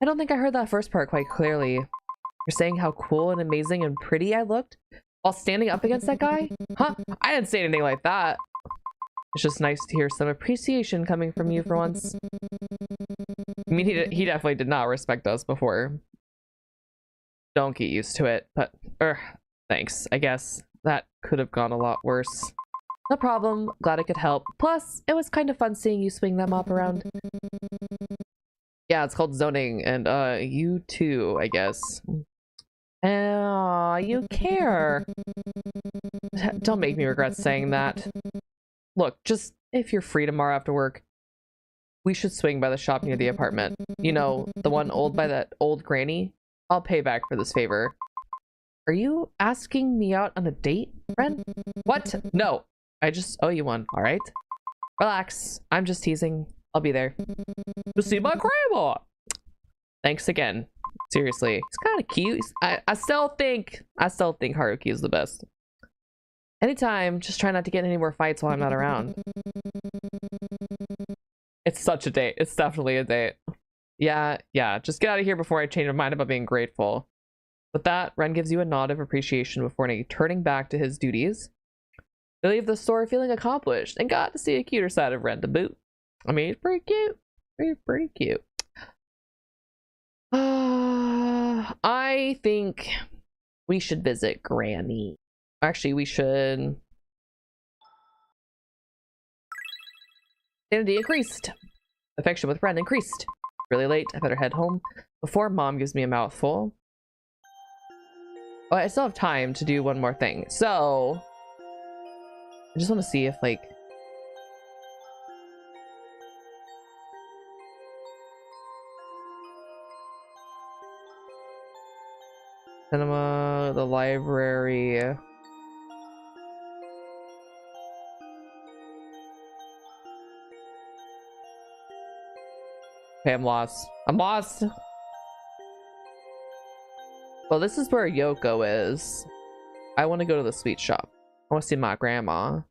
I don't think I heard that first part quite clearly. You're saying how cool and amazing and pretty I looked while standing up against that guy? Huh? I didn't say anything like that. It's just nice to hear some appreciation coming from you for once. I mean, he definitely did not respect us before. Don't get used to it, but thanks. I guess that could have gone a lot worse. No problem. Glad I could help. Plus, it was kind of fun seeing you swing that mop around. Yeah, it's called zoning, and you too, I guess. You care. Don't make me regret saying that. Look, just if you're free tomorrow after work, we should swing by the shop near the apartment. You know, the one owned by that old granny? I'll pay back for this favor. Are you asking me out on a date, Ren? What? No, I just owe you one, all right? Relax, I'm just teasing. I'll be there. To see my grandma! Thanks again. Seriously, he's kind of cute. I still think Haruki is the best. Anytime, just try not to get in any more fights while I'm not around. It's such a date. It's definitely a date. Yeah, just get out of here before I change my mind about being grateful. With that, Ren gives you a nod of appreciation before turning back to his duties. They leave the store feeling accomplished and got to see a cuter side of Ren to boot. I mean, he's pretty cute. Pretty cute. I think we should visit Granny. Actually, we should... Sanity increased. Affection with Ren increased. Really late. I better head home before Mom gives me a mouthful. Oh, I still have time to do one more thing. So, I just want to see if, like... Cinema, the library... Okay, I'm lost. I'm lost! Well, this is where Yoko is. I want to go to the sweet shop. I want to see my grandma.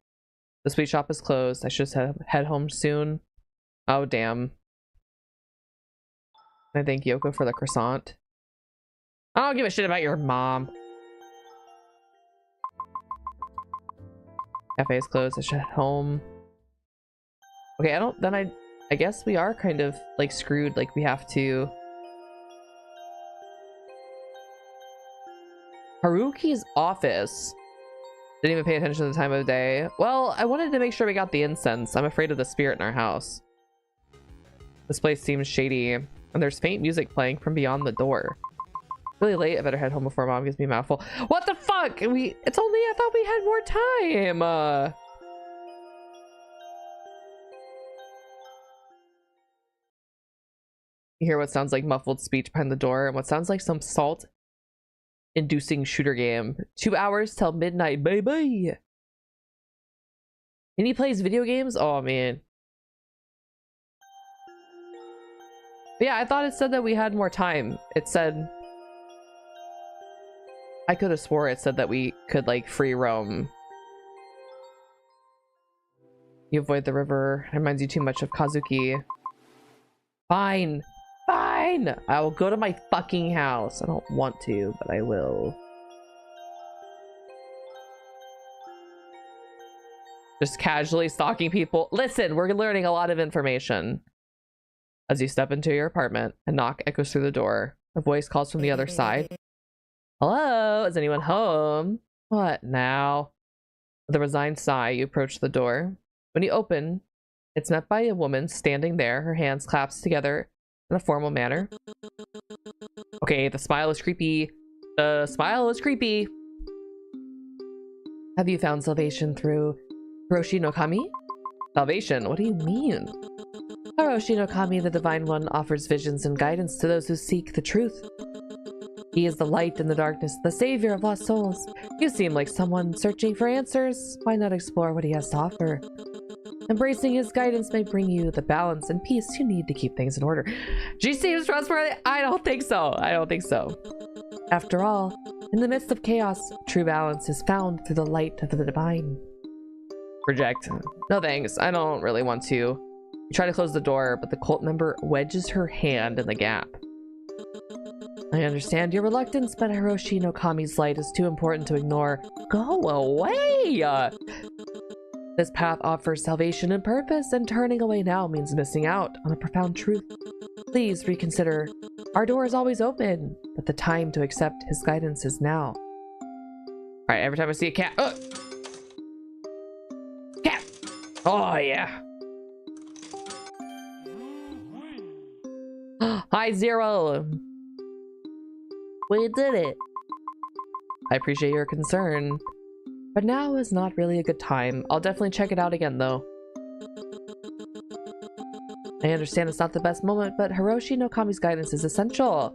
The sweet shop is closed. I should head home soon. Oh, damn. I thank Yoko for the croissant. I don't give a shit about your mom. Cafe is closed. I should head home. Okay, I guess we are kind of like screwed. Like we have to. Haruki's office. Didn't even pay attention to the time of day. Well, I wanted to make sure we got the incense. I'm afraid of the spirit in our house. This place seems shady, and there's faint music playing from beyond the door. Really late. I better head home before Mom gives me a mouthful. What the fuck? It's only, I thought we had more time. You hear what sounds like muffled speech behind the door and what sounds like some salt-inducing shooter game. 2 hours till midnight, baby. And he plays video games? Oh, man. But yeah, I thought it said that we had more time. It said... I could have swore it said that we could, like, free roam. You avoid the river. It reminds you too much of Kazuki. Fine. Fine! I will go to my fucking house. I don't want to, but I will. Just casually stalking people. Listen, we're learning a lot of information. As you step into your apartment, a knock echoes through the door. A voice calls from the other side. Hello? Is anyone home? What now? With a resigned sigh, you approach the door. When you open, it's met by a woman standing there, her hands clasped together in a formal manner. Okay, the smile is creepy. The smile is creepy. Have you found salvation through Arushi no Kami? Salvation? What do you mean? Arushi no Kami, the Divine One, offers visions and guidance to those who seek the truth. He is the light in the darkness, the savior of lost souls. You seem like someone searching for answers. Why not explore what he has to offer? Embracing his guidance may bring you the balance and peace you need to keep things in order. She seems trustworthy? I don't think so. I don't think so. After all, in the midst of chaos, true balance is found through the light of the divine. Reject. No thanks. I don't really want to. You try to close the door, but the cult member wedges her hand in the gap. I understand your reluctance, but Arushi no Kami's light is too important to ignore. Go away! This path offers salvation and purpose, and turning away now means missing out on a profound truth. Please reconsider. Our door is always open, but the time to accept his guidance is now. Alright, every time I see a cat... Cat! Oh, yeah. Hi, Zero! We did it. I appreciate your concern, but now is not really a good time. I'll definitely check it out again, though. I understand it's not the best moment, but Arushi no Kami's guidance is essential.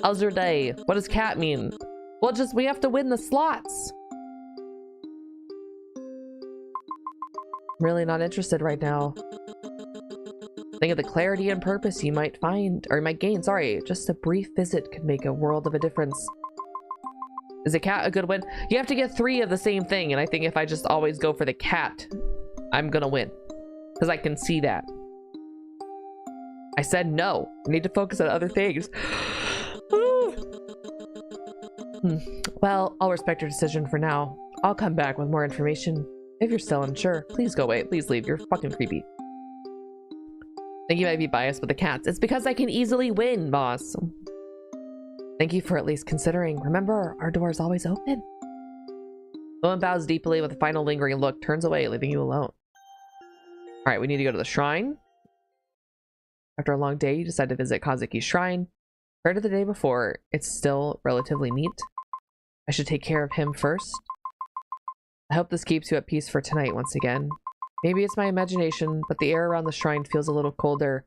How's your day? What does cat mean? Well, we have to win the slots. I'm really not interested right now. Think of the clarity and purpose you might find, or might gain, sorry. Just a brief visit could make a world of a difference. Is a cat a good win? You have to get 3 of the same thing, and I think if I just always go for the cat, I'm gonna win. Because I can see that. I said no. I need to focus on other things. Well, I'll respect your decision for now. I'll come back with more information. If you're still unsure, please go away. Please leave. You're fucking creepy. I think you might be biased with the cats. It's because I can easily win, boss. Thank you for at least considering. Remember, our door is always open. The woman bows deeply with a final lingering look, turns away, leaving you alone. Alright, we need to go to the shrine. After a long day, you decide to visit Kazuki's shrine. Compared to the day before, it's still relatively neat. I should take care of him first. I hope this keeps you at peace for tonight once again. Maybe it's my imagination, but the air around the shrine feels a little colder,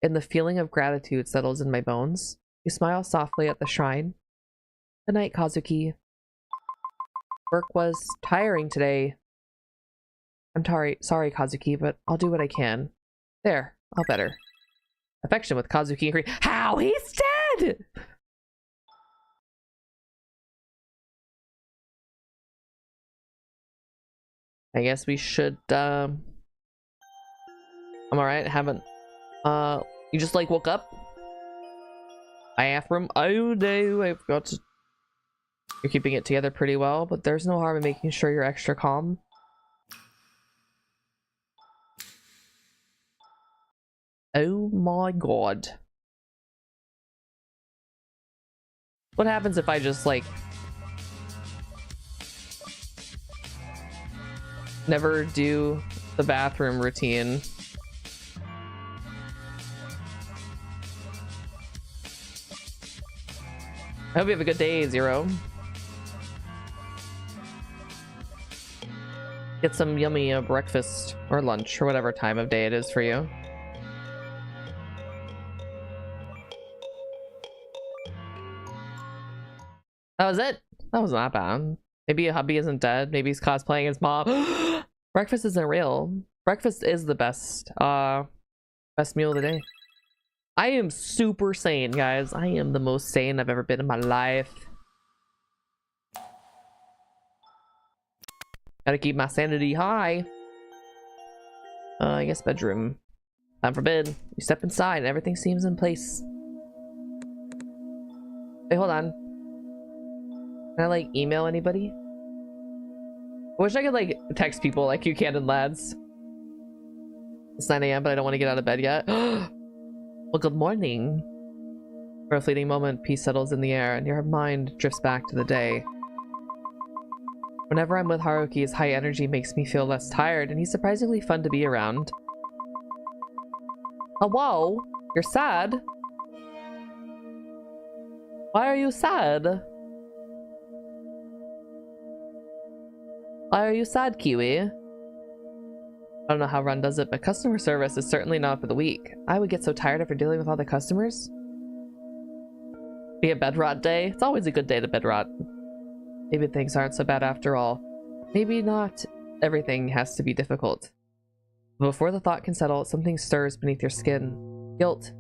and the feeling of gratitude settles in my bones. You smile softly at the shrine. Good night, Kazuki. Work was tiring today. I'm sorry, Kazuki, but I'll do what I can. There, all better. Affection with Kazuki agree. How? He's dead! I guess we should, I'm alright, haven't, you just, like, woke up? Bathroom? Oh no, I forgot to... You're keeping it together pretty well, but there's no harm in making sure you're extra calm. Oh my god. What happens if I just, like... never do the bathroom routine? I hope you have a good day, Zero. Get some yummy breakfast or lunch or whatever time of day it is for you. That was it. That was not bad. Maybe a hubby isn't dead. Maybe he's cosplaying his mom. Breakfast isn't real. Breakfast is the best meal of the day. I am super sane, guys. I am the most sane I've ever been in my life. Gotta keep my sanity high. I guess bedroom. Time for bed. You step inside and everything seems in place. Wait, hold on. Can I, like, email anybody? I wish I could, like, text people like you can in lads. It's 9 AM, but I don't want to get out of bed yet. Well, good morning. For a fleeting moment, peace settles in the air, and your mind drifts back to the day. Whenever I'm with Haruki, his high energy makes me feel less tired, and he's surprisingly fun to be around. Oh, whoa! You're sad? Why are you sad? Why are you sad, Kiwi? I don't know how Run does it, but customer service is certainly not for the weak. I would get so tired after dealing with all the customers. Be a bed rot day? It's always a good day to bed rot. Maybe things aren't so bad after all. Maybe not everything has to be difficult. But before the thought can settle, something stirs beneath your skin. Guilt.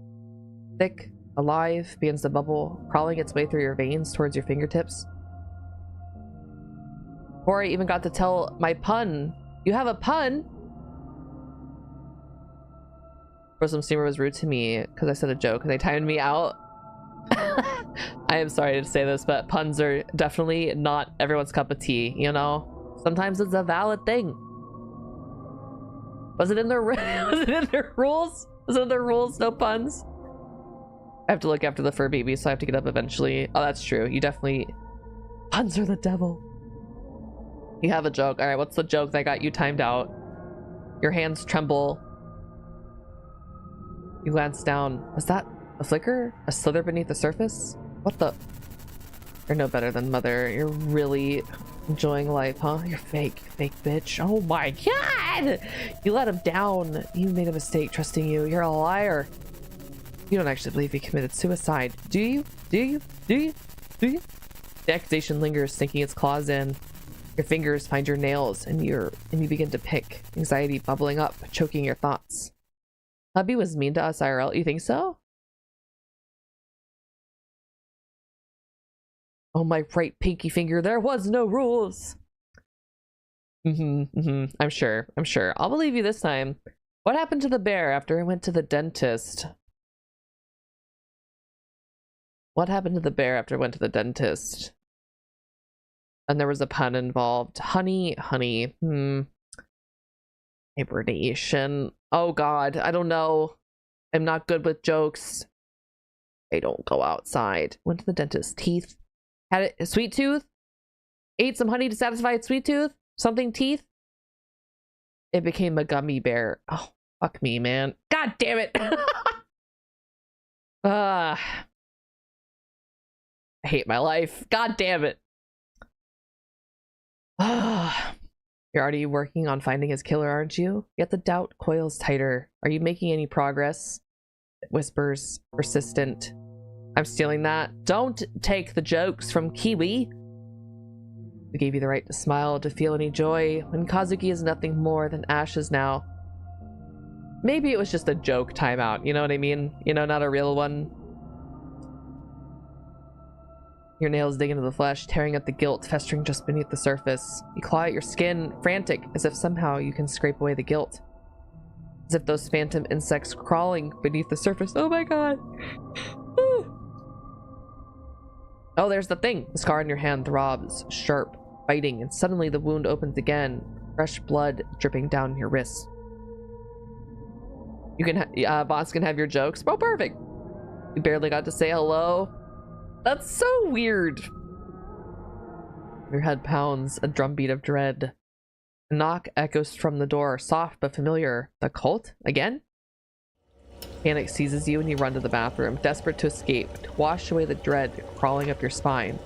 Thick, alive, begins to bubble, crawling its way through your veins towards your fingertips. Before I even got to tell my pun. You have a pun? Some steamer was rude to me because I said a joke and they timed me out. I am sorry to say this, but puns are definitely not everyone's cup of tea, you know? Sometimes it's a valid thing. Was it in their was it in their rules? Was it in their rules? No puns? I have to look after the fur baby, so I have to get up eventually. Oh, that's true. You definitely... Puns are the devil. You have a joke. Alright, what's the joke that got you timed out? Your hands tremble. You glance down. Was that a flicker? A slither beneath the surface? What the? You're no better than Mother. You're really enjoying life, huh? You're fake bitch. Oh my god! You let him down. You made a mistake trusting you. You're a liar. You don't actually believe he committed suicide. Do you? Do you? Do you? Do you? The accusation lingers, sinking its claws in. Your fingers find your nails, and you begin to pick. Anxiety bubbling up, choking your thoughts. Hubby was mean to us IRL. You think so? Oh, my right pinky finger. There was no rules. I'm sure. I'll believe you this time. What happened to the bear after it went to the dentist? What happened to the bear after it went to the dentist? And there was a pun involved. Honey. Hibernation. Oh god, I don't know. I'm not good with jokes. I don't go outside. Went to the dentist. Teeth. Had a sweet tooth. Ate some honey to satisfy its sweet tooth. Something teeth. It became a gummy bear. Oh, fuck me, man. God damn it. I hate my life. God damn it. You're already working on finding his killer, aren't you? Yet the doubt coils tighter. Are you making any progress? It whispers, persistent. I'm stealing that. Don't take the jokes from Kiwi. We gave you the right to smile, to feel any joy, when Kazuki is nothing more than ashes now. Maybe it was just a joke timeout, you know what I mean? You know, not a real one. Your nails dig into the flesh, tearing at the guilt festering just beneath the surface. You claw at your skin, frantic, as if somehow you can scrape away the guilt. As if those phantom insects crawling beneath the surface. Oh my god. Oh, there's the thing. The scar on your hand throbs, sharp, biting, and suddenly the wound opens again, fresh blood dripping down your wrist. You can, Boss can have your jokes. Oh, perfect. You barely got to say hello. That's so weird. Your head pounds, a drumbeat of dread. A knock echoes from the door, soft but familiar. The cult? Again? Panic seizes you and you run to the bathroom, desperate to escape, to wash away the dread crawling up your spine.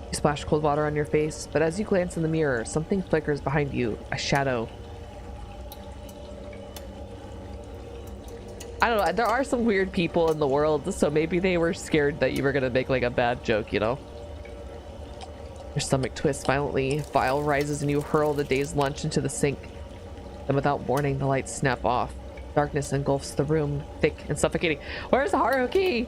You splash cold water on your face, but as you glance in the mirror, something flickers behind you, a shadow. I don't know, there are some weird people in the world, so maybe they were scared that you were gonna make like a bad joke, you know? Your stomach twists violently, bile rises and you hurl the day's lunch into the sink. Then without warning, the lights snap off. Darkness engulfs the room, thick and suffocating. Where's Haruki?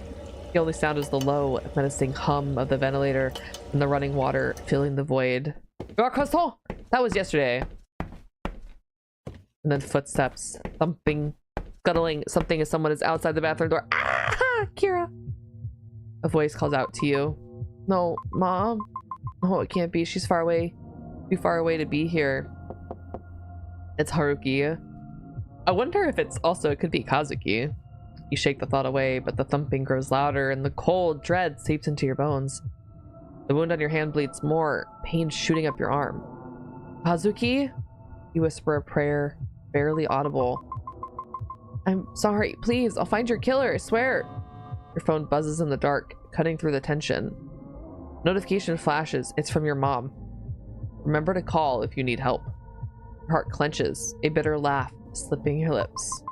The only sound is the low, menacing hum of the ventilator and the running water filling the void. Your croissant! That was yesterday. And then footsteps, thumping, scuttling, something as someone is outside the bathroom door. Ah! Kiira! A voice calls out to you. No, Mom. Oh, it can't be. She's far away. Too far away to be here. It's Haruki. I wonder if it could be Kazuki. You shake the thought away, but the thumping grows louder and the cold dread seeps into your bones. The wound on your hand bleeds more, pain shooting up your arm. Kazuki? You whisper a prayer, barely audible. I'm sorry, please, I'll find your killer, I swear. Your phone buzzes in the dark, cutting through the tension. Notification flashes, it's from your mom. Remember to call if you need help. Your heart clenches, a bitter laugh slipping your lips.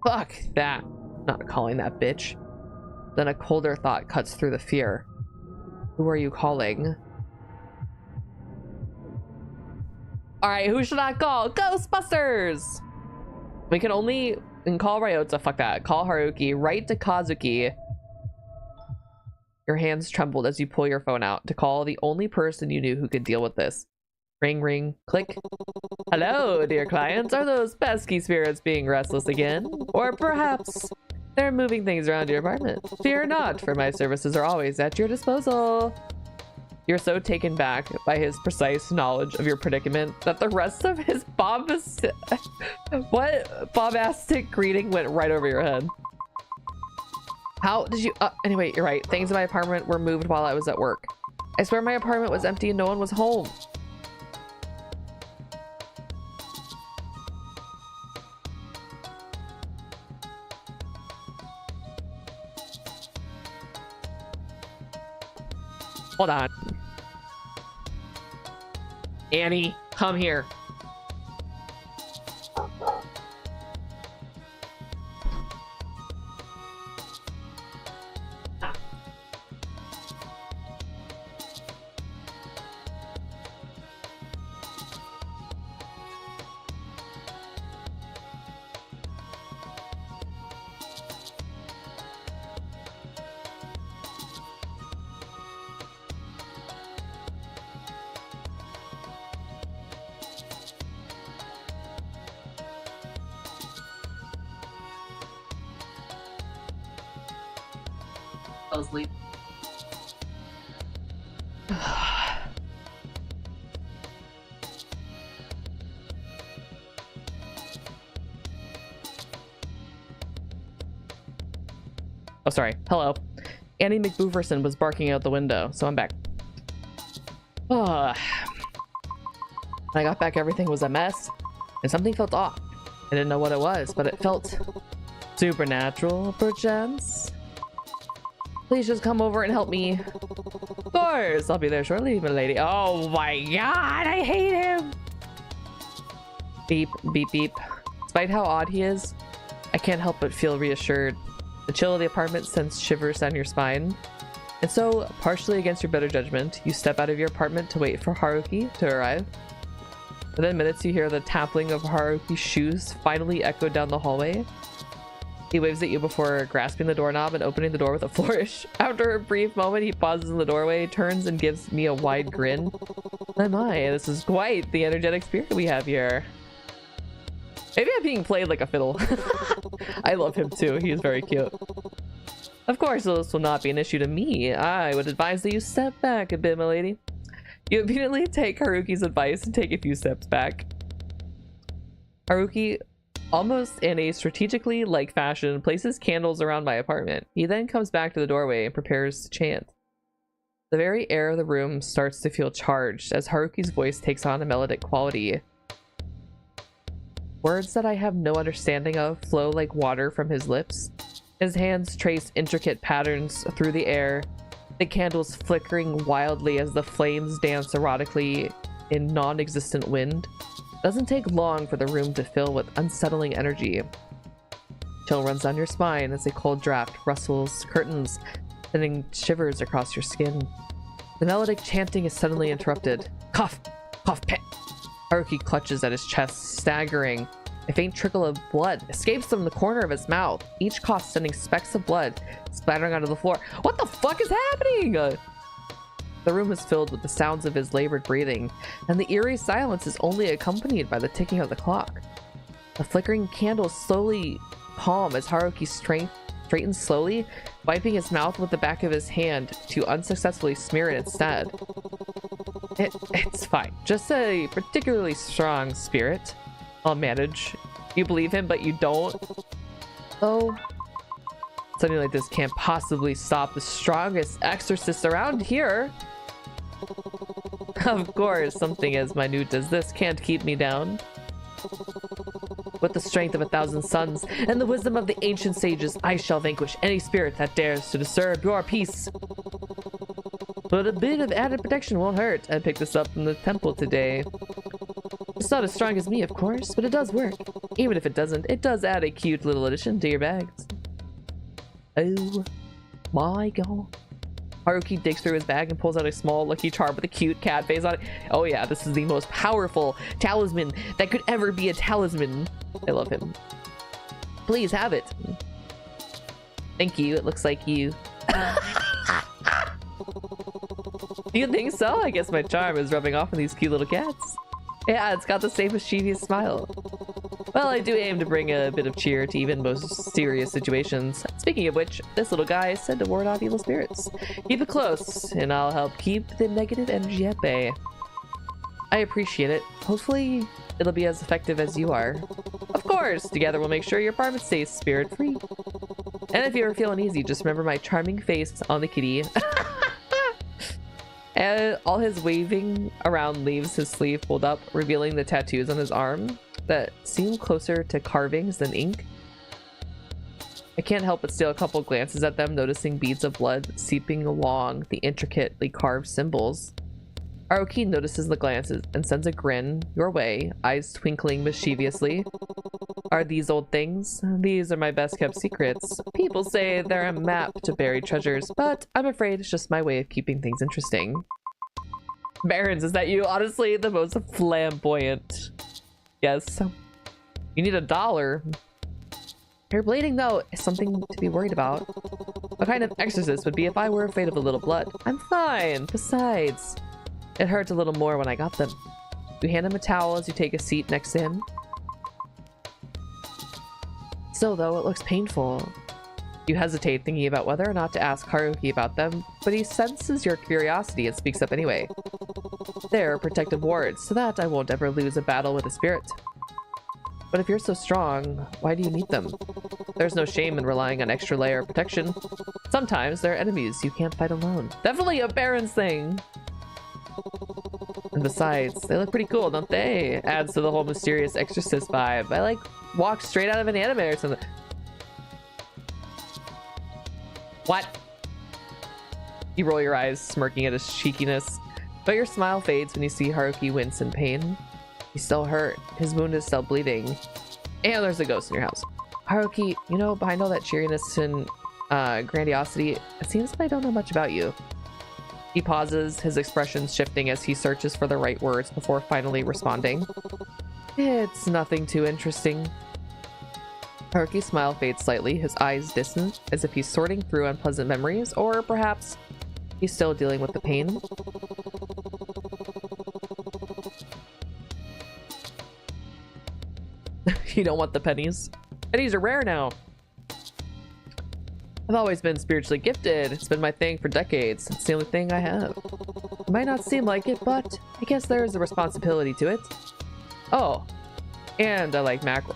Fuck that. Not calling that bitch. Then a colder thought cuts through the fear. Who are you calling? Alright, who should I call? Ghostbusters! We can call 𝗪𝗏𝗧𝗧, fuck that. Call Haruki, write to Kazuki. Your hands trembled as you pull your phone out to call the only person you knew who could deal with this. Ring, ring, click. Hello, dear clients. Are those pesky spirits being restless again? Or perhaps they're moving things around your apartment? Fear not, for my services are always at your disposal. You're so taken back by his precise knowledge of your predicament that the rest of his bombastic greeting went right over your head. How did you... anyway, you're right. Things in my apartment were moved while I was at work. I swear my apartment was empty and no one was home. Hold on. Annie, come here. Fell asleep. Oh, sorry. Hello. Annie McBooverson was barking out the window, so I'm back. When I got back, everything was a mess, and something felt off. I didn't know what it was, but it felt supernatural, perchance. Please just come over and help me. Of course, I'll be there shortly, my lady. Oh my god, I hate him. Beep, beep, beep. Despite how odd he is, I can't help but feel reassured. The chill of the apartment sends shivers down your spine. And so, partially against your better judgment, you step out of your apartment to wait for Haruki to arrive. Within minutes, you hear the tapping of Haruki's shoes finally echo down the hallway. He waves at you before grasping the doorknob and opening the door with a flourish. After a brief moment, he pauses in the doorway, turns, and gives me a wide grin. Oh my, this is quite the energetic spirit we have here. Maybe I'm being played like a fiddle. I love him too, he is very cute. Of course, this will not be an issue to me. I would advise that you step back a bit, my lady. You immediately take Haruki's advice and take a few steps back. Haruki, almost in a strategically like fashion, places candles around my apartment. He then comes back to the doorway and prepares to chant. The very air of the room starts to feel charged as Haruki's voice takes on a melodic quality. Words that I have no understanding of flow like water from his lips. His hands trace intricate patterns through the air, the candles flickering wildly as the flames dance erotically in non-existent wind. Doesn't take long for the room to fill with unsettling energy. Chill runs down your spine as a cold draft rustles curtains, sending shivers across your skin. The melodic chanting is suddenly interrupted. Cough! Cough! Pet! Haruki clutches at his chest, staggering. A faint trickle of blood escapes from the corner of his mouth, each cough sending specks of blood splattering onto the floor. What the fuck is happening? The room is filled with the sounds of his labored breathing, and the eerie silence is only accompanied by the ticking of the clock. The flickering candles slowly calm as Haruki straightens slowly, wiping his mouth with the back of his hand to unsuccessfully smear it instead. It's fine. Just a particularly strong spirit. I'll manage. You believe him, but you don't? Oh. Something like this can't possibly stop the strongest exorcist around here. Of course, something as minute as this can't keep me down. With the strength of 1,000 suns and the wisdom of the ancient sages, I shall vanquish any spirit that dares to disturb your peace. But a bit of added protection won't hurt. I picked this up from the temple today. It's not as strong as me, of course, but it does work. Even if it doesn't, it does add a cute little addition to your bags. Oh my god. Haruki digs through his bag and pulls out a small lucky charm with a cute cat face on it. Oh yeah, this is the most powerful talisman that could ever be a talisman. I love him. Please have it. Thank you. It looks like you. Do you think so? I guess my charm is rubbing off on these cute little cats. Yeah, it's got the same mischievous smile. Well, I do aim to bring a bit of cheer to even most serious situations. Speaking of which, this little guy is said to ward off evil spirits. Keep it close, and I'll help keep the negative energy at bay. I appreciate it. Hopefully, it'll be as effective as you are. Of course! Together we'll make sure your apartment stays spirit-free. And if you ever feel uneasy, just remember my charming face on the kitty. And all his waving around leaves his sleeve pulled up, revealing the tattoos on his arm that seem closer to carvings than ink. I can't help but steal a couple glances at them, noticing beads of blood seeping along the intricately carved symbols. Haruki notices the glances and sends a grin your way, eyes twinkling mischievously. Are these old things? These are my best kept secrets. People say they're a map to buried treasures, but I'm afraid it's just my way of keeping things interesting. Barons, is that you? Honestly, the most flamboyant. Yes. You need $1. Your bleeding, though, is something to be worried about. What kind of exorcist would be if I were afraid of a little blood? I'm fine. Besides, it hurt a little more when I got them. You hand him a towel as you take a seat next to him. So, though, it looks painful. You hesitate, thinking about whether or not to ask Haruki about them, but he senses your curiosity and speaks up anyway. They're protective wards, so that I won't ever lose a battle with a spirit. But if you're so strong, why do you need them? There's no shame in relying on extra layer of protection. Sometimes they're enemies you can't fight alone. Definitely a Baron's thing! And besides, they look pretty cool, don't they? Adds to the whole mysterious exorcist vibe. I like walk straight out of an anime or something. What? You roll your eyes, smirking at his cheekiness, but your smile fades when you see Haruki wince in pain. He's still hurt. His wound is still bleeding. And there's a ghost in your house. Haruki, you know, behind all that cheeriness and grandiosity, it seems that I don't know much about you. He pauses, his expression shifting as he searches for the right words before finally responding. It's nothing too interesting. Haruki's smile fades slightly, his eyes distant, as if he's sorting through unpleasant memories, or perhaps he's still dealing with the pain. You don't want the pennies? Pennies are rare now. I've always been spiritually gifted. It's been my thing for decades. It's the only thing I have. It might not seem like it, but I guess there is a responsibility to it. Oh, and I like mackerel.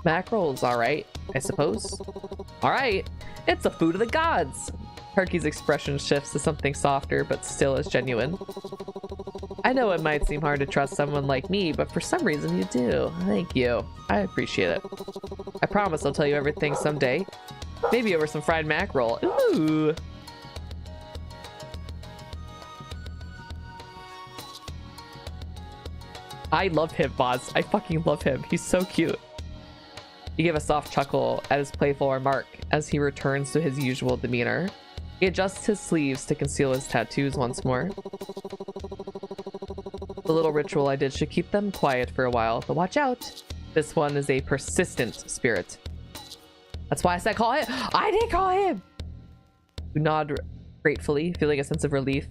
Mackerel's alright, I suppose. Alright, it's the food of the gods. Haruki's expression shifts to something softer, but still as genuine. I know it might seem hard to trust someone like me, but for some reason you do. Thank you. I appreciate it. I promise I'll tell you everything someday. Maybe over some fried mackerel. Ooh. I love him, boss. I fucking love him. He's so cute. You give a soft chuckle at his playful remark as he returns to his usual demeanor. He adjusts his sleeves to conceal his tattoos once more. The little ritual I did should keep them quiet for a while, but watch out. This one is a persistent spirit. That's why I said call him. I did call him! You nod gratefully, feeling a sense of relief,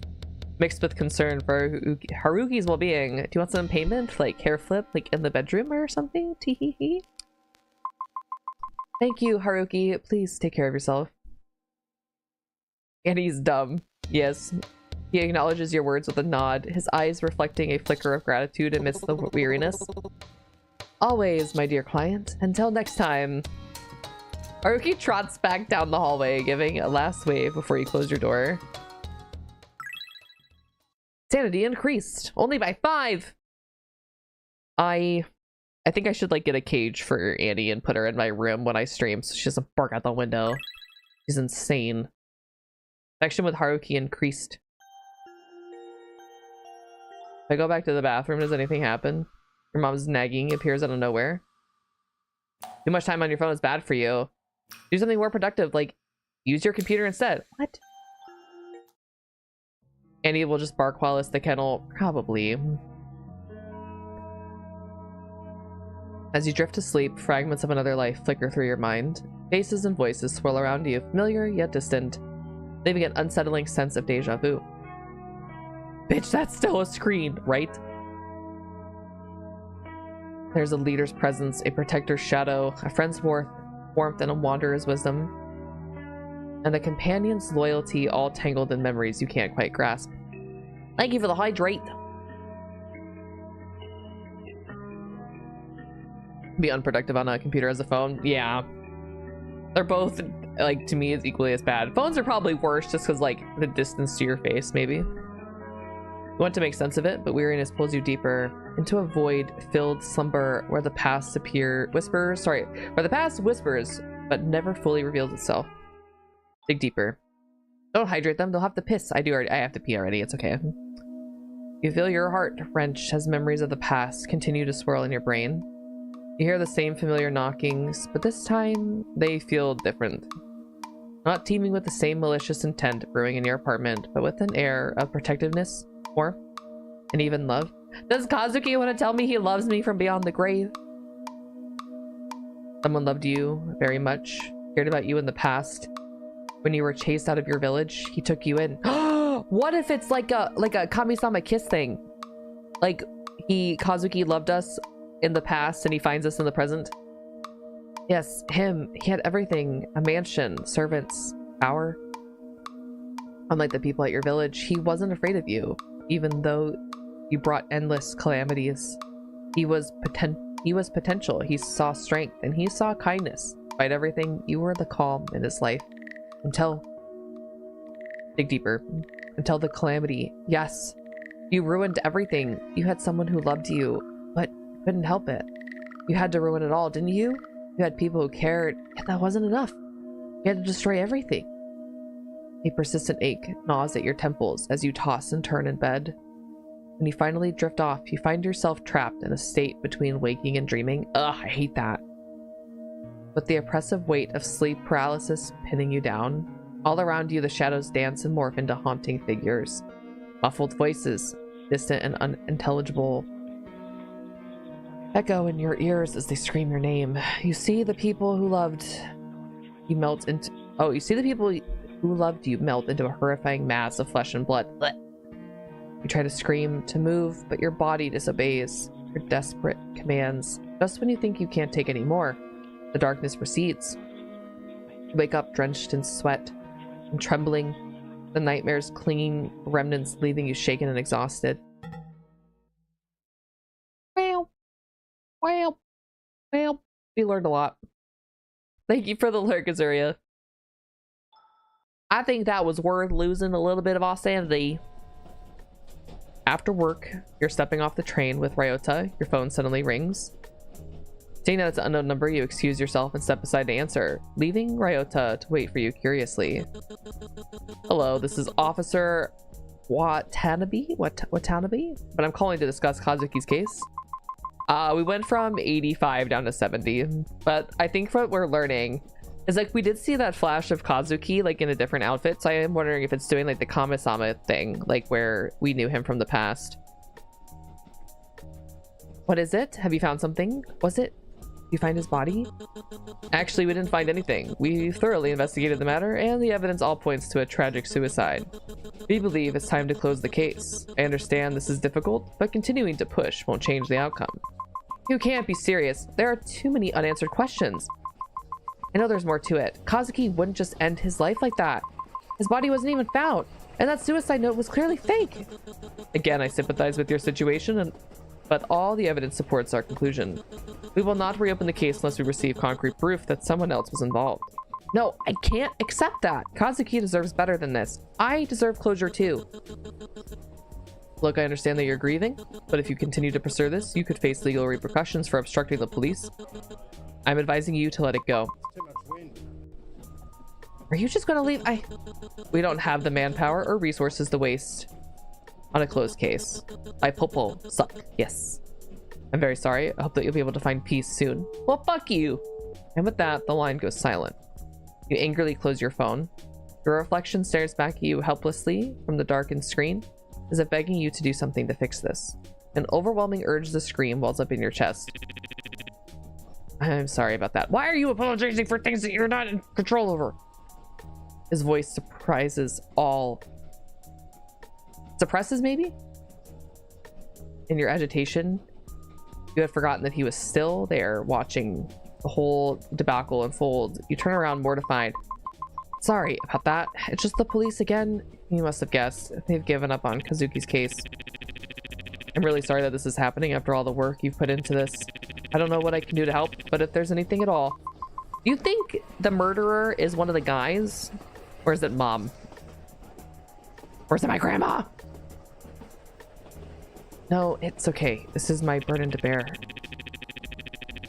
mixed with concern for Haruki's well-being. Do you want some payment? Like hair flip, like in the bedroom or something? Tee-hee-hee. Thank you, Haruki. Please take care of yourself. And he's dumb. Yes. He acknowledges your words with a nod, his eyes reflecting a flicker of gratitude amidst the weariness. Always, my dear client. Until next time. Arushi trots back down the hallway, giving a last wave before you close your door. Sanity increased, only by 5. I think I should like get a cage for Annie and put her in my room when I stream so she doesn't bark out the window. She's insane. Connection with Haruki increased. If I go back to the bathroom, does anything happen? Your mom's nagging appears out of nowhere. Too much time on your phone is bad for you. Do something more productive, like use your computer instead. What? Annie will just bark while it's the kennel. Probably. As you drift to sleep, fragments of another life flicker through your mind. Faces and voices swirl around you, familiar yet distant, leaving an unsettling sense of deja vu. Bitch, that's still a screen, right? There's a leader's presence, a protector's shadow, a friend's warmth, and a wanderer's wisdom, and a companion's loyalty, all tangled in memories you can't quite grasp. Thank you for the hydrate. Be unproductive on a computer as a phone. Yeah. They're both, like, to me, is equally as bad. Phones are probably worse just because, like, the distance to your face, maybe. You want to make sense of it, but weariness pulls you deeper into a void-filled slumber where the past whispers, but never fully reveals itself. Dig deeper. Don't hydrate them, they'll have to piss. I have to pee already, it's okay. You feel your heart wrench as memories of the past continue to swirl in your brain. You hear the same familiar knockings, but this time they feel different. Not teeming with the same malicious intent brewing in your apartment, but with an air of protectiveness, or, and even love. Does Kazuki want to tell me he loves me from beyond the grave? Someone loved you very much, cared about you in the past. When you were chased out of your village, he took you in. What if it's like a Kami-sama kiss thing? Like, Kazuki loved us in the past and he finds us in the present. Yes, him. He had everything. A mansion, servants, power. Unlike the people at your village, he wasn't afraid of you, even though you brought endless calamities. He was potential. He saw strength and he saw kindness. Despite everything, you were the calm in his life. Until... dig deeper. Until the calamity. Yes. You ruined everything. You had someone who loved you, but couldn't help it. You had to ruin it all, didn't you? You had people who cared, and that wasn't enough. You had to destroy everything. A persistent ache gnaws at your temples as you toss and turn in bed. When you finally drift off, you find yourself trapped in a state between waking and dreaming. Ugh, I hate that. With the oppressive weight of sleep paralysis pinning you down, all around you the shadows dance and morph into haunting figures. Muffled voices, distant and unintelligible, echo in your ears as they scream your name. You see the people who loved you melt into... oh, you see the people who loved you melt into a horrifying mass of flesh and blood. Blech. You try to scream, to move, but your body disobeys your desperate commands. Just when you think you can't take any more, the darkness recedes. You wake up drenched in sweat and trembling, the nightmare's clinging remnants leaving you shaken and exhausted. Well, we learned a lot. Thank you for the lurk, Azuria. I think that was worth losing a little bit of our sanity. After work, you're stepping off the train with Ryota. Your phone suddenly rings. Seeing that it's an unknown number, you excuse yourself and step aside to answer, leaving Ryota to wait for you curiously. Hello, this is Officer Watanabe, but I'm calling to discuss Kazuki's case. We went from 85 down to 70, but I think what we're learning is like we did see that flash of Kazuki like in a different outfit, so I am wondering if it's doing like the Kami-sama thing, like where we knew him from the past. What is it? Have you found something? Was it? You find his body? Actually, we didn't find anything. We thoroughly investigated the matter, and the evidence all points to a tragic suicide. We believe it's time to close the case. I understand this is difficult, but continuing to push won't change the outcome. You can't be serious. There are too many unanswered questions. I know there's more to it. Kazuki wouldn't just end his life like that. His body wasn't even found, and that suicide note was clearly fake. Again, I sympathize with your situation, but all the evidence supports our conclusion. We will not reopen the case unless we receive concrete proof that someone else was involved. No, I can't accept that. Kazuki deserves better than this. I deserve closure too. Look, I understand that you're grieving, but if you continue to pursue this, you could face legal repercussions for obstructing the police. I'm advising you to let it go. Are you just gonna leave? We don't have the manpower or resources to waste on a closed case. I popo suck. Yes. I'm very sorry. I hope that you'll be able to find peace soon. Well, fuck you. And with that, the line goes silent. You angrily close your phone. Your reflection stares back at you helplessly from the darkened screen, as if begging you to do something to fix this. An overwhelming urge to scream wells up in your chest. I'm sorry about that. Why are you apologizing for things that you're not in control over? His voice suppresses, maybe? In your agitation, you had forgotten that he was still there watching the whole debacle unfold. You turn around mortified. Sorry about that. It's just the police again. You must have guessed. They've given up on Kazuki's case. I'm really sorry that this is happening after all the work you've put into this. I don't know what I can do to help, but if there's anything at all. Do you think the murderer is one of the guys? Or is it mom? Or is it my grandma? No, it's okay. This is my burden to bear.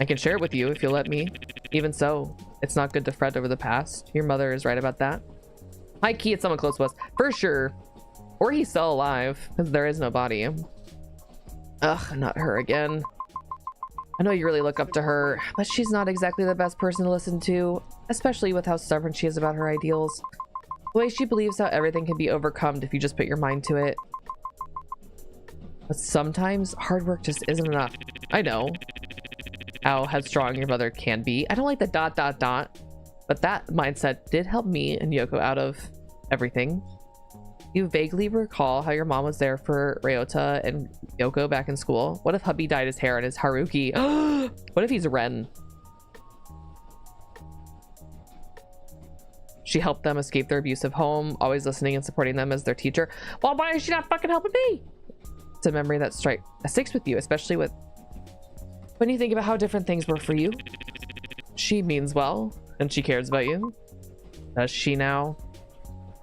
I can share it with you if you'll let me. Even so, it's not good to fret over the past. Your mother is right about that. High key, it's someone close to us. For sure. Or he's still alive, because there is no body. Ugh, not her again. I know you really look up to her, but she's not exactly the best person to listen to, especially with how stubborn she is about her ideals. The way she believes how everything can be overcome if you just put your mind to it. But sometimes hard work just isn't enough. I know how headstrong your mother can be. I don't like the ... But that mindset did help me and Yoko out of everything. You vaguely recall how your mom was there for Ryota and Yoko back in school. What if hubby dyed his hair and is Haruki? What if he's Ren? She helped them escape their abusive home, always listening and supporting them as their teacher. Well, why is she not fucking helping me? It's a memory that sticks with you, especially when you think about how different things were for you. She means well, and she cares about you. Does she now?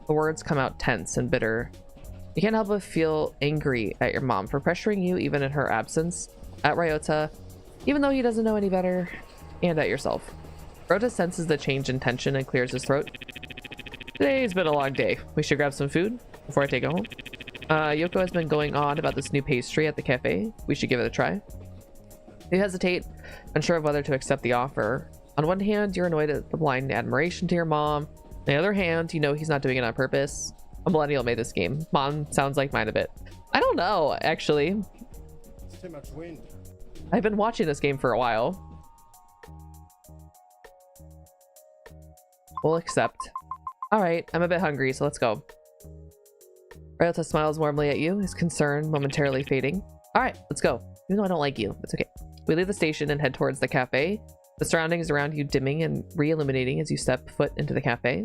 The words come out tense and bitter. You can't help but feel angry at your mom for pressuring you even in her absence, at Ryota, even though he doesn't know any better, and at yourself. Ryota senses the change in tension and clears his throat. Today's been a long day. We should grab some food before I take it home. Yoko has been going on about this new pastry at the cafe. We should give it a try. You hesitate, unsure of whether to accept the offer. On one hand, you're annoyed at the blind admiration to your mom. On the other hand, you know he's not doing it on purpose. A millennial made this game. Mom sounds like mine a bit. I don't know, actually. It's too much wind. I've been watching this game for a while. We'll accept. Alright, I'm a bit hungry, so let's go. Ryota smiles warmly at you, his concern momentarily fading. Alright, let's go. Even though I don't like you, it's okay. We leave the station and head towards the cafe. The surroundings around you dimming and re-illuminating as you step foot into the cafe.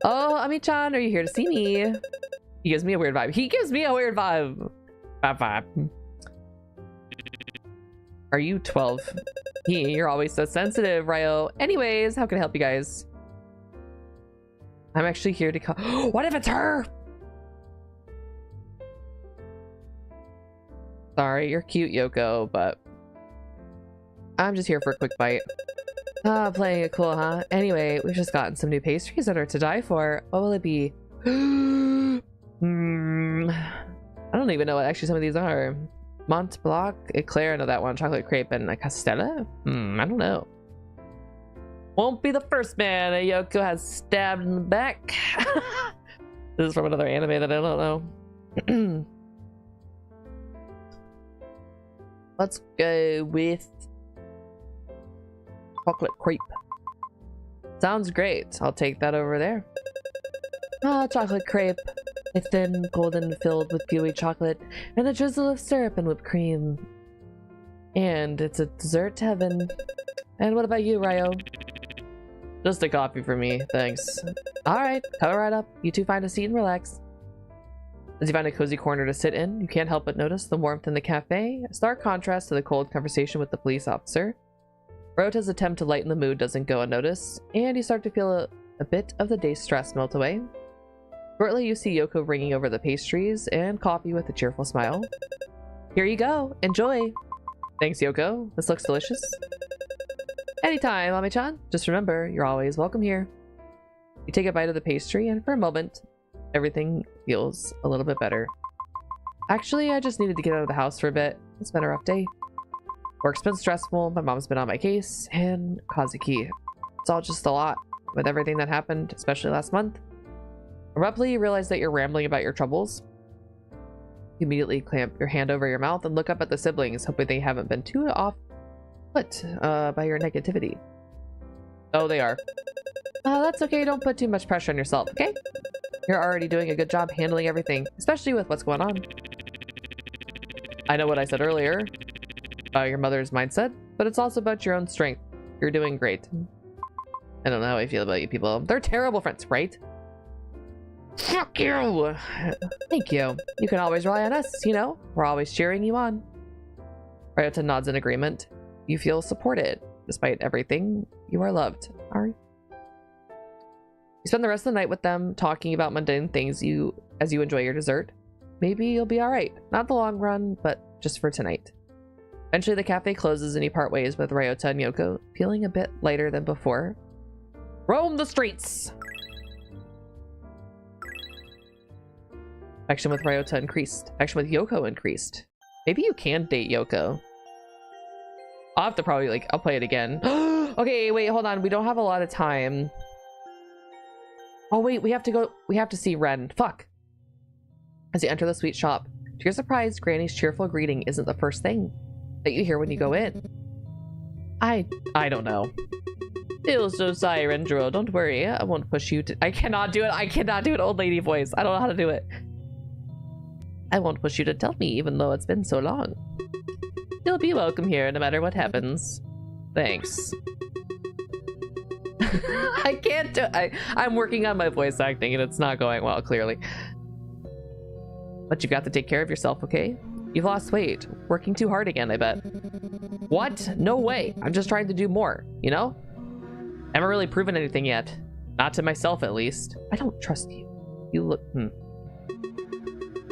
Oh, Ami-chan, are you here to see me? He gives me a weird vibe. He gives me a weird vibe. Vibe. Are you 12? You're always so sensitive, Ryo. Anyways, how can I help you guys? I'm actually here to call. What if it's her? Sorry, you're cute, Yoko, but I'm just here for a quick bite. Playing it cool, huh? Anyway, we've just gotten some new pastries that are to die for. What will it be? I don't even know what actually some of these are. Mont Blanc, eclair, I know that one. Chocolate crepe and a castella? I don't know. Won't be the first man Yoko has stabbed in the back. This is from another anime that I don't know. Let's go with chocolate crepe. Sounds great. I'll take that over there. Chocolate crepe. It's thin, golden, filled with gooey chocolate and a drizzle of syrup and whipped cream. And it's a dessert heaven. And what about you, Ryo? Just a coffee for me, thanks. Alright, cover right up. You two find a seat and relax. As you find a cozy corner to sit in, you can't help but notice the warmth in the cafe, a stark contrast to the cold conversation with the police officer. Ryota's attempt to lighten the mood doesn't go unnoticed, and you start to feel a bit of the day's stress melt away. Shortly, you see Yoko bringing over the pastries and coffee with a cheerful smile. Here you go. Enjoy. Thanks, Yoko. This looks delicious. Anytime, Ame-chan. Just remember, you're always welcome here. You take a bite of the pastry, and for a moment, everything feels a little bit better. Actually, I just needed to get out of the house for a bit. It's been a rough day. Work's been stressful, my mom's been on my case, and Kazuki. It's all just a lot, with everything that happened, especially last month. Abruptly, you realize that you're rambling about your troubles. You immediately clamp your hand over your mouth and look up at the siblings, hoping they haven't been too off put by your negativity. Oh, they are. That's okay, don't put too much pressure on yourself, okay? You're already doing a good job handling everything, especially with what's going on. I know what I said earlier about your mother's mindset, but it's also about your own strength. You're doing great. I don't know how I feel about you people. They're terrible friends, right? Fuck you! Thank you. You can always rely on us, you know? We're always cheering you on. Ryota nods in agreement. You feel supported. Despite everything, you are loved. Are you? You spend the rest of the night with them, talking about mundane things as you enjoy your dessert. Maybe you'll be alright. Not the long run, but just for tonight. Eventually the cafe closes and you part ways with Ryota and Yoko, feeling a bit lighter than before. Roam the streets! Action with Ryota increased. Action with Yoko increased. Maybe you can date Yoko. I'll have to probably, I'll play it again. Okay, wait, hold on. We don't have a lot of time. Oh, wait, we have to see Ren. Fuck. As you enter the sweet shop, to your surprise, Granny's cheerful greeting isn't the first thing that you hear when you go in. I don't know. Feel so sorry, Renjiro. Don't worry. I won't push you to... I cannot do it. I cannot do an old lady voice. I don't know how to do it. I won't push you to tell me, even though it's been so long. You'll be welcome here, no matter what happens. Thanks. I can't do it. I'm working on my voice acting, and it's not going well, clearly. But you've got to take care of yourself, okay? You've lost weight. Working too hard again, I bet. What? No way. I'm just trying to do more, you know? Haven't really proven anything yet. Not to myself, at least. I don't trust you. You look...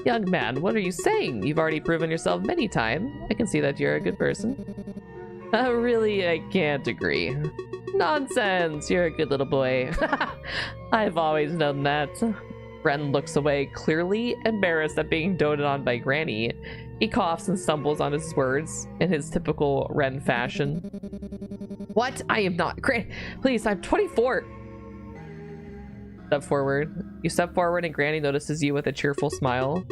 Young man, what are you saying? You've already proven yourself many times. I can see that you're a good person. Really, I can't agree. Nonsense! You're a good little boy. I've always known that. Ren looks away, clearly embarrassed at being doted on by Granny. He coughs and stumbles on his words in his typical Ren fashion. What? I am not. Please, I'm 24. Step forward. You step forward and Granny notices you with a cheerful smile.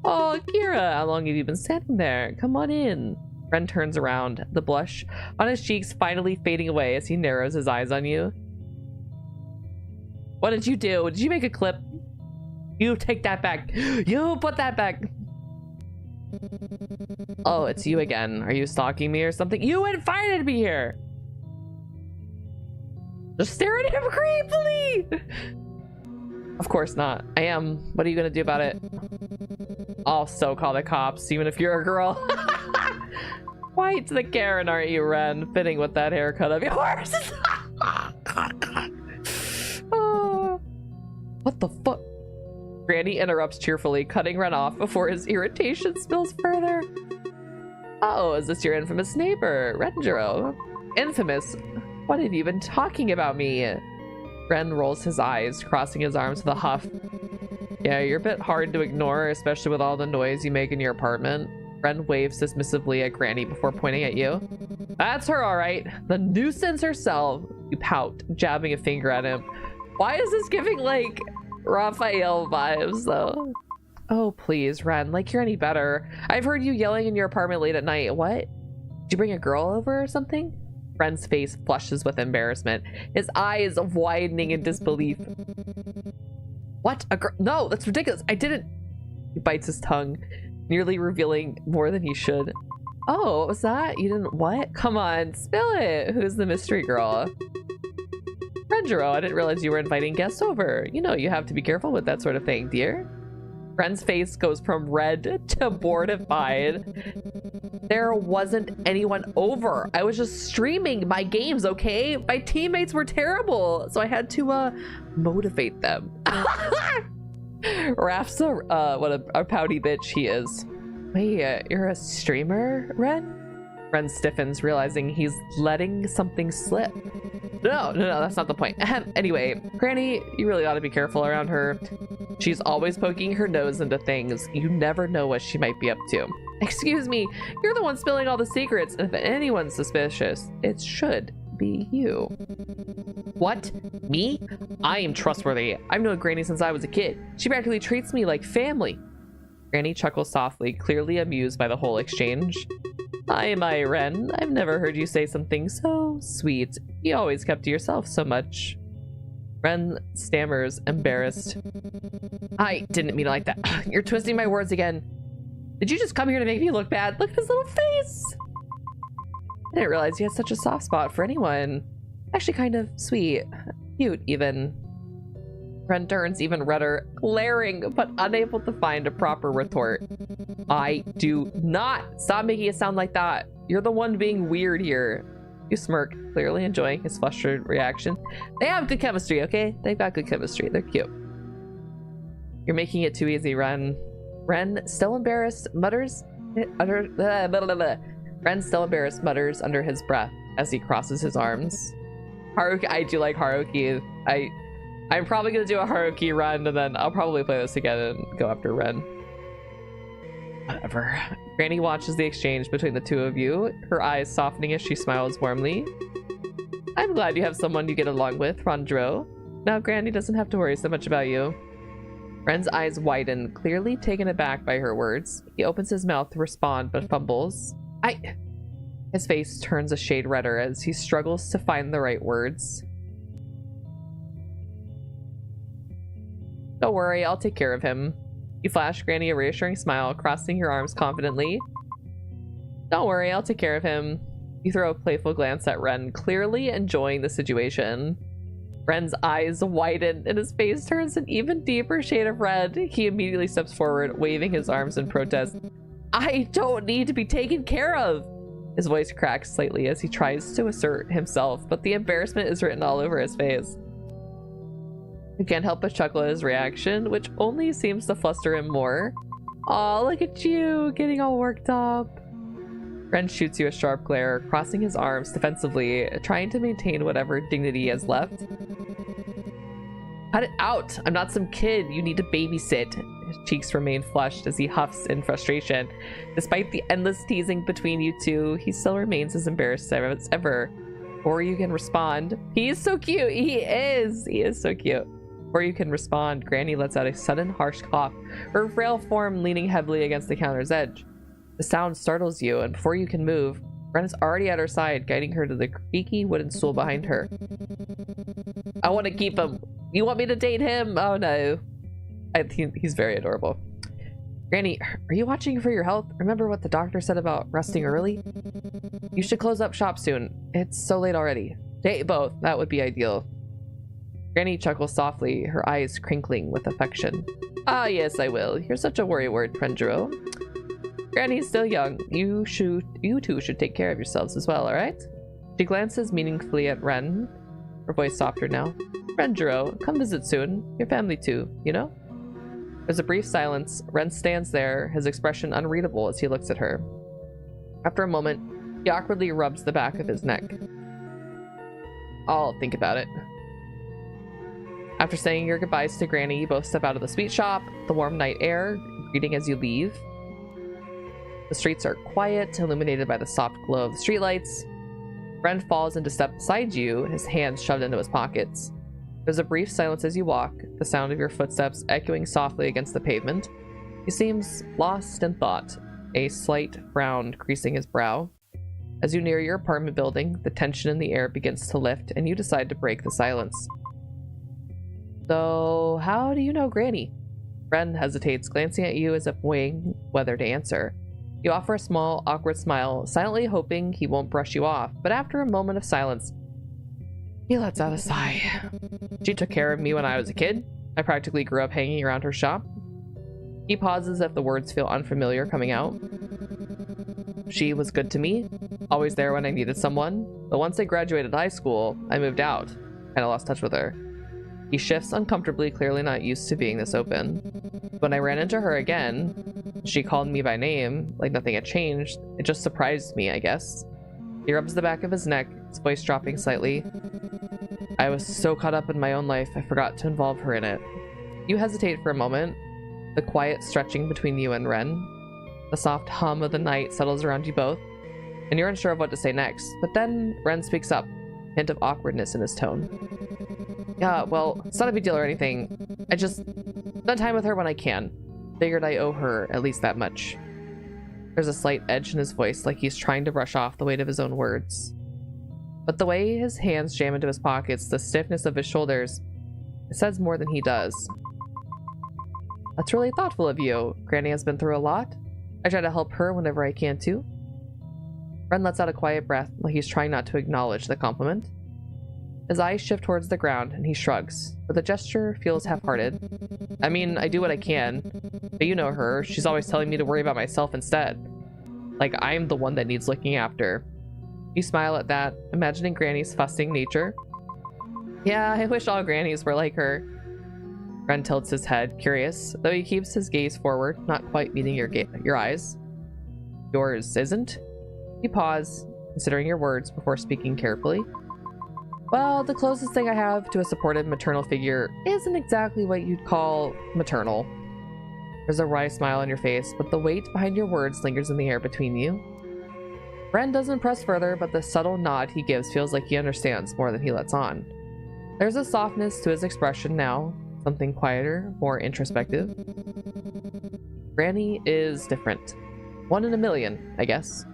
Oh, Kiira, how long have you been standing there? Come on in. Ren turns around, the blush on his cheeks finally fading away as he narrows his eyes on you. What did you do? Did you make a clip? You take that back. You put that back. Oh, it's you again. Are you stalking me or something? You invited me here. Just stare at him creepily. Of course not. I am. What are you gonna do about it? I'll so call the cops, even if you're a girl. White the Karen, aren't you, Ren? Fitting with that haircut of yours. Oh. What the fuck? Granny interrupts cheerfully, cutting Ren off before his irritation spills further. Oh, is this your infamous neighbor, Renjiro? Infamous? What have you been talking about me? Ren rolls his eyes, crossing his arms with a huff. Yeah, you're a bit hard to ignore, especially with all the noise you make in your apartment. Ren waves dismissively at Granny before pointing at you. That's her, all right. The nuisance herself. You pout, jabbing a finger at him. Why is this giving, like, Raphael vibes, though? Oh, please, Ren. Like you're any better. I've heard you yelling in your apartment late at night. What? Did you bring a girl over or something? Ren's face flushes with embarrassment, his eyes widening in disbelief. What? A girl? No, that's ridiculous. I didn't. He bites his tongue, nearly revealing more than he should. Oh, what was that? You didn't what? Come on, spill it. Who's the mystery girl? Renjiro, I didn't realize you were inviting guests over. You know, you have to be careful with that sort of thing, dear. Ren's face goes from red to mortified. There wasn't anyone over. I was just streaming my games, okay? My teammates were terrible, so I had to motivate them. Raph's what a pouty bitch he is. Wait, you're a streamer, Ren? Ren stiffens, realizing he's letting something slip. No, that's not the point. Anyway, Granny, you really ought to be careful around her. She's always poking her nose into things. You never know what she might be up to. Excuse me, you're the one spilling all the secrets, and if anyone's suspicious, it should be you. What? Me? I am trustworthy. I've known Granny since I was a kid. She practically treats me like family. Granny chuckles softly, clearly amused by the whole exchange. Hi, my Ren. I've never heard you say something so sweet. You always kept to yourself so much. Ren stammers, embarrassed. I didn't mean it like that. You're twisting my words again. Did you just come here to make me look bad? Look at his little face. I didn't realize you had such a soft spot for anyone. Actually kind of sweet. Cute, even. Ren turns even redder, glaring, but unable to find a proper retort. I do not. Stop making it sound like that. You're the one being weird here. You smirk, clearly enjoying his flustered reaction. They have good chemistry, okay? They've got good chemistry. They're cute. You're making it too easy, Ren. Ren, still embarrassed, mutters Ren, still embarrassed, mutters under his breath as he crosses his arms. Haruki, I do like Haruki. I'm probably gonna do a Haruki run, and then I'll probably play this again and go after Ren. Whatever. Granny watches the exchange between the two of you, her eyes softening as she smiles warmly. I'm glad you have someone you get along with, Rondro. Now Granny doesn't have to worry so much about you. Ren's eyes widen, clearly taken aback by her words. He opens his mouth to respond, but fumbles. His face turns a shade redder as he struggles to find the right words. Don't worry, I'll take care of him. You flash Granny a reassuring smile, crossing your arms confidently. Don't worry, I'll take care of him. You throw a playful glance at Ren, clearly enjoying the situation. Ren's eyes widen and his face turns an even deeper shade of red. He immediately steps forward, waving his arms in protest. I don't need to be taken care of! His voice cracks slightly as he tries to assert himself, but the embarrassment is written all over his face. You can't help but chuckle at his reaction, which only seems to fluster him more. Aw, look at you, getting all worked up. Ren shoots you a sharp glare, crossing his arms defensively, trying to maintain whatever dignity he has left. Cut it out! I'm not some kid you need to babysit. His cheeks remain flushed as he huffs in frustration. Despite the endless teasing between you two, he still remains as embarrassed as ever. Or you can respond. He is so cute! He is so cute. Before you can respond, Granny lets out a sudden harsh cough, her frail form leaning heavily against the counter's edge. The sound startles you, and before you can move, Ren is already at her side, guiding her to the creaky wooden stool behind her. I want to keep him. You want me to date him? Oh no. He's very adorable. Granny, are you watching for your health? Remember what the doctor said about resting early? You should close up shop soon. It's so late already. Date both. That would be ideal. Granny chuckles softly, her eyes crinkling with affection. Ah, yes, I will. You're such a worrywart, Prendro. Granny's still young. You two should take care of yourselves as well, alright? She glances meaningfully at Ren, her voice softer now. Prendro, come visit soon. Your family too, you know? There's a brief silence. Ren stands there, his expression unreadable as he looks at her. After a moment, he awkwardly rubs the back of his neck. I'll think about it. After saying your goodbyes to Granny, you both step out of the sweet shop, the warm night air, greeting as you leave. The streets are quiet, illuminated by the soft glow of the streetlights. Ren falls into step beside you, his hands shoved into his pockets. There's a brief silence as you walk, the sound of your footsteps echoing softly against the pavement. He seems lost in thought, a slight frown creasing his brow. As you near your apartment building, the tension in the air begins to lift, and you decide to break the silence. So, how do you know Granny? Ren hesitates, glancing at you as if weighing whether to answer. You offer a small, awkward smile, silently hoping he won't brush you off, but after a moment of silence, he lets out a sigh. She took care of me when I was a kid. I practically grew up hanging around her shop. He pauses if the words feel unfamiliar coming out. She was good to me, always there when I needed someone, but once I graduated high school, I moved out. Kinda lost touch with her. He shifts uncomfortably, clearly not used to being this open. When I ran into her again, she called me by name, like nothing had changed. It just surprised me, I guess. He rubs the back of his neck, his voice dropping slightly. I was so caught up in my own life, I forgot to involve her in it. You hesitate for a moment, the quiet stretching between you and Ren. The soft hum of the night settles around you both, and you're unsure of what to say next. But then Ren speaks up, hint of awkwardness in his tone. Yeah, well, it's not a big deal or anything. I just spend time with her when I can. Figured I owe her at least that much. There's a slight edge in his voice, like he's trying to brush off the weight of his own words. But the way his hands jam into his pockets, the stiffness of his shoulders, it says more than he does. That's really thoughtful of you. Granny has been through a lot. I try to help her whenever I can too. Ren lets out a quiet breath, like he's trying not to acknowledge the compliment. His eyes shift towards the ground, and he shrugs, but the gesture feels half-hearted. I mean, I do what I can, but you know her. She's always telling me to worry about myself instead. Like I'm the one that needs looking after. You smile at that, imagining Granny's fussing nature. Yeah, I wish all grannies were like her. Ren tilts his head, curious, though he keeps his gaze forward, not quite meeting your eyes. Yours isn't? You pause, considering your words before speaking carefully. Well, the closest thing I have to a supportive maternal figure isn't exactly what you'd call maternal. There's a wry smile on your face, but the weight behind your words lingers in the air between you. Ren doesn't press further, but the subtle nod he gives feels like he understands more than he lets on. There's a softness to his expression now, something quieter, more introspective. Granny is different. 1 in a million, I guess.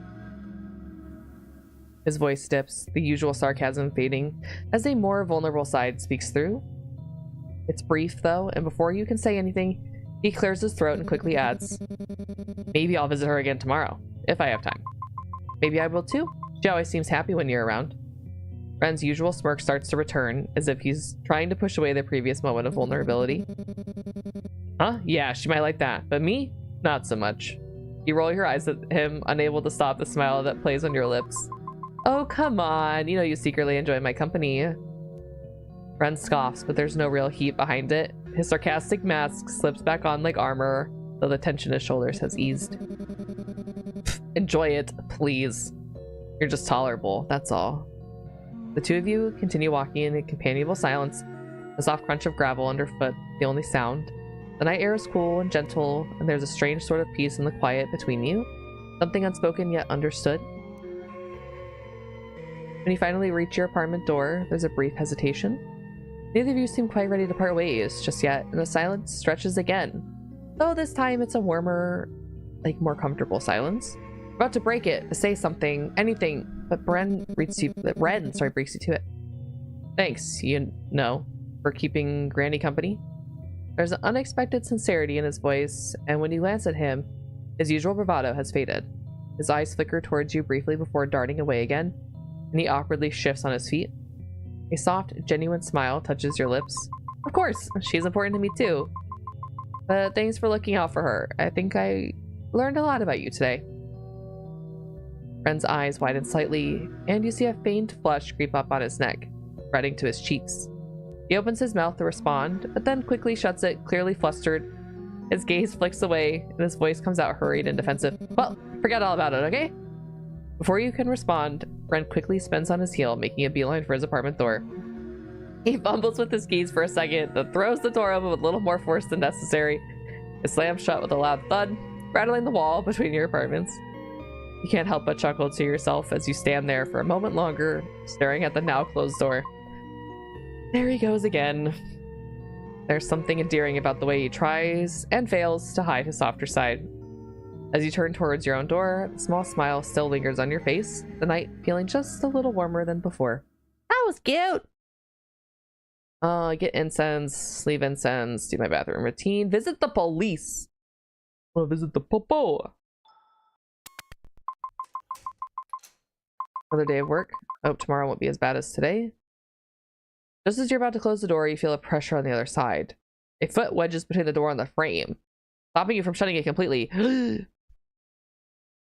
His voice dips, the usual sarcasm fading, as a more vulnerable side speaks through. It's brief, though, and before you can say anything, he clears his throat and quickly adds, maybe I'll visit her again tomorrow, if I have time. Maybe I will too. She always seems happy when you're around. Ren's usual smirk starts to return, as if he's trying to push away the previous moment of vulnerability. Huh? Yeah, she might like that, but me? Not so much. You roll your eyes at him, unable to stop the smile that plays on your lips. Oh, come on. You know you secretly enjoy my company. Ren scoffs, but there's no real heat behind it. His sarcastic mask slips back on like armor, though the tension in his shoulders has eased. Enjoy it, please. You're just tolerable, that's all. The two of you continue walking in a companionable silence, the soft crunch of gravel underfoot the only sound. The night air is cool and gentle, and there's a strange sort of peace in the quiet between you, something unspoken yet understood. When you finally reach your apartment door, there's a brief hesitation. Neither of you seem quite ready to part ways just yet, and the silence stretches again. Though this time it's a warmer, more comfortable silence. You're about to break it, to say something, anything, but Ren breaks you to it. Thanks, you know, for keeping Granny company. There's an unexpected sincerity in his voice, and when you glance at him, his usual bravado has faded. His eyes flicker towards you briefly before darting away again, and he awkwardly shifts on his feet. A soft, genuine smile touches your lips. Of course, she's important to me too. But thanks for looking out for her. I think I learned a lot about you today. Ren's eyes widen slightly, and you see a faint flush creep up on his neck, spreading to his cheeks. He opens his mouth to respond, but then quickly shuts it, clearly flustered. His gaze flicks away, and his voice comes out hurried and defensive. Well, forget all about it, okay? Before you can respond, Ren quickly spins on his heel, making a beeline for his apartment door. He fumbles with his keys for a second, then throws the door open with a little more force than necessary. It slams shut with a loud thud, rattling the wall between your apartments. You can't help but chuckle to yourself as you stand there for a moment longer, staring at the now closed door. There he goes again. There's something endearing about the way he tries and fails to hide his softer side. As you turn towards your own door, the small smile still lingers on your face, the night feeling just a little warmer than before. That was cute! Get incense, leave incense, do my bathroom routine, visit the police! Well, visit the popo! Another day of work. I hope tomorrow won't be as bad as today. Just as you're about to close the door, you feel a pressure on the other side. A foot wedges between the door and the frame. stopping you from shutting it completely.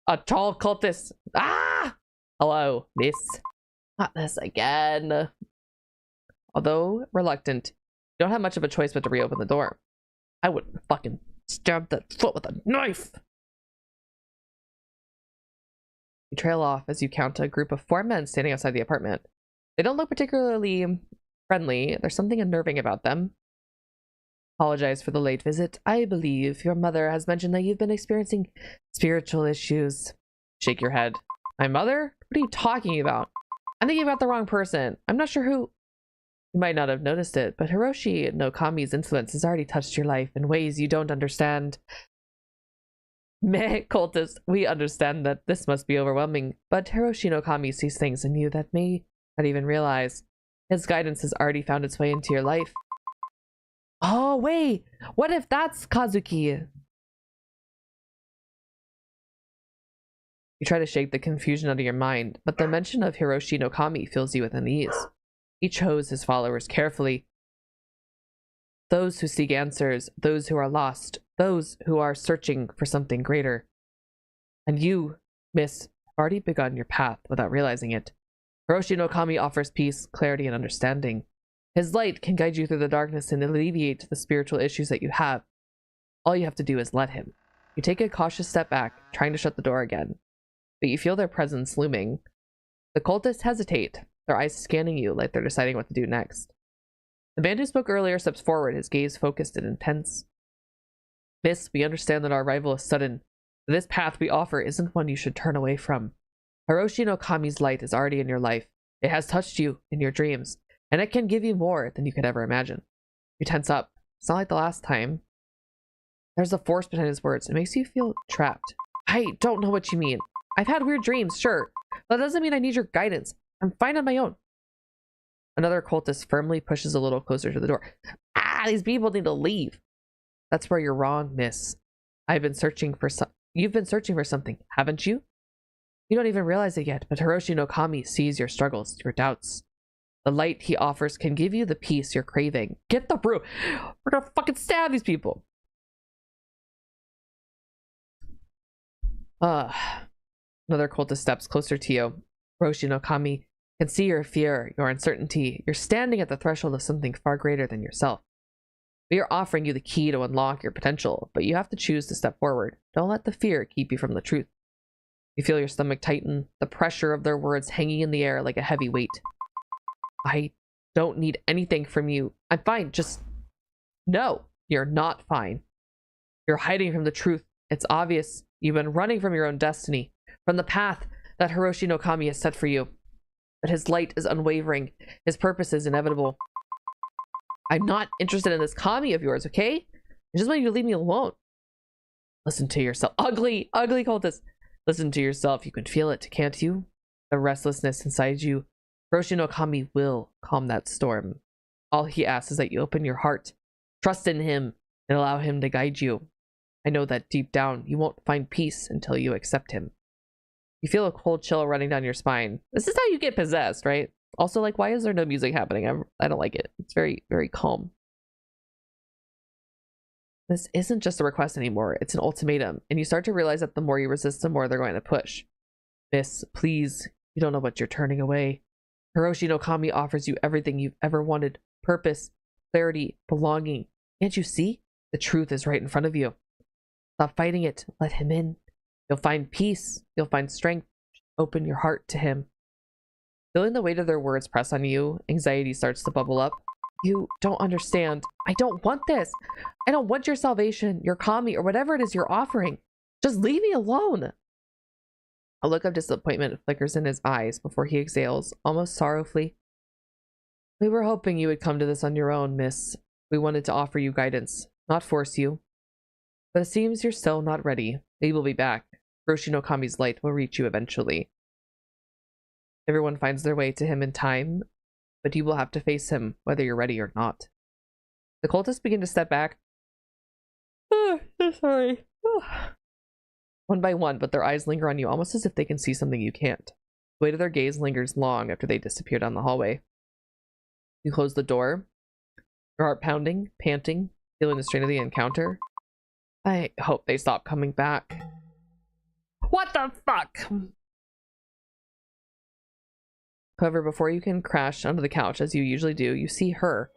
A tall cultist. Ah! Hello, miss. Not this again. Although reluctant, you don't have much of a choice but to reopen the door. I would fucking stab that foot with a knife. You trail off as you count a group of 4 men standing outside the apartment. They don't look particularly friendly. There's something unnerving about them. Apologize for the late visit. I believe your mother has mentioned that you've been experiencing spiritual issues. Shake your head. My mother? What are you talking about? I'm thinking about the wrong person. I'm not sure who. You might not have noticed it, but Hiroshi no Kami's influence has already touched your life in ways you don't understand. Meh, cultist, we understand that this must be overwhelming, but Hiroshi no Kami sees things in you that may not even realize. His guidance has already found its way into your life. Oh, wait! What if that's Kazuki? You try to shake the confusion out of your mind, but the mention of Hiroshi no Kami fills you with unease. He chose his followers carefully. Those who seek answers, those who are lost, those who are searching for something greater. And you, miss, have already begun your path without realizing it. Hiroshi no Kami offers peace, clarity, and understanding. His light can guide you through the darkness and alleviate the spiritual issues that you have. All you have to do is let him. You take a cautious step back, trying to shut the door again, but you feel their presence looming. The cultists hesitate, their eyes scanning you like they're deciding what to do next. The man who spoke earlier steps forward, his gaze focused and intense. Miss, we understand that our arrival is sudden, but this path we offer isn't one you should turn away from. Hiroshi no Kami's light is already in your life. It has touched you in your dreams, and it can give you more than you could ever imagine. You tense up. It's not like the last time. There's a force behind his words. It makes you feel trapped. I don't know what you mean. I've had weird dreams, sure, but that doesn't mean I need your guidance. I'm fine on my own. Another cultist firmly pushes a little closer to the door. Ah, these people need to leave. That's where you're wrong, miss. You've been searching for something, haven't you? You don't even realize it yet, but Hiroshi no Kami sees your struggles, your doubts. The light he offers can give you the peace you're craving. Get the brew. We're gonna fucking stab these people. Another cultist steps closer to you. Hiroshi no Kami can see your fear, your uncertainty. You're standing at the threshold of something far greater than yourself. We are offering you the key to unlock your potential, but you have to choose to step forward. Don't let the fear keep you from the truth. You feel your stomach tighten, the pressure of their words hanging in the air like a heavy weight. I don't need anything from you. I'm fine. Just no, you're not fine. You're hiding from the truth. It's obvious. You've been running from your own destiny, from the path that Hiroshi no Kami has set for you. But his light is unwavering. His purpose is inevitable. I'm not interested in this Kami of yours, okay? I just want you to leave me alone. Listen to yourself. Ugly cultist. Listen to yourself. You can feel it, can't you? The restlessness inside you. Hiroshi no Kami will calm that storm. All he asks is that you open your heart, trust in him, and allow him to guide you. I know that deep down, you won't find peace until you accept him. You feel a cold chill running down your spine. This is how you get possessed, right? Also, like, why is there no music happening? I don't like it. It's very, very calm. This isn't just a request anymore. It's an ultimatum. And you start to realize that the more you resist, the more they're going to push. Miss, please, you don't know what you're turning away. Hiroshi no Kami offers you everything you've ever wanted. Purpose, clarity, belonging. Can't you see? The truth is right in front of you. Stop fighting it. Let him in. You'll find peace. You'll find strength. Open your heart to him. Feeling the weight of their words press on you, anxiety starts to bubble up. You don't understand. I don't want this. I don't want your salvation, your Kami, or whatever it is you're offering. Just leave me alone. A look of disappointment flickers in his eyes before he exhales, almost sorrowfully. We were hoping you would come to this on your own, miss. We wanted to offer you guidance, not force you. But it seems you're still not ready. We will be back. Hiroshi no Kami's light will reach you eventually. Everyone finds their way to him in time, but you will have to face him, whether you're ready or not. The cultists begin to step back. Sorry. One by one, but their eyes linger on you, almost as if they can see something you can't. The weight of their gaze lingers long after they disappear down the hallway. You close the door, your heart pounding, panting, feeling the strain of the encounter. I hope they stop coming back. What the fuck? However, before you can crash onto the couch, as you usually do, you see her.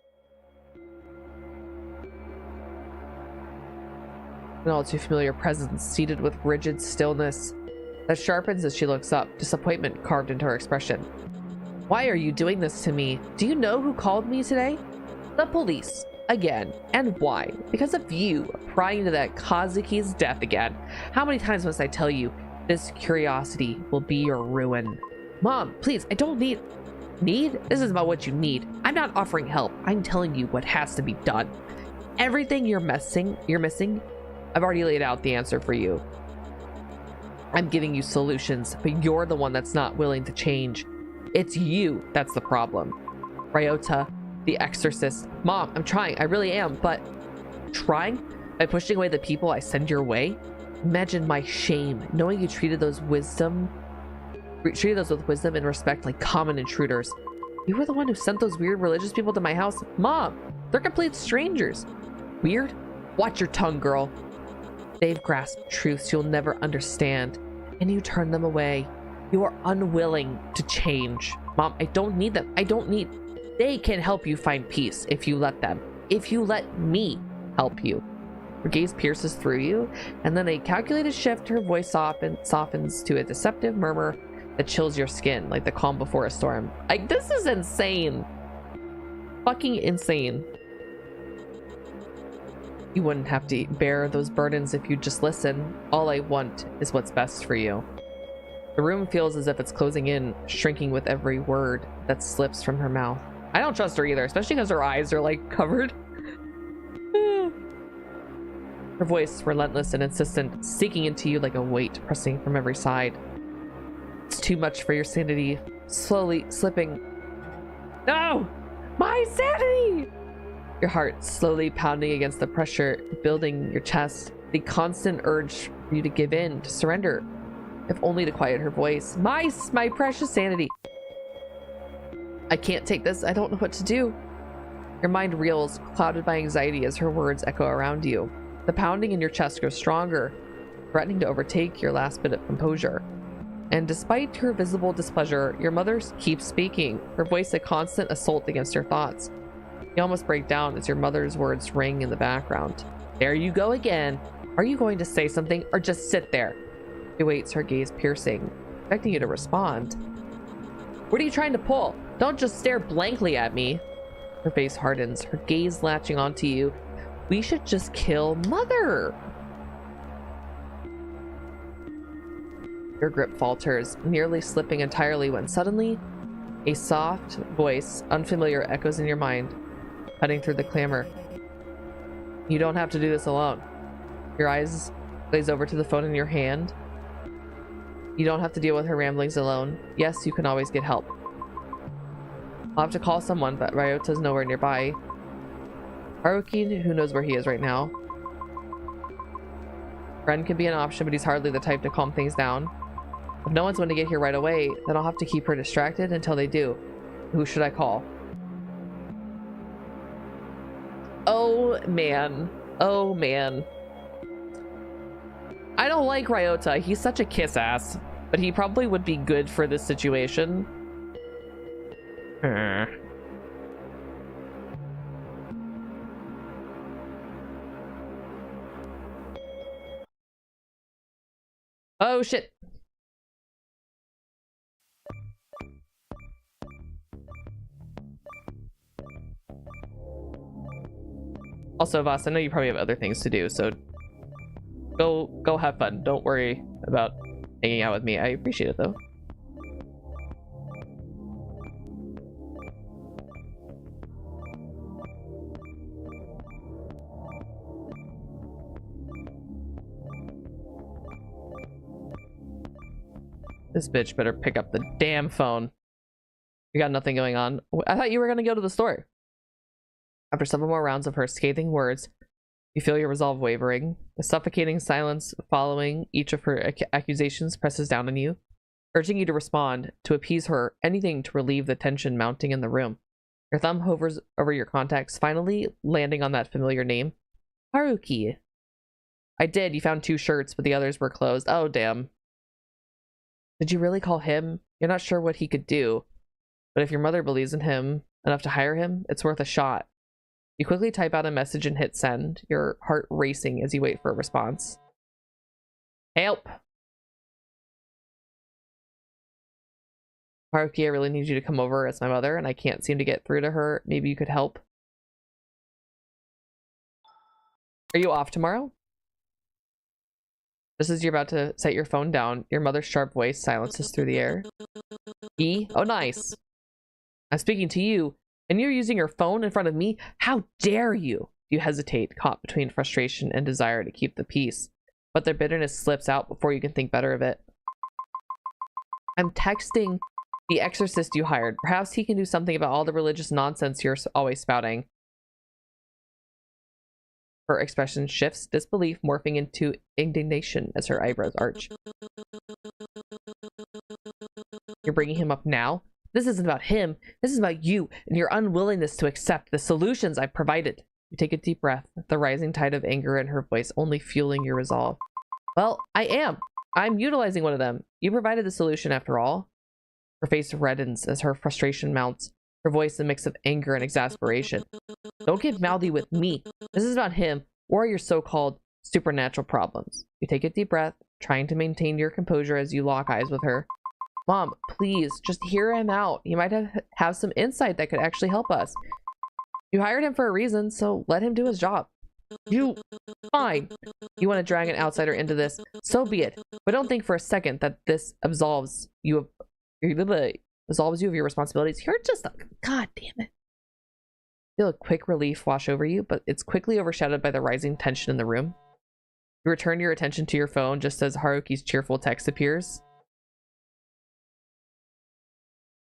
An all too familiar presence, seated with rigid stillness that sharpens as she looks up, disappointment carved into her expression. Why are you doing this to me? Do you know who called me today? The police. Again. And why? Because of you prying into that Kazuki's death again. How many times must I tell you, this curiosity will be your ruin? Mom, please, I don't need... Need? This is about what you need. I'm not offering help. I'm telling you what has to be done. Everything you're missing, I've already laid out the answer for you. I'm giving you solutions, but you're the one that's not willing to change. It's you that's the problem. Ryota, the exorcist. Mom, I'm trying. I really am, but... Trying? By pushing away the people I send your way? Imagine my shame, knowing you treated those with wisdom and respect like common intruders. You were the one who sent those weird religious people to my house. Mom, they're complete strangers. Weird? Watch your tongue, girl. They've grasped truths you'll never understand, and you turn them away. You are unwilling to change. Mom, I don't need them. They can help you find peace if you let them. If you let me help you. Her gaze pierces through you, and then a calculated shift, her voice softens to a deceptive murmur that chills your skin, like the calm before a storm. Like, this is insane. Fucking insane. You wouldn't have to bear those burdens if you'd just listen. All I want is what's best for you. The room feels as if it's closing in, shrinking with every word that slips from her mouth. I don't trust her either, especially because her eyes are like covered. Her voice, relentless and insistent, sinking into you like a weight pressing from every side. It's too much for your sanity. Slowly slipping. No! My sanity! Your heart slowly pounding against the pressure building your chest. The constant urge for you to give in, to surrender, if only to quiet her voice. My precious sanity. I can't take this. I don't know what to do. Your mind reels, clouded by anxiety as her words echo around you. The pounding in your chest grows stronger, threatening to overtake your last bit of composure. And despite her visible displeasure, your mother keeps speaking, her voice a constant assault against your thoughts. You almost break down as your mother's words ring in the background. There you go again. Are you going to say something or just sit there? She waits, her gaze piercing, expecting you to respond. What are you trying to pull? Don't just stare blankly at me. Her face hardens, her gaze latching onto you. We should just kill Mother. Your grip falters, nearly slipping entirely when suddenly a soft voice, unfamiliar, echoes in your mind, cutting through the clamor. You don't have to do this alone. Your eyes glaze over to the phone in your hand. You don't have to deal with her ramblings alone. Yes, you can always get help. I'll have to call someone, but Ryota's nowhere nearby. Haruki, who knows where he is right now. Friend could be an option, but he's hardly the type to calm things down. If no one's going to get here right away, then I'll have to keep her distracted until they do. Who should I call? Oh man. Oh man. I don't like Ryota. He's such a kiss ass, but he probably would be good for this situation. Oh shit. Also, Voss, I know you probably have other things to do, so go have fun. Don't worry about hanging out with me. I appreciate it though. This bitch better pick up the damn phone. You got nothing going on. I thought you were gonna go to the store. After several more rounds of her scathing words, you feel your resolve wavering. The suffocating silence following each of her accusations presses down on you, urging you to respond, to appease her, anything to relieve the tension mounting in the room. Your thumb hovers over your contacts, finally landing on that familiar name. Haruki. I did. You found 2 shirts, but the others were closed. Oh, damn. Did you really call him? You're not sure what he could do. But if your mother believes in him enough to hire him, it's worth a shot. You quickly type out a message and hit send, your heart racing as you wait for a response. Help! Haruki, I really need you to come over as my mother, and I can't seem to get through to her. Maybe you could help. Are you off tomorrow? Just as you're about to set your phone down, your mother's sharp voice silences through the air. E? Oh, nice. I'm speaking to you, and you're using your phone in front of me? How dare you? You hesitate, caught between frustration and desire to keep the peace, but their bitterness slips out before you can think better of it. I'm texting the exorcist you hired. Perhaps he can do something about all the religious nonsense you're always spouting. Her expression shifts, disbelief morphing into indignation as her eyebrows arch. You're bringing him up now? This isn't about him. This is about you and your unwillingness to accept the solutions I've provided. You take a deep breath, the rising tide of anger in her voice only fueling your resolve. Well, I am. I'm utilizing one of them. You provided the solution after all. Her face reddens as her frustration mounts, her voice a mix of anger and exasperation. Don't get mouthy with me. This is about him or your so-called supernatural problems. You take a deep breath, trying to maintain your composure as you lock eyes with her. Mom, please, just hear him out. He might have some insight that could actually help us. You hired him for a reason, so let him do his job. Fine. You want to drag an outsider into this? So be it. But don't think for a second that this absolves you of your responsibilities. You're just a... God damn it. Feel a quick relief wash over you, but it's quickly overshadowed by the rising tension in the room. You return your attention to your phone just as Haruki's cheerful text appears.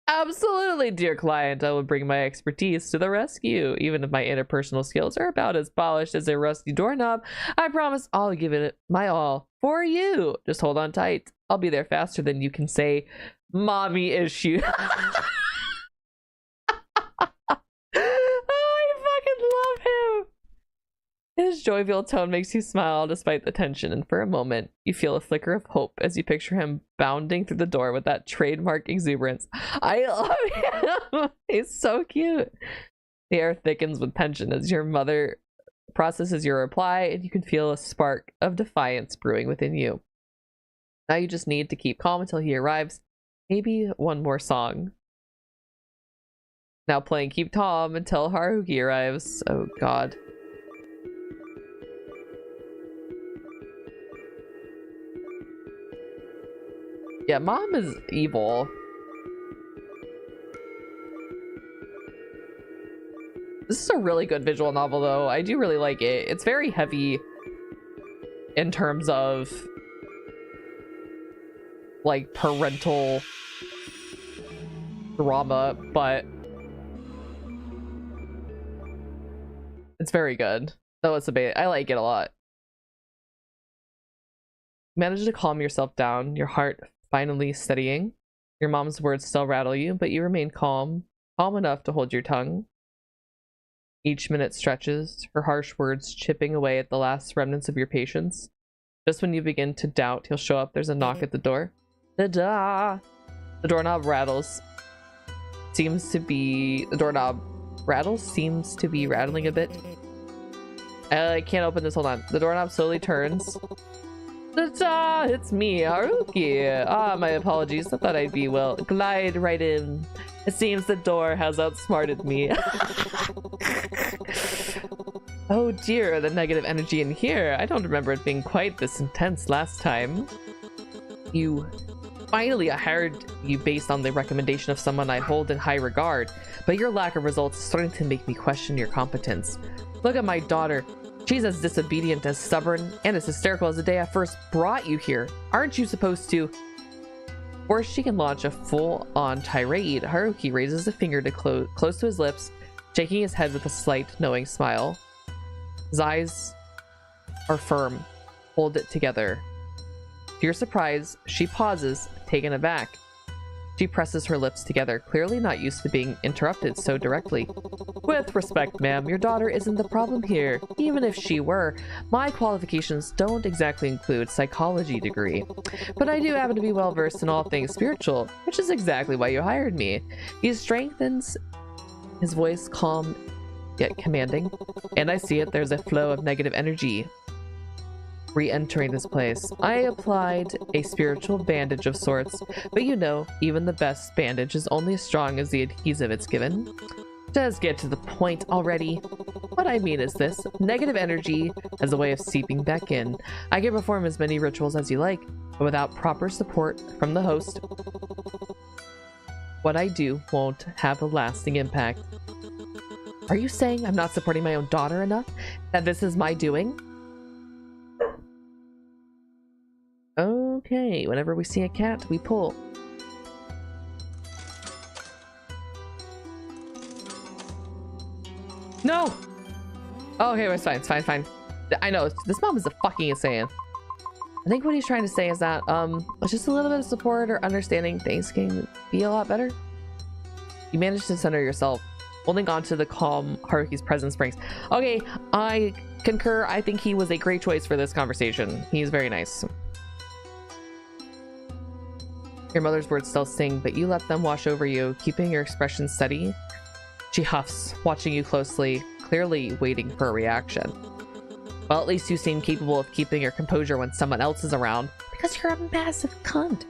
Absolutely, dear client. I will bring my expertise to the rescue. Even if my interpersonal skills are about as polished as a rusty doorknob, I promise I'll give it my all for you. Just hold on tight. I'll be there faster than you can say mommy issue. His jovial tone makes you smile despite the tension, and for a moment, you feel a flicker of hope as you picture him bounding through the door with that trademark exuberance. I love him! He's so cute! The air thickens with tension as your mother processes your reply, and you can feel a spark of defiance brewing within you. Now you just need to keep calm until he arrives. Maybe one more song. Now playing Keep Calm until Haruki arrives. Oh god. Yeah, mom is evil. This is a really good visual novel, though. I do really like it. It's very heavy in terms of like parental drama, but it's very good. Though it's a bit, I like it a lot. Manage to calm yourself down, your heart finally steadying. Your mom's words still rattle you, but you remain calm enough to hold your tongue. Each minute stretches, her harsh words chipping away at the last remnants of your patience. Just when you begin to doubt he'll show up, there's a knock at the door. Ta-da! The doorknob rattles. The doorknob seems to be rattling a bit. I can't open this, hold on. The doorknob slowly turns. Ta-da! It's me, Haruki. Ah, my apologies. I thought I'd be, well, glide right in. It seems the door has outsmarted me. Oh dear, the negative energy in here. I don't remember it being quite this intense last time. Finally, I hired you based on the recommendation of someone I hold in high regard, but your lack of results is starting to make me question your competence. Look at my daughter. She's as disobedient, as stubborn, and as hysterical as the day I first brought you here. Aren't you supposed to... Before she can launch a full-on tirade, Haruki raises a finger to close to his lips, shaking his head with a slight, knowing smile. His eyes are firm. Hold it together. To your surprise, she pauses, taken aback. She presses her lips together, clearly not used to being interrupted so directly. With respect, ma'am, your daughter isn't the problem here. Even if she were, my qualifications don't exactly include psychology degree. But I do happen to be well versed in all things spiritual, which is exactly why you hired me. He strengthens, his voice calm yet commanding. And I see it, there's a flow of negative energy re-entering this place. I applied a spiritual bandage of sorts, but you know, even the best bandage is only as strong as the adhesive it's given. Just get to the point already. What I mean is this: negative energy has a way of seeping back in. I can perform as many rituals as you like, but without proper support from the host, what I do won't have a lasting impact. Are you saying I'm not supporting my own daughter enough? That this is my doing? Okay, whenever we see a cat, we pull. No! Oh, okay, it's fine, it's fine, it's fine. I know, this mom is a fucking insane. I think what he's trying to say is that, just a little bit of support or understanding, things can be a lot better. You managed to center yourself, holding on to the calm Haruki's presence brings. Okay, I concur. I think he was a great choice for this conversation. He's very nice. Your mother's words still sting, but you let them wash over you, keeping your expression steady. She huffs, watching you closely, clearly waiting for a reaction. Well, at least you seem capable of keeping your composure when someone else is around, because you're a massive cunt.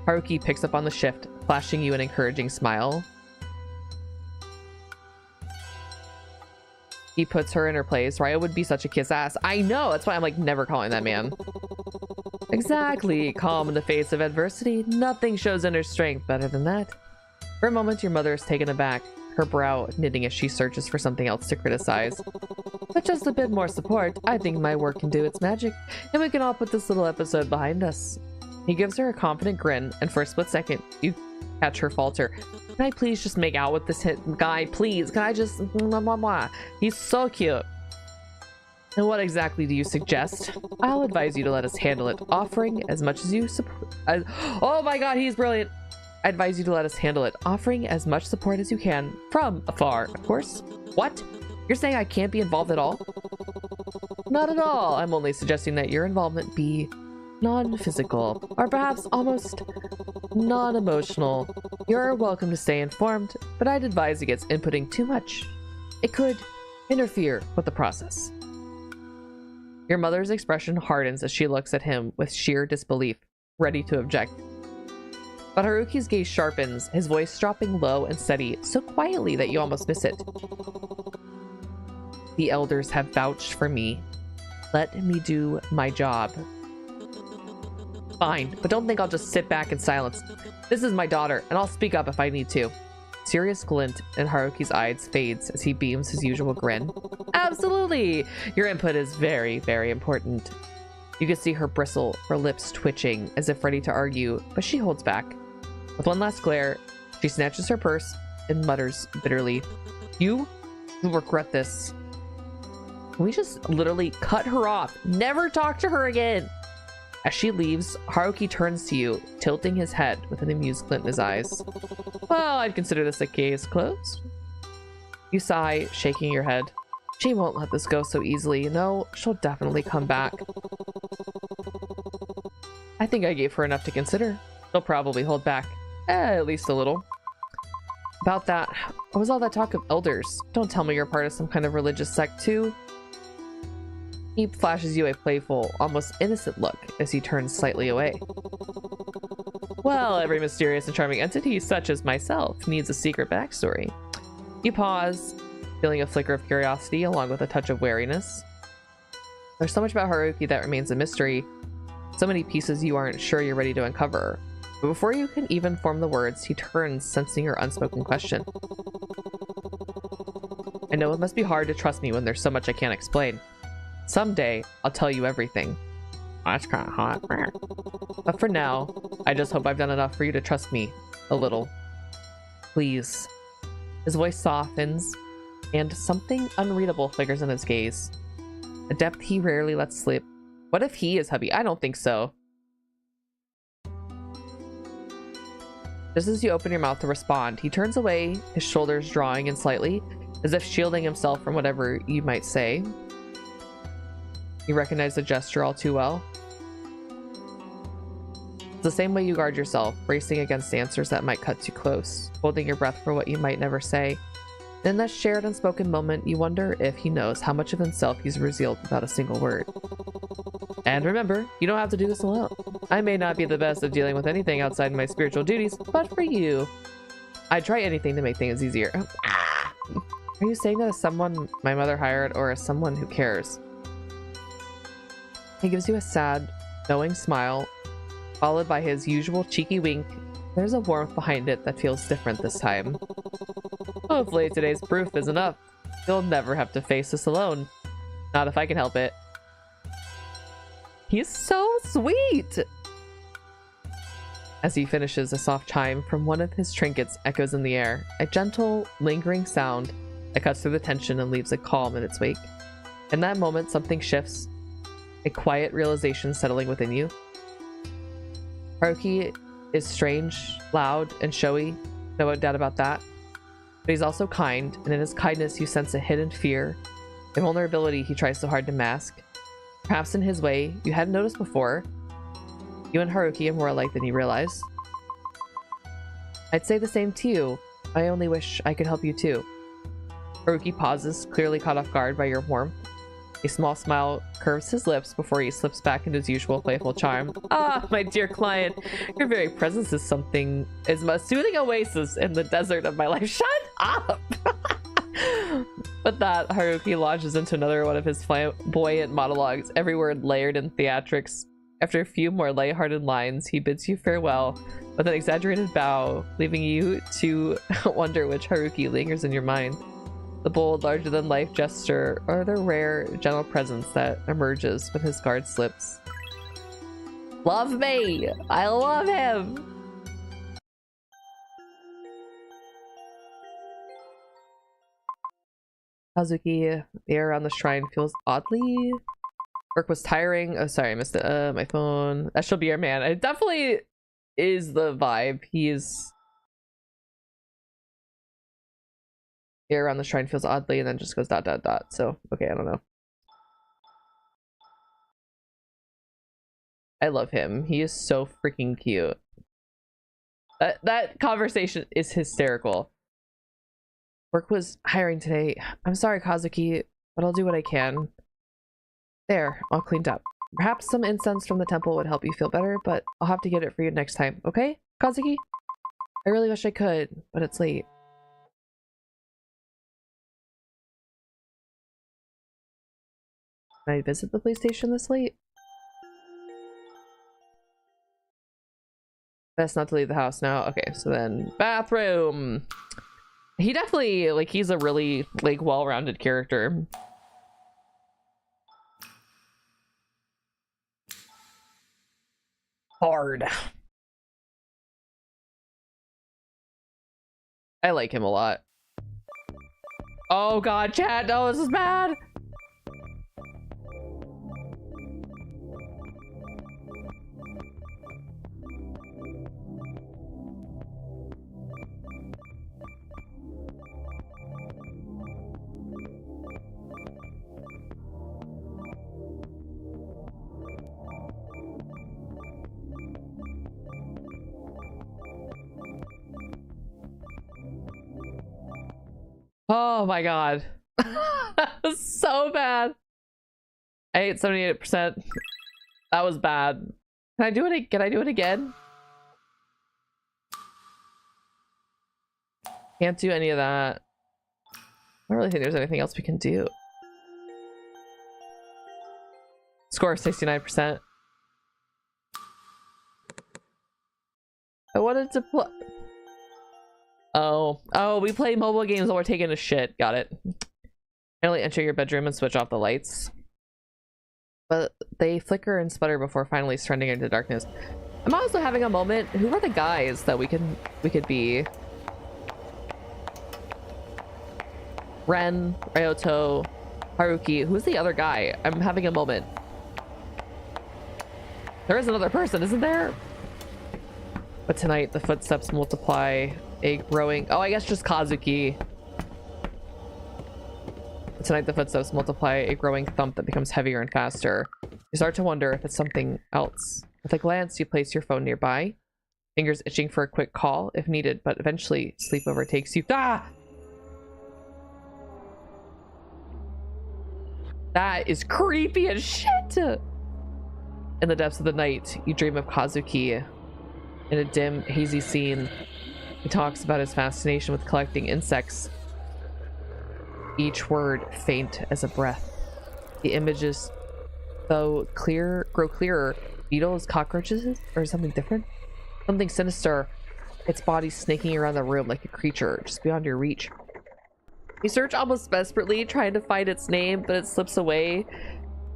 Haruki picks up on the shift, flashing you an encouraging smile. He puts her in her place. Ryo would be such a kiss ass. I know, that's why I'm like never calling that man. Exactly, calm in the face of adversity. Nothing shows inner strength better than that. For a moment, your mother is taken aback, her brow knitting as she searches for something else to criticize. With just a bit more support, I think my work can do its magic, and we can all put this little episode behind us. He gives her a confident grin, and for a split second, you catch her falter. Can I please just make out with this guy, please? Can I just... Mwah, mwah, mwah. He's so cute. And what exactly do you suggest? I'll advise you to let us handle it, offering as much as you support... oh my god, he's brilliant! I advise you to let us handle it, offering as much support as you can, from afar, of course. What? You're saying I can't be involved at all? Not at all. I'm only suggesting that your involvement be non-physical, or perhaps almost non-emotional. You're welcome to stay informed, but I'd advise against inputting too much. It could interfere with the process. Your mother's expression hardens as she looks at him with sheer disbelief, ready to object. But Haruki's gaze sharpens, his voice dropping low and steady, so quietly that you almost miss it. The elders have vouched for me. Let me do my job. Fine, but don't think I'll just sit back in silence. This is my daughter, and I'll speak up if I need to. Serious glint in Haruki's eyes fades as he beams his usual grin. Absolutely! Your input is very, very important. You can see her bristle, her lips twitching, as if ready to argue, but she holds back. With one last glare, she snatches her purse and mutters bitterly, You'll regret this. Can we just literally cut her off? Never talk to her again! As she leaves, Haruki turns to you, tilting his head with an amused glint in his eyes. Well, I'd consider this a case closed. You sigh, shaking your head. She won't let this go so easily. No, she'll definitely come back. I think I gave her enough to consider. She'll probably hold back. At least a little. About that, what was all that talk of elders? Don't tell me you're part of some kind of religious sect too. He flashes you a playful, almost innocent look as he turns slightly away. Well, every mysterious and charming entity, such as myself, needs a secret backstory. You pause, feeling a flicker of curiosity along with a touch of wariness. There's so much about Haruki that remains a mystery, so many pieces you aren't sure you're ready to uncover. But before you can even form the words, he turns, sensing your unspoken question. I know it must be hard to trust me when there's so much I can't explain. Someday, I'll tell you everything. That's kind of hot. But for now, I just hope I've done enough for you to trust me a little. Please. His voice softens, and something unreadable flickers in his gaze. A depth he rarely lets slip. What if he is hubby? I don't think so. Just as you open your mouth to respond, he turns away, his shoulders drawing in slightly, as if shielding himself from whatever you might say. You recognize the gesture all too well. It's the same way you guard yourself, bracing against answers that might cut too close, holding your breath for what you might never say. In that shared unspoken moment, you wonder if he knows how much of himself he's revealed without a single word. And remember, you don't have to do this alone. I may not be the best at dealing with anything outside my spiritual duties, but for you, I'd try anything to make things easier. Are you saying that as someone my mother hired or as someone who cares? He gives you a sad, knowing smile, followed by his usual cheeky wink. There's a warmth behind it that feels different this time. Hopefully today's proof is enough. You'll never have to face this alone. Not if I can help it. He's so sweet! As he finishes, a soft chime from one of his trinkets echoes in the air. A gentle, lingering sound that cuts through the tension and leaves a calm in its wake. In that moment, something shifts. A quiet realization settling within you. Haruki is strange, loud, and showy. No doubt about that. But he's also kind, and in his kindness you sense a hidden fear, a vulnerability he tries so hard to mask. Perhaps in his way, you hadn't noticed before. You and Haruki are more alike than you realize. I'd say the same to you. I only wish I could help you too. Haruki pauses, clearly caught off guard by your warmth. A small smile curves his lips before he slips back into his usual playful charm. Ah, my dear client, your very presence is a soothing oasis in the desert of my life. Shut up! With that, Haruki launches into another one of his flamboyant monologues, every word layered in theatrics. After a few more lighthearted lines, he bids you farewell with an exaggerated bow, leaving you to wonder which Haruki lingers in your mind. The bold, larger-than-life gesture, or the rare, gentle presence that emerges when his guard slips. Love me! I love him! Kazuki, the air around the shrine feels oddly... Work was tiring. Oh, sorry, I missed it. My phone. That should be our man. It definitely is the vibe. He's... The air around the shrine feels oddly and then just goes ... So, okay, I don't know. I love him. He is so freaking cute. That conversation is hysterical. Work was hiring today. I'm sorry, Kazuki, but I'll do what I can. There, all cleaned up. Perhaps some incense from the temple would help you feel better, but I'll have to get it for you next time, okay, Kazuki? I really wish I could, but it's late. Can I visit the police station this late? Best not to leave the house now. Okay, so then bathroom. He definitely, like, he's a really, like, well-rounded character. Hard. I like him a lot. Oh god, chat. Oh, this is bad. Oh my god. That was so bad. I ate 78%. That was bad. Can I do it? Can I do it again? Can't do any of that. I don't really think there's anything else we can do. Score 69%. I wanted to play. Oh, we play mobile games while we're taking a shit. Got it. Finally enter your bedroom and switch off the lights. But they flicker and sputter before finally surrendering into darkness. I'm also having a moment. Who are the guys that we could be? Ren, Ryoto, Haruki. Who's the other guy? I'm having a moment. There is another person, isn't there? But tonight the footsteps multiply, a growing... Oh, I guess just Kazuki. But tonight the footsteps multiply, a growing thump that becomes heavier and faster. You start to wonder if it's something else. With a glance, you place your phone nearby, fingers itching for a quick call if needed, but eventually sleep overtakes you. Ah! That is creepy as shit! In the depths of the night, you dream of Kazuki. In a dim, hazy scene, he talks about his fascination with collecting insects, each word faint as a breath. The images, though grow clearer. Beetles, cockroaches, or something different? Something sinister. Its body snaking around the room like a creature just beyond your reach. You search almost desperately, trying to find its name, but it slips away,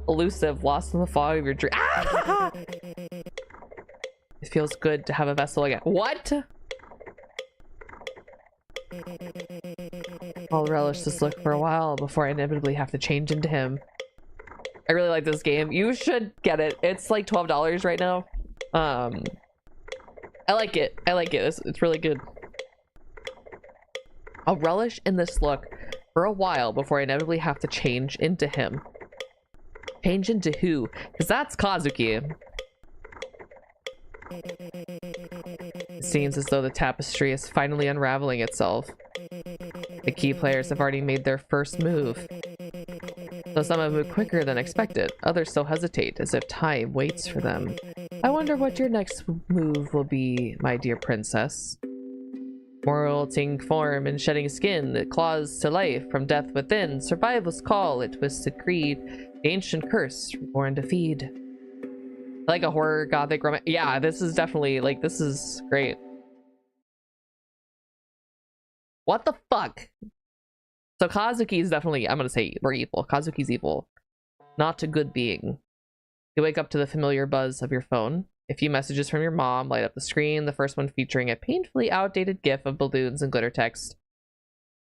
elusive, lost in the fog of your dream. Ah! It feels good to have a vessel again. What? I'll relish this look for a while before I inevitably have to change into him. I really like this game. You should get it. It's like $12 right now. I like it. I like it. It's really good. I'll relish in this look for a while before I inevitably have to change into him. Change into who? Because that's Kazuki. It seems as though the tapestry is finally unraveling itself. The key players have already made their first move. Though some have moved quicker than expected, others still hesitate as if time waits for them. I wonder what your next move will be, my dear princess. Molting form and shedding skin, it claws to life from death within. Survival's call, it twisted creed, the ancient curse, reborn to feed. Like a horror gothic romance. Yeah, this is definitely, like, this is great. What the fuck? So Kazuki is definitely, I'm gonna say, we're evil. Kazuki's evil. Not a good being. You wake up to the familiar buzz of your phone. A few messages from your mom light up the screen, the first one featuring a painfully outdated gif of balloons and glitter text.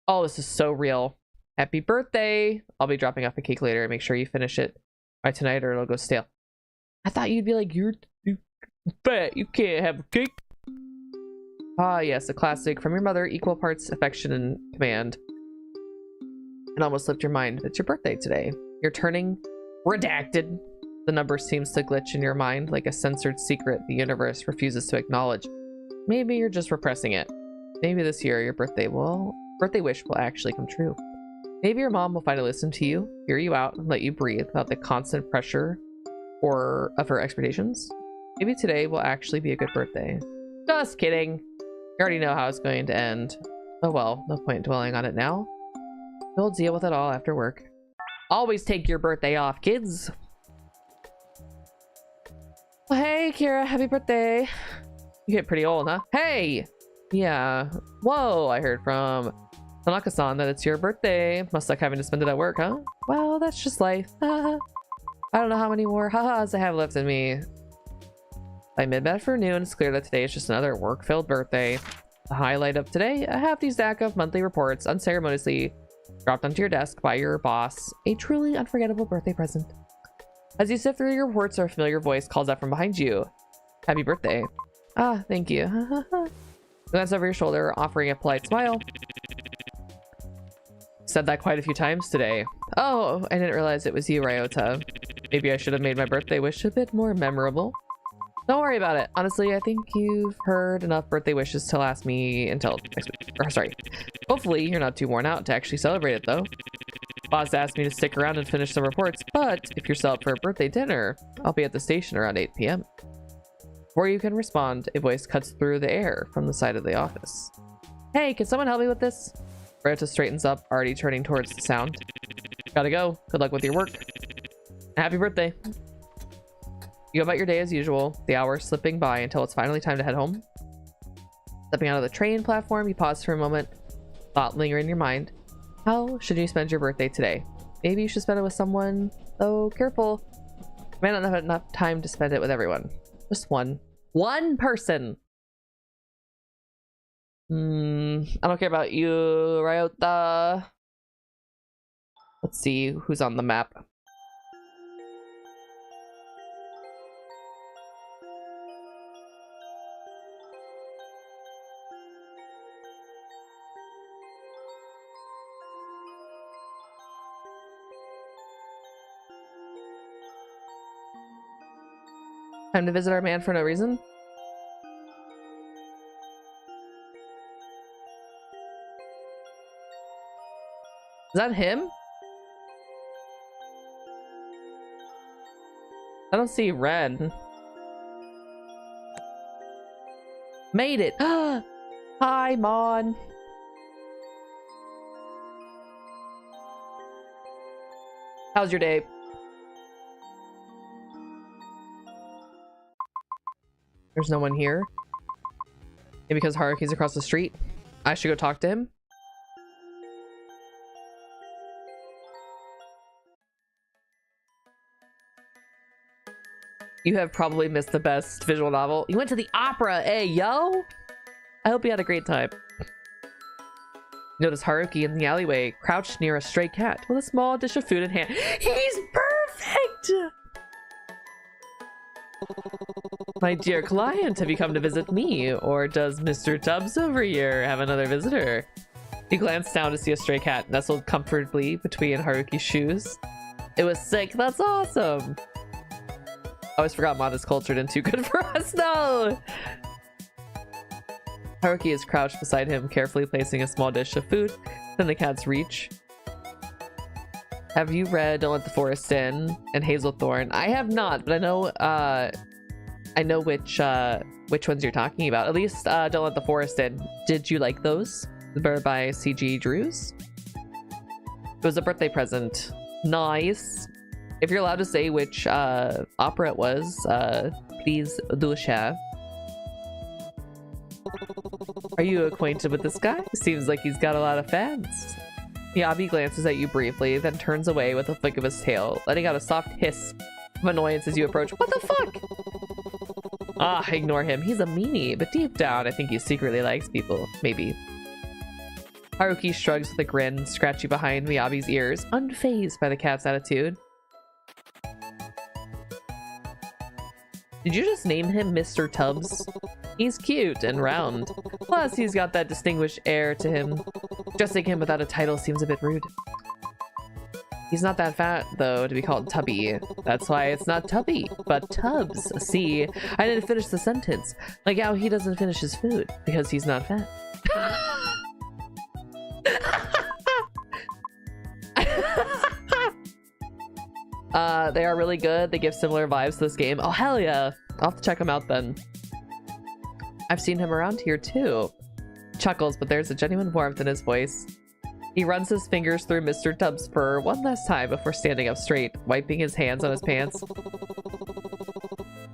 Oh, this is so real. Happy birthday! I'll be dropping off a cake later. Make sure you finish it by tonight or it'll go stale. I thought you'd be like, you're fat, you can't have a cake. Ah, yes, a classic from your mother, equal parts affection and command. It almost slipped your mind. It's your birthday today. You're turning redacted. The number seems to glitch in your mind like a censored secret the universe refuses to acknowledge. Maybe you're just repressing it. Maybe this year your birthday wish will actually come true. Maybe your mom will finally listen to you, hear you out, and let you breathe without the constant pressure of her expectations. Maybe today will actually be a good birthday. Just kidding. You already know how it's going to end. Oh well, no point dwelling on it now. We'll deal with it all after work. Always take your birthday off, kids. Well, hey, Kiira, happy birthday. You get pretty old, huh? Hey! Yeah. Whoa, I heard from Tanaka-san that it's your birthday. Must like having to spend it at work, huh? Well, that's just life. I don't know how many more ha-has I have left in me. By mid-afternoon, it's clear that today is just another work-filled birthday. The highlight of today, a hefty stack of monthly reports unceremoniously dropped onto your desk by your boss. A truly unforgettable birthday present. As you sift through your reports, a familiar voice calls out from behind you. Happy birthday. Ah, thank you. Glance over your shoulder, offering a polite smile. Said that quite a few times today. Oh, I didn't realize it was you, Ryota. Maybe I should have made my birthday wish a bit more memorable. Don't worry about it. Honestly, I think you've heard enough birthday wishes to last me until next week. Or, sorry. Hopefully, you're not too worn out to actually celebrate it, though. Boss asked me to stick around and finish some reports, but if you're still up for a birthday dinner, I'll be at the station around 8 p.m. Before you can respond, a voice cuts through the air from the side of the office. Hey, can someone help me with this? Ryota straightens up, already turning towards the sound. Gotta go. Good luck with your work. Happy birthday. You go about your day as usual, the hours slipping by until it's finally time to head home. Stepping out of the train platform, you pause for a moment, thought lingering in your mind. How should you spend your birthday today? Maybe you should spend it with someone, though careful. You might not have enough time to spend it with everyone. Just one. One person! I don't care about you, Ryota. Let's see who's on the map. Time to visit our man for no reason. Is that him? I don't see red. Made it. Hi, Mon. How's your day? There's no one here. Maybe because Haruki's across the street. I should go talk to him. You have probably missed the best visual novel. You went to the opera, hey, yo! I hope you had a great time. Notice Haruki in the alleyway, crouched near a stray cat with a small dish of food in hand. He's perfect! My dear client, have you come to visit me? Or does Mr. Tubbs over here have another visitor? He glanced down to see a stray cat nestled comfortably between Haruki's shoes. It was sick, that's awesome! I always forgot Mod is cultured and too good for us. No! Haruki is crouched beside him, carefully placing a small dish of food within the cat's reach. Have you read Don't Let the Forest In and Hazelthorn? I have not, but I know which ones you're talking about. At least Don't Let the Forest In. Did you like those? They're by C.G. Drews. It was a birthday present. Nice. If you're allowed to say which opera it was, please do share. Are you acquainted with this guy? Seems like he's got a lot of fans. Miyabi glances at you briefly, then turns away with a flick of his tail, letting out a soft hiss of annoyance as you approach. What the fuck? Ah, ignore him. He's a meanie, but deep down, I think he secretly likes people. Maybe. Haruki shrugs with a grin, scratching behind Miyabi's ears, unfazed by the cat's attitude. Did you just name him Mr. Tubbs? He's cute and round. Plus, he's got that distinguished air to him. Addressing him without a title seems a bit rude. He's not that fat, though, to be called Tubby. That's why it's not Tubby, but Tubbs. See, I didn't finish the sentence. Like how he doesn't finish his food, because he's not fat. They are really good. They give similar vibes to this game. Oh, hell yeah. I'll have to check them out then. I've seen him around here too. Chuckles, but there's a genuine warmth in his voice. He runs his fingers through Mr. Tubbs' fur one last time before standing up straight, wiping his hands on his pants.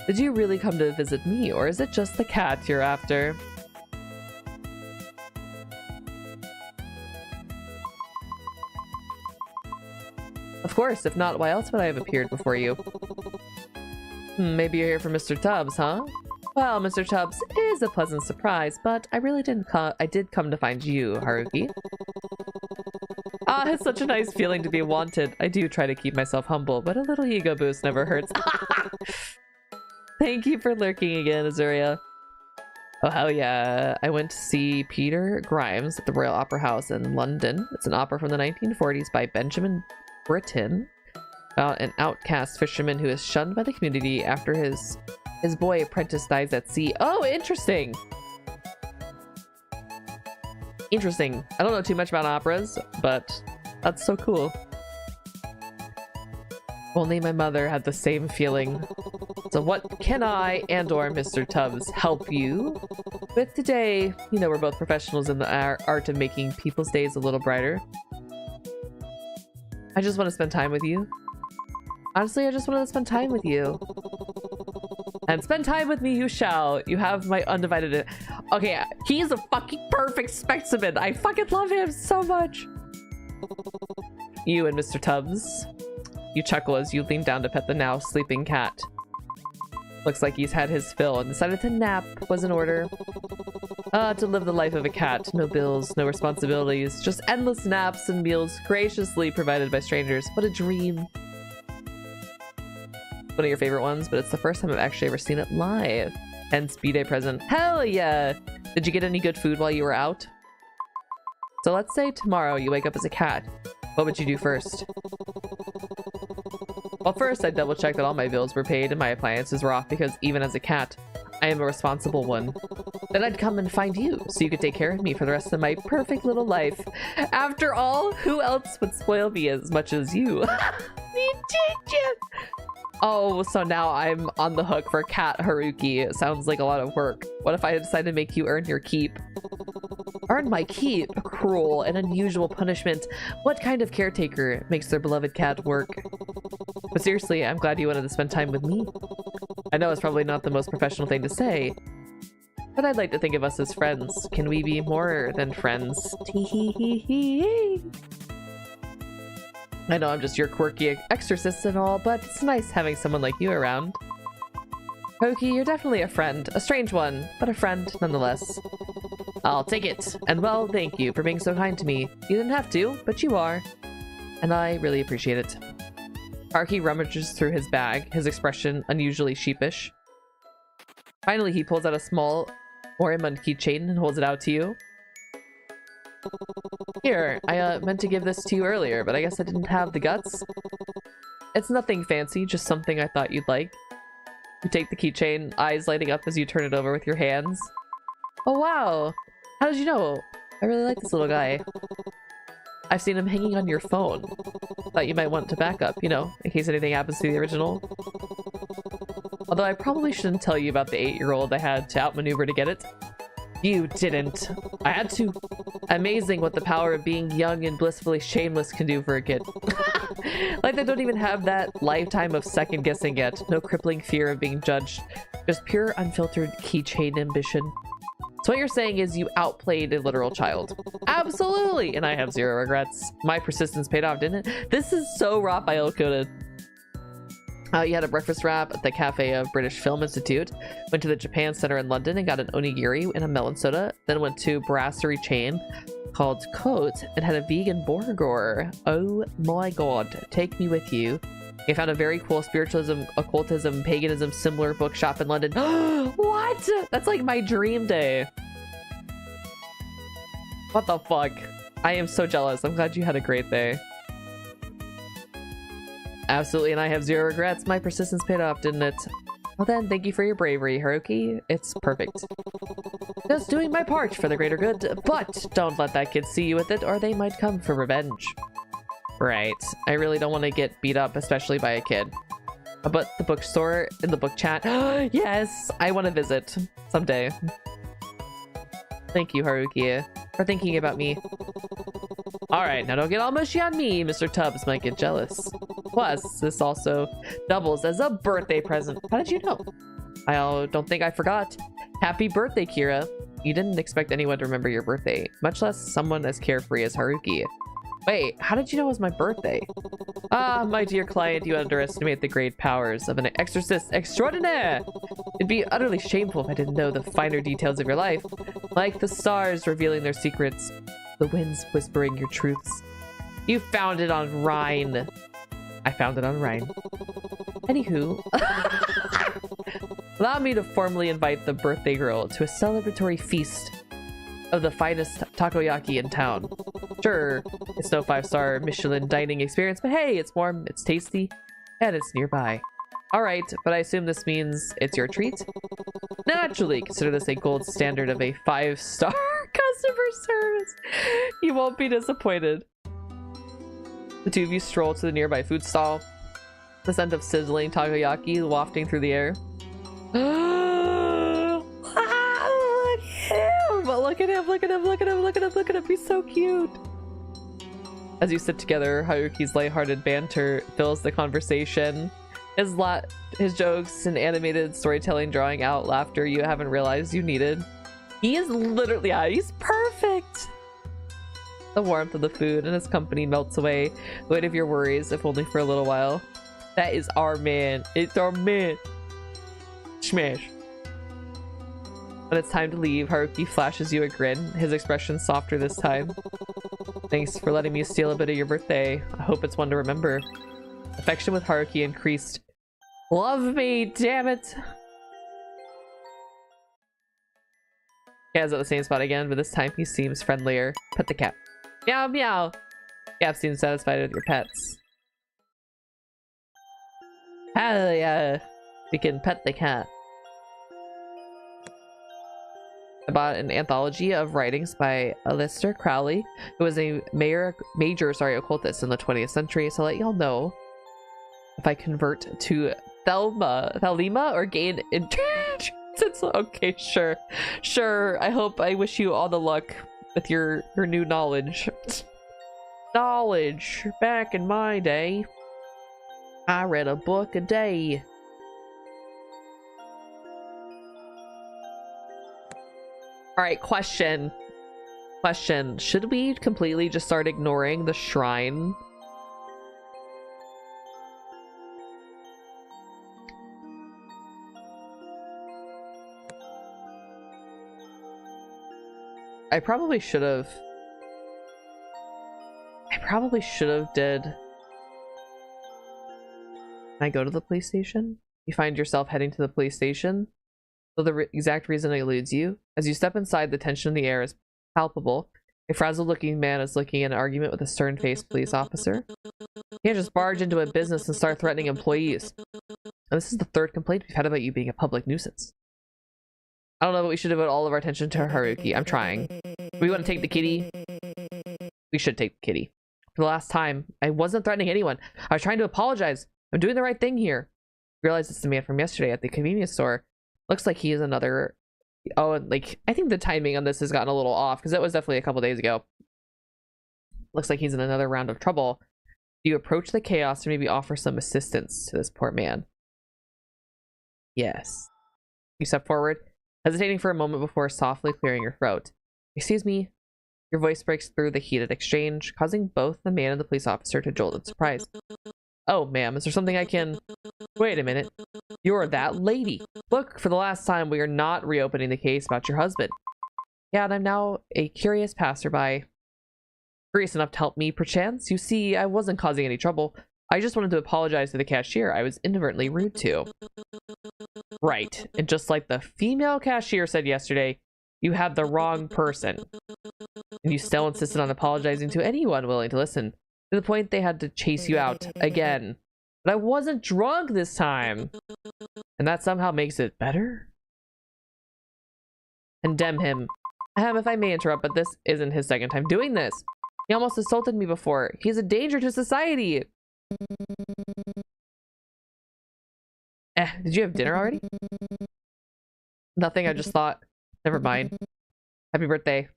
Did you really come to visit me, or is it just the cat you're after? Of course, if not, why else would I have appeared before you? Maybe you're here for Mr. Tubbs, huh? Well, Mr. Tubbs is a pleasant surprise, but I really did come to find you, Haruki. Ah, it's such a nice feeling to be wanted. I do try to keep myself humble, but a little ego boost never hurts. Thank you for lurking again, Azuria. Oh, hell yeah. I went to see Peter Grimes at the Royal Opera House in London. It's an opera from the 1940s by Benjamin Britten about an outcast fisherman who is shunned by the community after his boy apprentice dies at sea. Oh, interesting. Interesting. I don't know too much about operas, but that's so cool. Only my mother had the same feeling. So what can I and/or Mr. Tubbs help you with today? You know, we're both professionals in the art of making people's days a little brighter. I just want to spend time with you. Honestly, I just want to spend time with you. And spend time with me you shall. You have my undivided... Okay, he's a fucking perfect specimen. I fucking love him so much. You and Mr. Tubbs. You chuckle as you lean down to pet the now sleeping cat. Looks like he's had his fill and decided to nap was in order. To live the life of a cat. No bills, no responsibilities, just endless naps and meals graciously provided by strangers. What a dream. One of your favorite ones, but it's the first time I've actually ever seen it live. Hence B-Day present. Hell yeah! Did you get any good food while you were out? So let's say tomorrow you wake up as a cat. What would you do first? Well, first I double checked that all my bills were paid and my appliances were off because even as a cat, I am a responsible one. Then I'd come and find you so you could take care of me for the rest of my perfect little life. After all, who else would spoil me as much as you? Oh, so now I'm on the hook for cat Haruki. It sounds like a lot of work. What if I decide to make you earn your keep? Earn my keep? Cruel and unusual punishment. What kind of caretaker makes their beloved cat work? But seriously, I'm glad you wanted to spend time with me. I know it's probably not the most professional thing to say, but I'd like to think of us as friends. Can we be more than friends? I know I'm just your quirky exorcist and all, but it's nice having someone like you around. Haruki, you're definitely a friend. A strange one, but a friend nonetheless. I'll take it. And well, thank you for being so kind to me. You didn't have to, but you are. And I really appreciate it. Haruki rummages through his bag, his expression unusually sheepish. Finally, he pulls out a small 𝗪𝗦𝗦𝗛𝗟𝗏 keychain and holds it out to you. Here, I meant to give this to you earlier, but I guess I didn't have the guts. It's nothing fancy, just something I thought you'd like. You take the keychain, eyes lighting up as you turn it over with your hands. Oh wow! How did you know? I really like this little guy. I've seen him hanging on your phone. Thought you might want to back up, you know, in case anything happens to the original. Although I probably shouldn't tell you about the 8-year-old I had to outmaneuver to get it. You didn't. I had to. Amazing what the power of being young and blissfully shameless can do for a kid. Like they don't even have that lifetime of second guessing yet. No crippling fear of being judged. Just pure unfiltered keychain ambition. So what you're saying is you outplayed a literal child. Absolutely! And I have zero regrets. My persistence paid off, didn't it? This is so Raphael coded. You had a breakfast wrap at the cafe of British Film Institute, went to the Japan Center in London and got an onigiri and a melon soda, then went to a brasserie chain called Cote and had a vegan burger. Oh my god, take me with you. I found a very cool spiritualism, occultism, paganism similar bookshop in London. What? That's like my dream day. What the fuck? I am so jealous. I'm glad you had a great day. Absolutely, and I have zero regrets. My persistence paid off, didn't it? Well then, thank you for your bravery, Haruki. It's perfect. Just doing my part for the greater good, but don't let that kid see you with it or they might come for revenge. Right. I really don't want to get beat up, especially by a kid. But the bookstore in the book chat. Yes! I want to visit someday. Thank you, Haruki, for thinking about me. Alright, now don't get all mushy on me. Mr. Tubbs might get jealous. Plus, this also doubles as a birthday present. How did you know? I don't think I forgot. Happy birthday, Kiira. You didn't expect anyone to remember your birthday, much less someone as carefree as Haruki. Wait, how did you know it was my birthday? Ah, my dear client, you underestimate the great powers of an exorcist extraordinaire. It'd be utterly shameful if I didn't know the finer details of your life. Like the stars revealing their secrets, the winds whispering your truths. You found it on Rhine. I found it on Rhine. Anywho, allow me to formally invite the birthday girl to a celebratory feast of the finest takoyaki in town. Sure, it's no 5-star Michelin dining experience, but hey, it's warm, it's tasty, and it's nearby. Alright, but I assume this means it's your treat? Naturally, consider this a gold standard of a 5-star customer service. You won't be disappointed. The two of you stroll to the nearby food stall, the scent of sizzling takoyaki wafting through the air. Look at him, look at him, look at him, look at him, look at him, he's so cute. As you sit together, Haruki's lighthearted banter fills the conversation. His jokes and animated storytelling drawing out laughter you haven't realized you needed. He is literally, yeah, he's perfect! The warmth of the food and his company melts away the weight of your worries, if only for a little while. That is our man. It's our man. Smash. When it's time to leave, Haruki flashes you a grin, his expression softer this time. Thanks for letting me steal a bit of your birthday. I hope it's one to remember. Affection with Haruki increased. Love me, damn it! Cat's at the same spot again, but this time he seems friendlier. Pet the cat. Meow meow! Cap seems satisfied with your pets. Hell yeah. We can pet the cat. I bought an anthology of writings by Aleister Crowley, who was a major occultist in the 20th century, so let y'all know if I convert to Thelema or gain intelligence. Okay, sure. Sure, I wish you all the luck with your new knowledge. Knowledge. Back in my day, I read a book a day. Alright, question. Should we completely just start ignoring the shrine? I probably should have did. Can I go to the police station? You find yourself heading to the police station. So the exact reason eludes you. As you step inside, the tension in the air is palpable. A frazzled-looking man is looking in an argument with a stern-faced police officer. You can't just barge into a business and start threatening employees. And this is the third complaint we've had about you being a public nuisance. I don't know, but we should devote all of our attention to Haruki. I'm trying. We want to take the kitty. We should take the kitty. For the last time, I wasn't threatening anyone. I was trying to apologize. I'm doing the right thing here. I realized it's the man from yesterday at the convenience store. Looks like he is another... Oh, and like, I think the timing on this has gotten a little off, because it was definitely a couple days ago. Looks like he's in another round of trouble. Do you approach the chaos or maybe offer some assistance to this poor man? Yes. You step forward, hesitating for a moment before softly clearing your throat. Excuse me. Your voice breaks through the heated exchange, causing both the man and the police officer to jolt in surprise. Oh, ma'am, is there something I can... Wait a minute. You're that lady. Look, for the last time, we are not reopening the case about your husband. Yeah, and I'm now a curious passerby. Curious enough to help me, perchance? You see, I wasn't causing any trouble. I just wanted to apologize to the cashier I was inadvertently rude to. Right, and just like the female cashier said yesterday, you had the wrong person. And you still insisted on apologizing to anyone willing to listen, to the point they had to chase you out again. But I wasn't drunk this time. And that somehow makes it better? Condemn him. If I may interrupt, but this isn't his second time doing this. He almost assaulted me before. He's a danger to society. Did you have dinner already? Nothing, I just thought. Never mind. Happy birthday.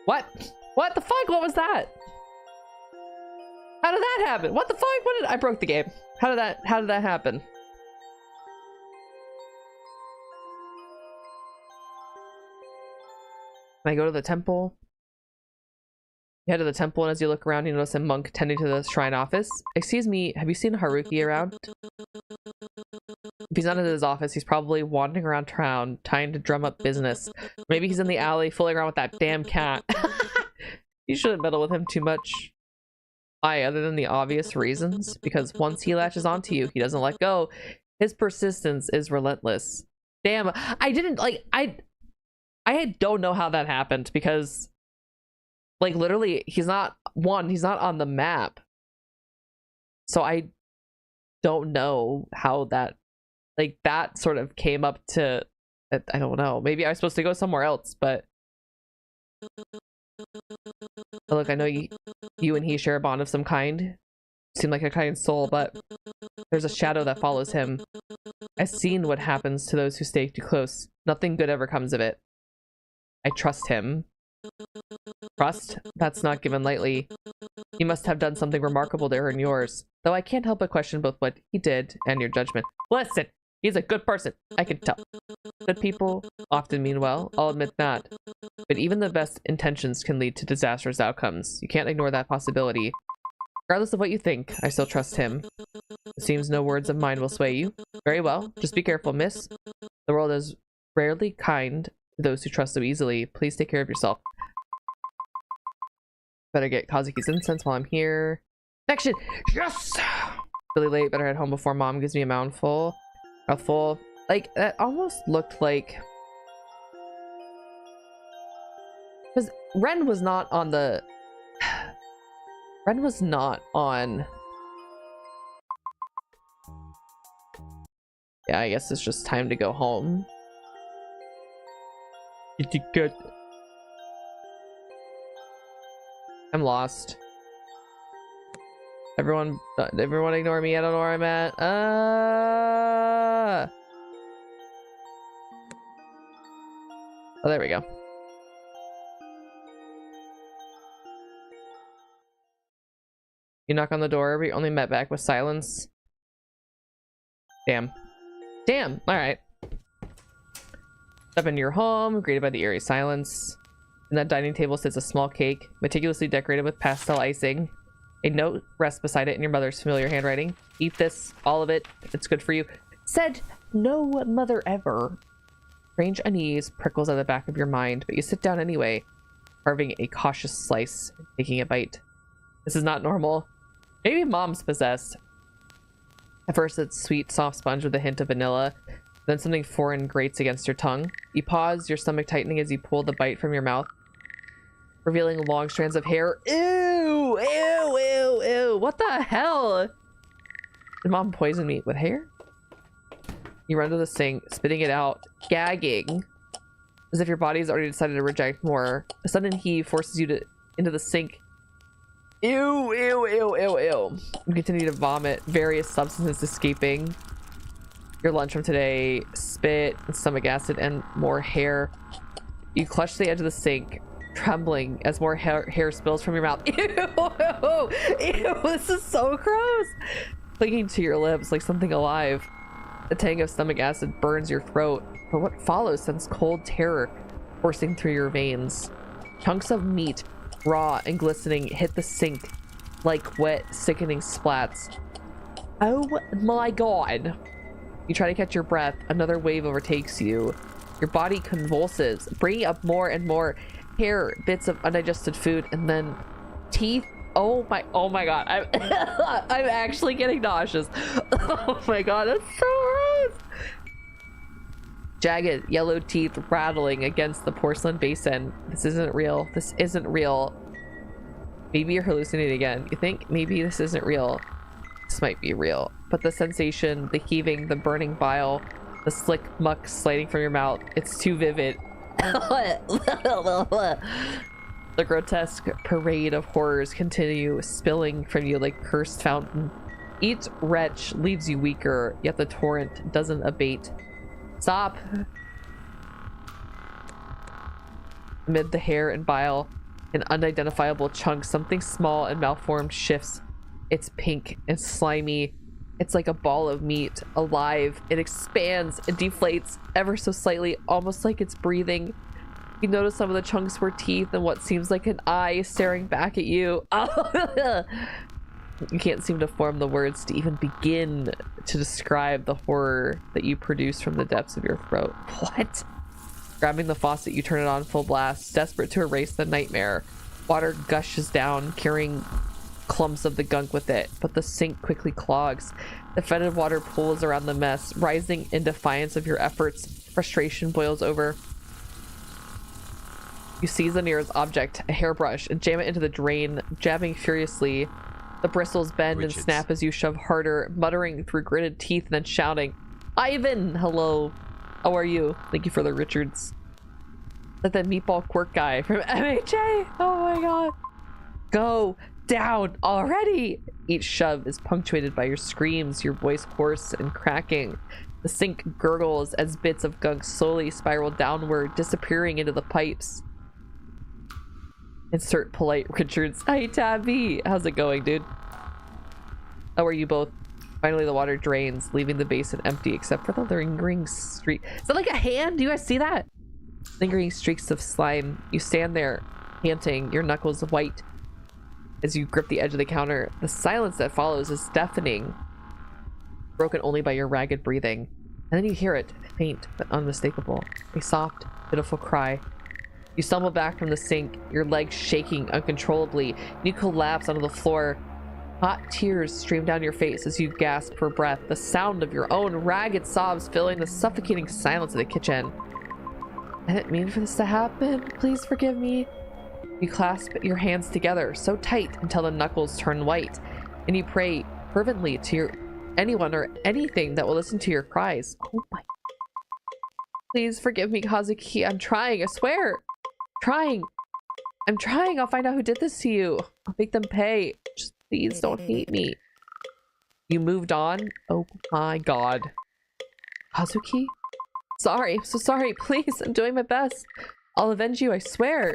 What? What the fuck? What was that? How did that happen? What the fuck? I broke the game. How did that happen? Can I go to the temple? You head to the temple, and as you look around, you notice a monk tending to the shrine office. Excuse me, have you seen Haruki around? If he's not in his office, he's probably wandering around town, trying to drum up business. Maybe he's in the alley, fooling around with that damn cat. You shouldn't meddle with him too much. Why, other than the obvious reasons? Because once he latches onto you, he doesn't let go. His persistence is relentless. Damn, I didn't, like, I don't know how that happened, because, like, literally, he's not on the map. So I don't know how that, like, that sort of came up to, I don't know. Maybe I was supposed to go somewhere else, but... Oh, look, I know you and he share a bond of some kind. You seem like a kind soul, but there's a shadow that follows him. I've seen what happens to those who stay too close. Nothing good ever comes of it. I trust him. Trust? That's not given lightly. He must have done something remarkable to earn yours. Though I can't help but question both what he did and your judgment. Listen! He's a good person, I can tell. Good people often mean well, I'll admit that. But even the best intentions can lead to disastrous outcomes. You can't ignore that possibility. Regardless of what you think, I still trust him. It seems no words of mine will sway you. Very well, just be careful, miss. The world is rarely kind to those who trust so easily. Please take care of yourself. Better get Kazuki's incense while I'm here. Action! Yes! Really late, better head home before mom gives me a mouthful. Like, that almost looked like... Because Ren was not on the... Ren was not on Yeah, I guess it's just time to go home. Good. I'm lost. Everyone ignore me. I don't know where I'm at. Oh, there we go. You knock on the door, but you're only met back with silence. Damn. Damn. All right. Step into your home, greeted by the eerie silence. On that dining table sits a small cake, meticulously decorated with pastel icing. A note rests beside it in your mother's familiar handwriting. Eat this, all of it. It's good for you. Said no mother ever. Strange unease prickles at the back of your mind, but you sit down anyway, carving a cautious slice and taking a bite. This is not normal. Maybe mom's possessed. At first it's sweet, soft sponge with a hint of vanilla. Then something foreign grates against your tongue. You pause, your stomach tightening as you pull the bite from your mouth, revealing long strands of hair. Ew! Ew! Ew! Ew! What the hell? Did mom poison me with hair? You run to the sink, spitting it out, gagging, as if your body's already decided to reject more. A sudden heave forces you into the sink. Ew! Ew! Ew! Ew! Ew! You continue to vomit, various substances escaping. Your lunch from today, spit, stomach acid, and more hair. You clutch the edge of the sink, trembling as more hair spills from your mouth. Ew! Ew! This is so gross! Clinging to your lips like something alive. The tang of stomach acid burns your throat, but what follows sends cold terror coursing through your veins. Chunks of meat, raw and glistening, hit the sink like wet, sickening splats. Oh my god! You try to catch your breath, another wave overtakes you. Your body convulses, bringing up more and more hair, bits of undigested food, and then teeth. Oh my god, I'm actually getting nauseous. Oh my god, that's so gross. Jagged yellow teeth rattling against the porcelain basin. This isn't real. This isn't real. Maybe you're hallucinating again. You think maybe this isn't real. This might be real, but the sensation, the heaving, the burning bile, the slick muck sliding from your mouth, it's too vivid. The grotesque parade of horrors continue spilling from you like cursed fountain. Each retch leaves you weaker, yet the torrent doesn't abate. Stop! Amid the hair and bile, an unidentifiable chunk, something small and malformed shifts. It's pink and slimy. It's like a ball of meat, alive. It expands and deflates ever so slightly, almost like it's breathing. You notice some of the chunks were teeth and what seems like an eye staring back at you. You can't seem to form the words to even begin to describe the horror that you produce from the depths of your throat. What? Grabbing the faucet, you turn it on full blast, desperate to erase the nightmare. Water gushes down, carrying clumps of the gunk with it, but the sink quickly clogs. The fetid water pools around the mess, rising in defiance of your efforts. Frustration boils over. You seize the nearest object, a hairbrush, and jam it into the drain, jabbing furiously. The bristles bend and snap as you shove harder, muttering through gritted teeth and then shouting, "Ivan! Hello. How are you? Thank you for the Richards." Like that meatball quirk guy from MHA. Oh my god. Go down already! Each shove is punctuated by your screams, your voice hoarse and cracking. The sink gurgles as bits of gunk slowly spiral downward, disappearing into the pipes. Insert polite Richards. Hey Tabby! How's it going, dude? How are you both? Finally, the water drains, leaving the basin empty except for the lingering streak. Is that like a hand? Do you guys see that? Lingering streaks of slime. You stand there, panting, your knuckles white as you grip the edge of the counter. The silence that follows is deafening, broken only by your ragged breathing. And then you hear it, faint but unmistakable. A soft, pitiful cry. You stumble back from the sink, your legs shaking uncontrollably, and you collapse onto the floor. Hot tears stream down your face as you gasp for breath, the sound of your own ragged sobs filling the suffocating silence of the kitchen. I didn't mean for this to happen. Please forgive me. You clasp your hands together, so tight until the knuckles turn white, and you pray fervently to anyone or anything that will listen to your cries. Oh my. Please forgive me, Kazuki. I'm trying, I swear. Trying. I'm trying. I'll find out who did this to you. I'll make them pay. Just please don't hate me. You moved on? Oh my god. Kazuki? Sorry. I'm so sorry. Please, I'm doing my best. I'll avenge you, I swear.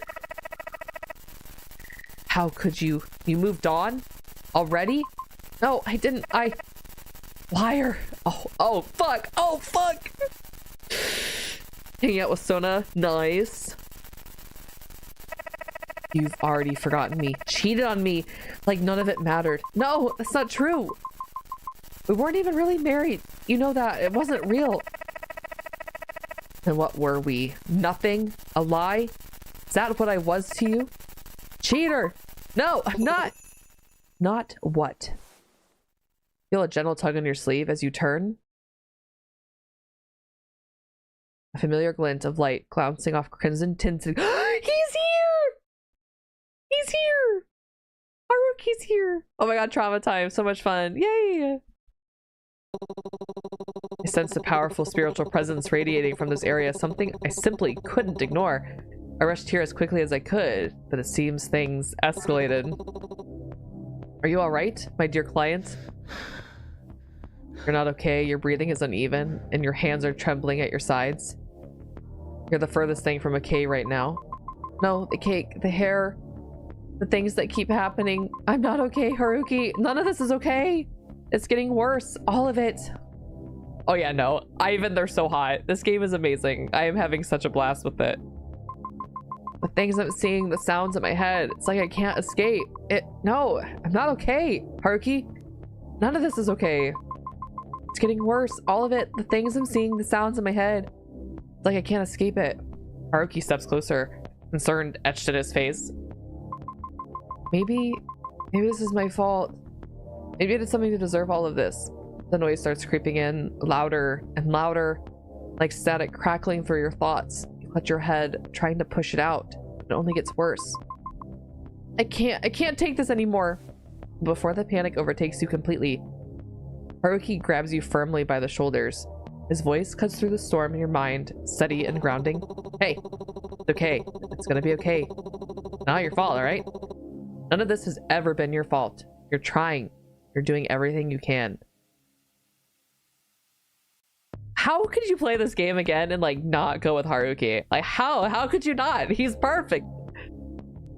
How could you? You moved on? Already? No, I didn't. Liar. Oh, fuck. Oh, fuck. Hanging out with Sona. Nice. You've already forgotten me. Cheated on me. Like none of it mattered. No, that's not true. We weren't even really married. You know that. It wasn't real. Then what were we? Nothing? A lie? Is that what I was to you? Cheater! No, I'm not. Not what? Feel a gentle tug on your sleeve as you turn. A familiar glint of light glancing off crimson tinted. He's here! He's here! Haruki's here! Oh my god, trauma time. So much fun. Yay! I sensed a powerful spiritual presence radiating from this area, something I simply couldn't ignore. I rushed here as quickly as I could, but it seems things escalated. Are you alright, my dear client? You're not okay, your breathing is uneven, and your hands are trembling at your sides. You're the furthest thing from okay right now. No, the cake, the hair, the things that keep happening. I'm not okay, Haruki. None of this is okay. It's getting worse, all of it. Oh yeah, no. Ivan, they're so hot. This game is amazing. I am having such a blast with it. The things I'm seeing, the sounds in my head, it's like I can't escape. No, I'm not okay, Haruki. None of this is okay. It's getting worse, all of it. The things I'm seeing, the sounds in my head. It's like I can't escape it. Haruki steps closer, concern etched in his face. Maybe this is my fault. Maybe I did something to deserve all of this. The noise starts creeping in, louder and louder, like static crackling through your thoughts. You clutch your head, trying to push it out. It only gets worse. I can't take this anymore. Before the panic overtakes you completely, Haruki grabs you firmly by the shoulders. His voice cuts through the storm in your mind, steady and grounding. Hey, it's okay. It's gonna be okay. Not your fault, alright? None of this has ever been your fault. You're trying. You're doing everything you can. How could you play this game again and like not go with Haruki? Like how could you not? He's perfect.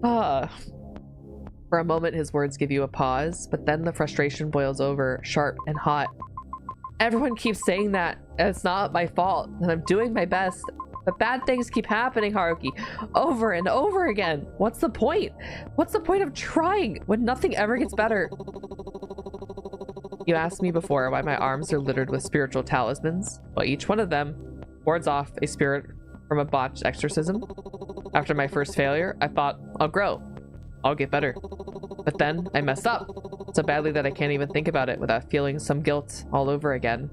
For a moment his words give you a pause, but then the frustration boils over, sharp and hot. Everyone keeps saying that it's not my fault, and I'm doing my best, but bad things keep happening, Haruki, over and over again. What's the point? What's the point of trying when nothing ever gets better? You asked me before why my arms are littered with spiritual talismans. Well, each one of them wards off a spirit from a botched exorcism. After my first failure, I thought, I'll grow. I'll get better. But then I messed up so badly that I can't even think about it without feeling some guilt all over again.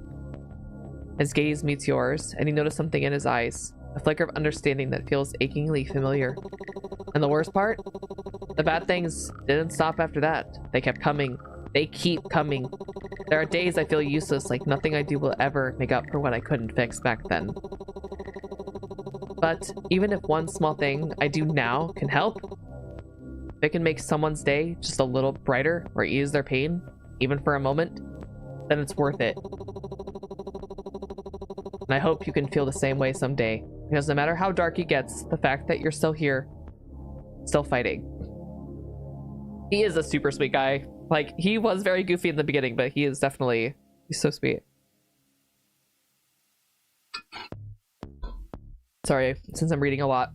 His gaze meets yours, and you notice something in his eyes, a flicker of understanding that feels achingly familiar. And the worst part? The bad things didn't stop after that. They kept coming. They keep coming. There are days I feel useless, like nothing I do will ever make up for what I couldn't fix back then. But even if one small thing I do now can help, if it can make someone's day just a little brighter or ease their pain, even for a moment, then it's worth it. And I hope you can feel the same way someday, because no matter how dark it gets, the fact that you're still here, still fighting. He is a super sweet guy. Like, he was very goofy in the beginning, but he is definitely, he's so sweet. Sorry, since I'm reading a lot.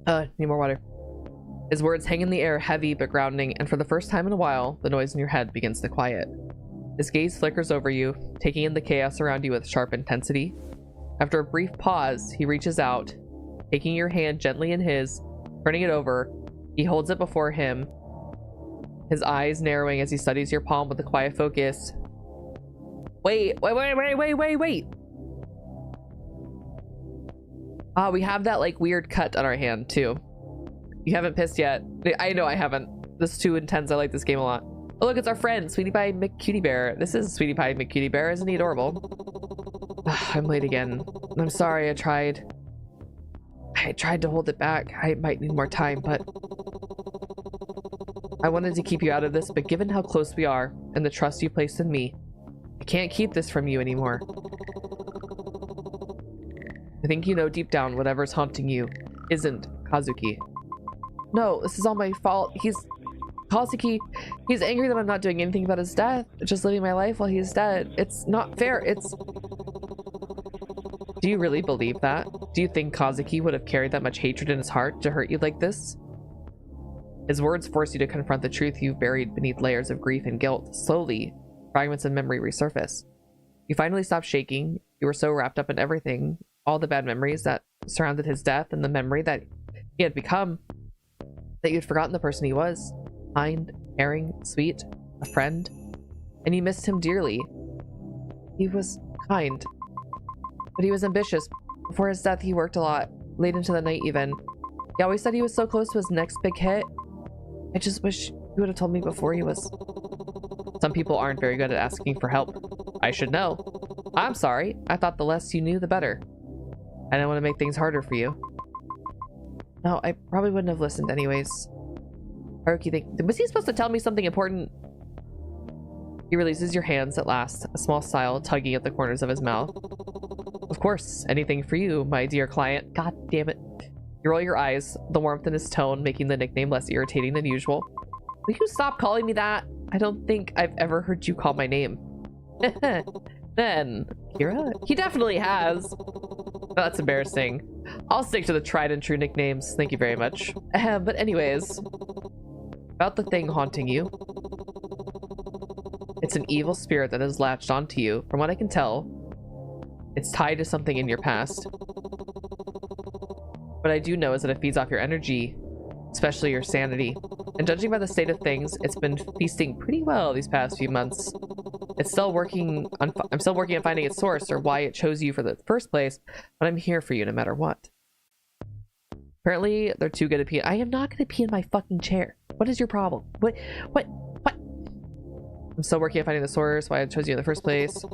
Need more water. His words hang in the air, heavy but grounding, and for the first time in a while, the noise in your head begins to quiet. His gaze flickers over you, taking in the chaos around you with sharp intensity. After a brief pause, he reaches out, taking your hand gently in his, turning it over. He holds it before him, his eyes narrowing as he studies your palm with a quiet focus. Wait. We have that like weird cut on our hand too. You haven't pissed yet. I know I haven't. This is too intense. I like this game a lot. Oh, look, it's our friend, Sweetie Pie McCutie-Bear. This is Sweetie Pie McCutie-Bear. Isn't he adorable? I'm late again. I'm sorry, I tried to hold it back. I might need more time, but I wanted to keep you out of this, but given how close we are and the trust you placed in me, I can't keep this from you anymore. I think you know deep down whatever's haunting you isn't Kazuki. No, this is all my fault. Kazuki, he's angry that I'm not doing anything about his death, just living my life while he's dead. It's not fair. Do you really believe that? Do you think Kazuki would have carried that much hatred in his heart to hurt you like this? His words force you to confront the truth you've buried beneath layers of grief and guilt. Slowly, fragments of memory resurface. You finally stop shaking. You were so wrapped up in everything, all the bad memories that surrounded his death and the memory that he had become, that you'd forgotten the person he was. Kind, caring, sweet, a friend. And you missed him dearly. He was kind, but he was ambitious. Before his death, he worked a lot, late into the night even. He always said he was so close to his next big hit. I just wish he would have told me before he was... Some people aren't very good at asking for help. I should know. I'm sorry. I thought the less you knew, the better. I didn't want to make things harder for you. No, I probably wouldn't have listened anyways. Haruki, was he supposed to tell me something important? He releases your hands at last, a small smile tugging at the corners of his mouth. Of course, anything for you, my dear client. God damn it. You roll your eyes, the warmth in his tone making the nickname less irritating than usual. Will you stop calling me that? I don't think I've ever heard you call my name. Then, Kiira? He definitely has. Oh, that's embarrassing. I'll stick to the tried and true nicknames. Thank you very much. But anyways, about the thing haunting you. It's an evil spirit that has latched onto you. From what I can tell, it's tied to something in your past. What I do know is that it feeds off your energy, especially your sanity. And judging by the state of things, it's been feasting pretty well these past few months. I'm still working on finding its source or why it chose you for the first place, but I'm here for you no matter what. Apparently, they're too good at pee. I am not going to pee in my fucking chair. What is your problem? What? I'm still working on finding the source, why I chose you in the first place.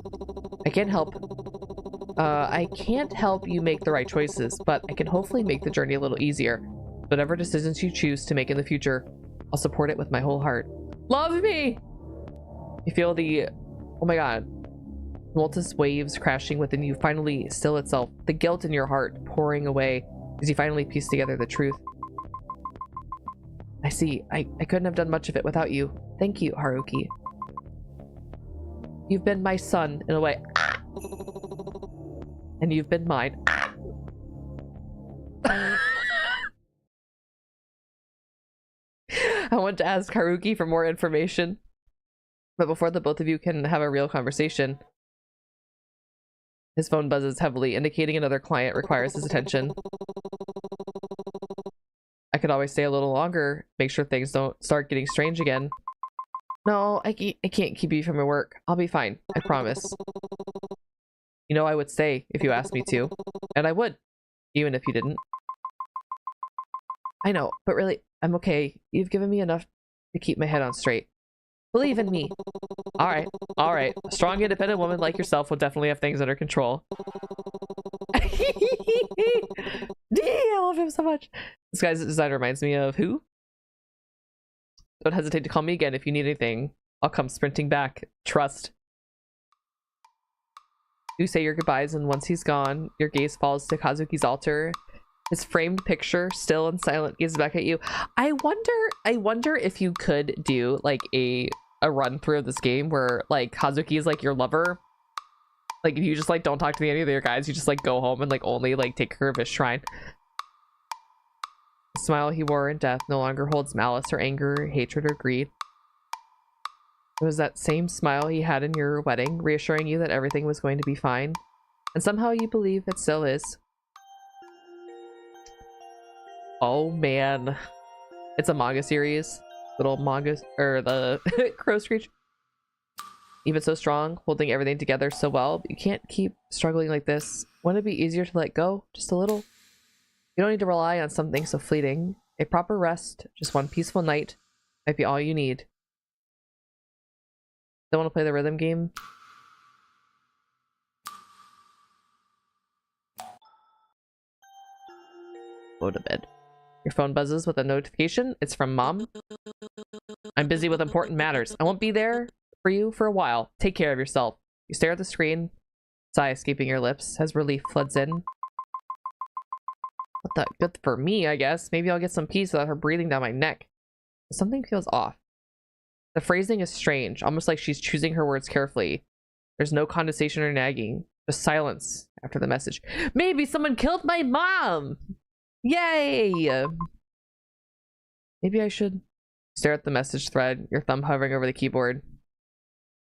I can't help you make the right choices, but I can hopefully make the journey a little easier. Whatever decisions you choose to make in the future, I'll support it with my whole heart. Love me! You feel the, oh my god, tumultuous waves crashing within you finally still itself, the guilt in your heart pouring away as you finally piece together the truth. I see. I couldn't have done much of it without you. Thank you, Haruki. You've been my son, in a way. And you've been mine. I want to ask Haruki for more information. But before the both of you can have a real conversation, his phone buzzes heavily, indicating another client requires his attention. I could always stay a little longer, make sure things don't start getting strange again. No, I can't keep you from your work. I'll be fine, I promise. You know I would stay if you asked me to. And I would, even if you didn't. I know, but really, I'm okay. You've given me enough to keep my head on straight. Believe in me. Alright. A strong, independent woman like yourself will definitely have things under control. I love him so much. This guy's design reminds me of who? Don't hesitate to call me again if you need anything. I'll come sprinting back. Trust. You say your goodbyes, and once he's gone, your gaze falls to Kazuki's altar. His framed picture, still and silent, gazes back at you. I wonder if you could do like a run through of this game where like Kazuki is like your lover. Like if you just like don't talk to any of the other guys, you just like go home and like only like take care of his shrine. The smile he wore in death no longer holds malice or anger, hatred or greed. It was that same smile he had in your wedding, reassuring you that everything was going to be fine. And somehow you believe it still is. Oh man. It's a manga series. Little manga, or the crow screech. Even so strong, holding everything together so well, but you can't keep struggling like this. Wouldn't it be easier to let go? Just a little? You don't need to rely on something so fleeting. A proper rest, just one peaceful night, might be all you need. Don't want to play the rhythm game? Go to bed. Your phone buzzes with a notification. It's from Mom. I'm busy with important matters. I won't be there for you for a while. Take care of yourself. You stare at the screen. Sigh escaping your lips as relief floods in. What the? Good for me, I guess. Maybe I'll get some peace without her breathing down my neck. Something feels off. The phrasing is strange, almost like she's choosing her words carefully. There's no condescension or nagging. Just silence after the message. Maybe someone killed my mom! Yay! Maybe I should stare at the message thread, your thumb hovering over the keyboard.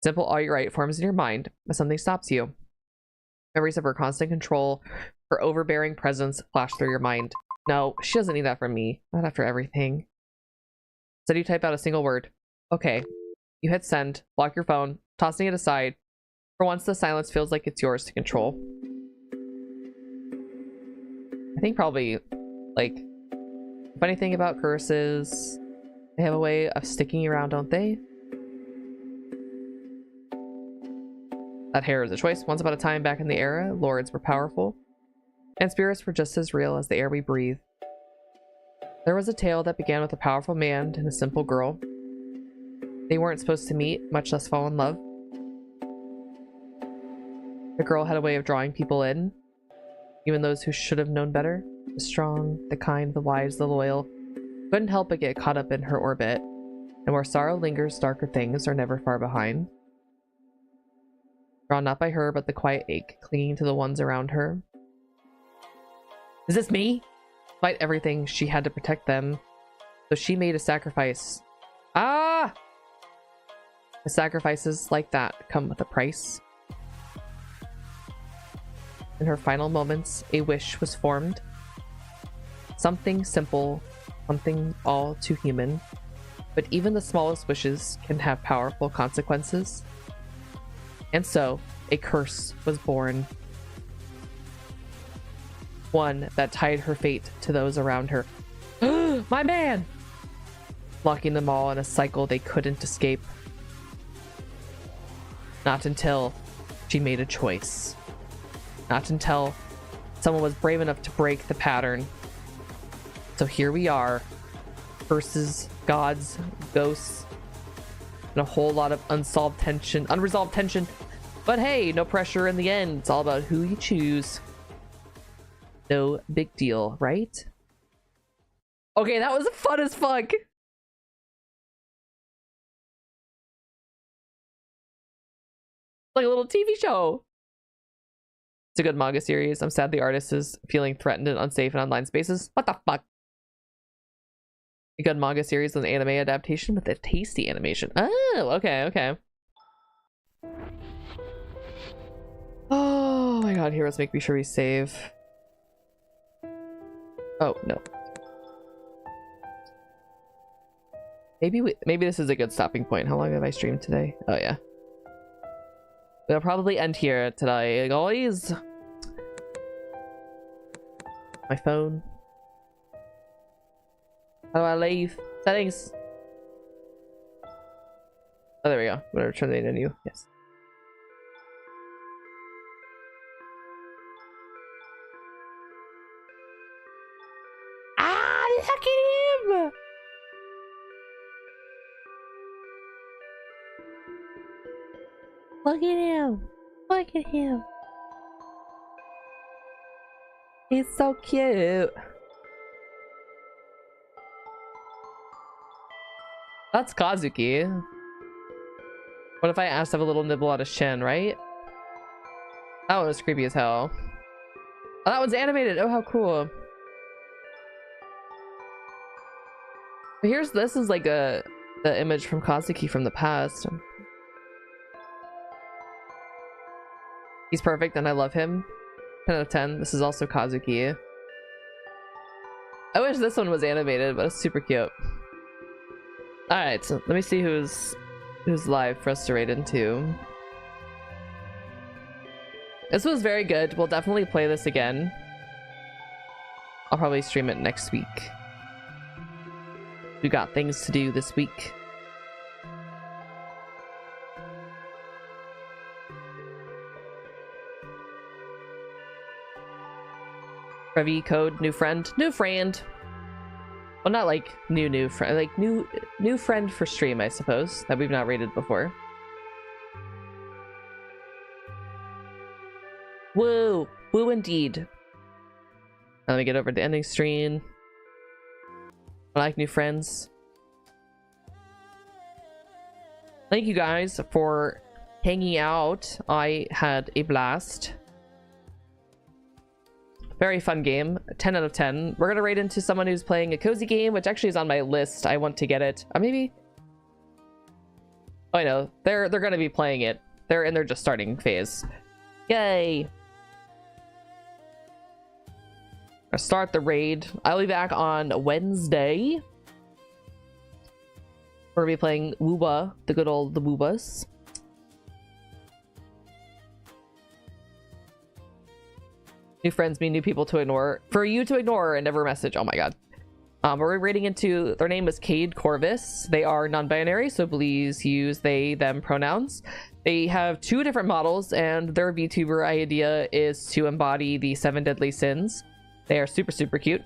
Simple all you write forms in your mind, but something stops you. Memories of her constant control, her overbearing presence flash through your mind. No, she doesn't need that from me. Not after everything. Instead you type out a single word. Okay. You hit send, lock your phone, tossing it aside. For once the silence feels like it's yours to control. I think probably, like, funny thing about curses, they have a way of sticking around, don't they? That hair is a choice. Once upon a time back in the era, lords were powerful, and spirits were just as real as the air we breathe. There was a tale that began with a powerful man and a simple girl. They weren't supposed to meet, much less fall in love. The girl had a way of drawing people in, even those who should have known better. The strong, the kind, the wise, the loyal couldn't help but get caught up in her orbit, and where sorrow lingers, darker things are never far behind. Drawn not by her, but the quiet ache clinging to the ones around her. Is this me? Despite everything, she had to protect them, so she made a sacrifice. Ah! The sacrifices like that come with a price. In her final moments, a wish was formed. Something simple, something all too human, but even the smallest wishes can have powerful consequences. And so, a curse was born. One that tied her fate to those around her. My man! Locking them all in a cycle they couldn't escape. Not until she made a choice. Not until someone was brave enough to break the pattern. So here we are. Curses, gods, ghosts, and a whole lot of unresolved tension. But hey, no pressure in the end. It's all about who you choose. No big deal, right? Okay, that was fun as fuck. Like a little TV show. It's a good manga series. I'm sad the artist is feeling threatened and unsafe in online spaces. What the fuck? A good manga series with an anime adaptation with a tasty animation. Oh, okay, okay. Oh my god, here, let's make sure we save. Oh, no. Maybe this is a good stopping point. How long have I streamed today? Oh yeah. We'll probably end here today, guys. My phone. How do I leave? Settings. Oh, there we go. I'm gonna return the menu. Yes. Ah, look at him! Look at him! Look at him! He's so cute! That's Kazuki. What if I asked to have a little nibble out of Shin, right? That one was creepy as hell. Oh, that one's animated! Oh, how cool. But this is like the image from Kazuki from the past. He's perfect and I love him. 10 out of 10. This is also Kazuki. I wish this one was animated, but it's super cute. Alright, so let me see who's live for us to raid into. This was very good. We'll definitely play this again. I'll probably stream it next week. We got things to do this week. Revy code, new friend. New friend. Well, not like new friend, like new friend for stream, I suppose, that we've not rated before. Woo! Woo indeed. Let me get over to the ending screen. I like new friends. Thank you guys for hanging out. I had a blast. Very fun game. 10 out of 10. We're gonna rate into someone who's playing a cozy game, which actually is on my list. I want to get it. Maybe. Oh, I know. They're gonna be playing it. They're in their just starting phase. Yay! I'll start the raid. I'll be back on Wednesday. We're gonna be playing Wooba, the good old the Woobas. New friends mean new people to ignore. For you to ignore and never message. Oh my god. We're rating into, their name is keer-ah. They are non-binary, so please use they, them pronouns. They have 2 different models, and their VTuber idea is to embody the 7 deadly sins. They are super, super cute.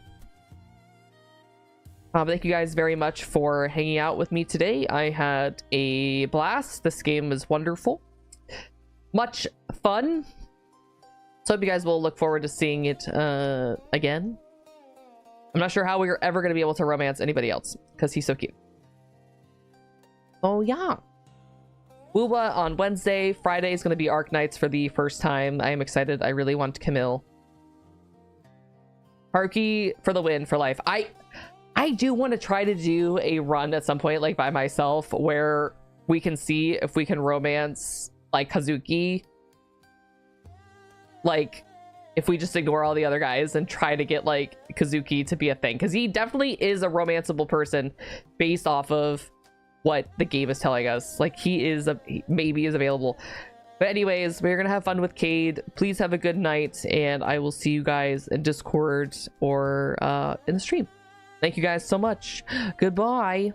Thank you guys very much for hanging out with me today. I had a blast. This game was wonderful. Much fun. So I hope you guys will look forward to seeing it again. I'm not sure how we're ever going to be able to romance anybody else because he's so cute. Oh yeah. Wooba on Wednesday. Friday is going to be Arc Nights for the first time. I am excited. I really want Camille. Haruki for the win for life. I do want to try to do a run at some point, like by myself, where we can see if we can romance like Kazuki. Like, if we just ignore all the other guys and try to get like Kazuki to be a thing, because he definitely is a romanceable person based off of what the game is telling us. Like, maybe is available. But anyways, we're gonna have fun with Cade. Please have a good night, and I will see you guys in Discord or in the stream. Thank you guys so much. Goodbye.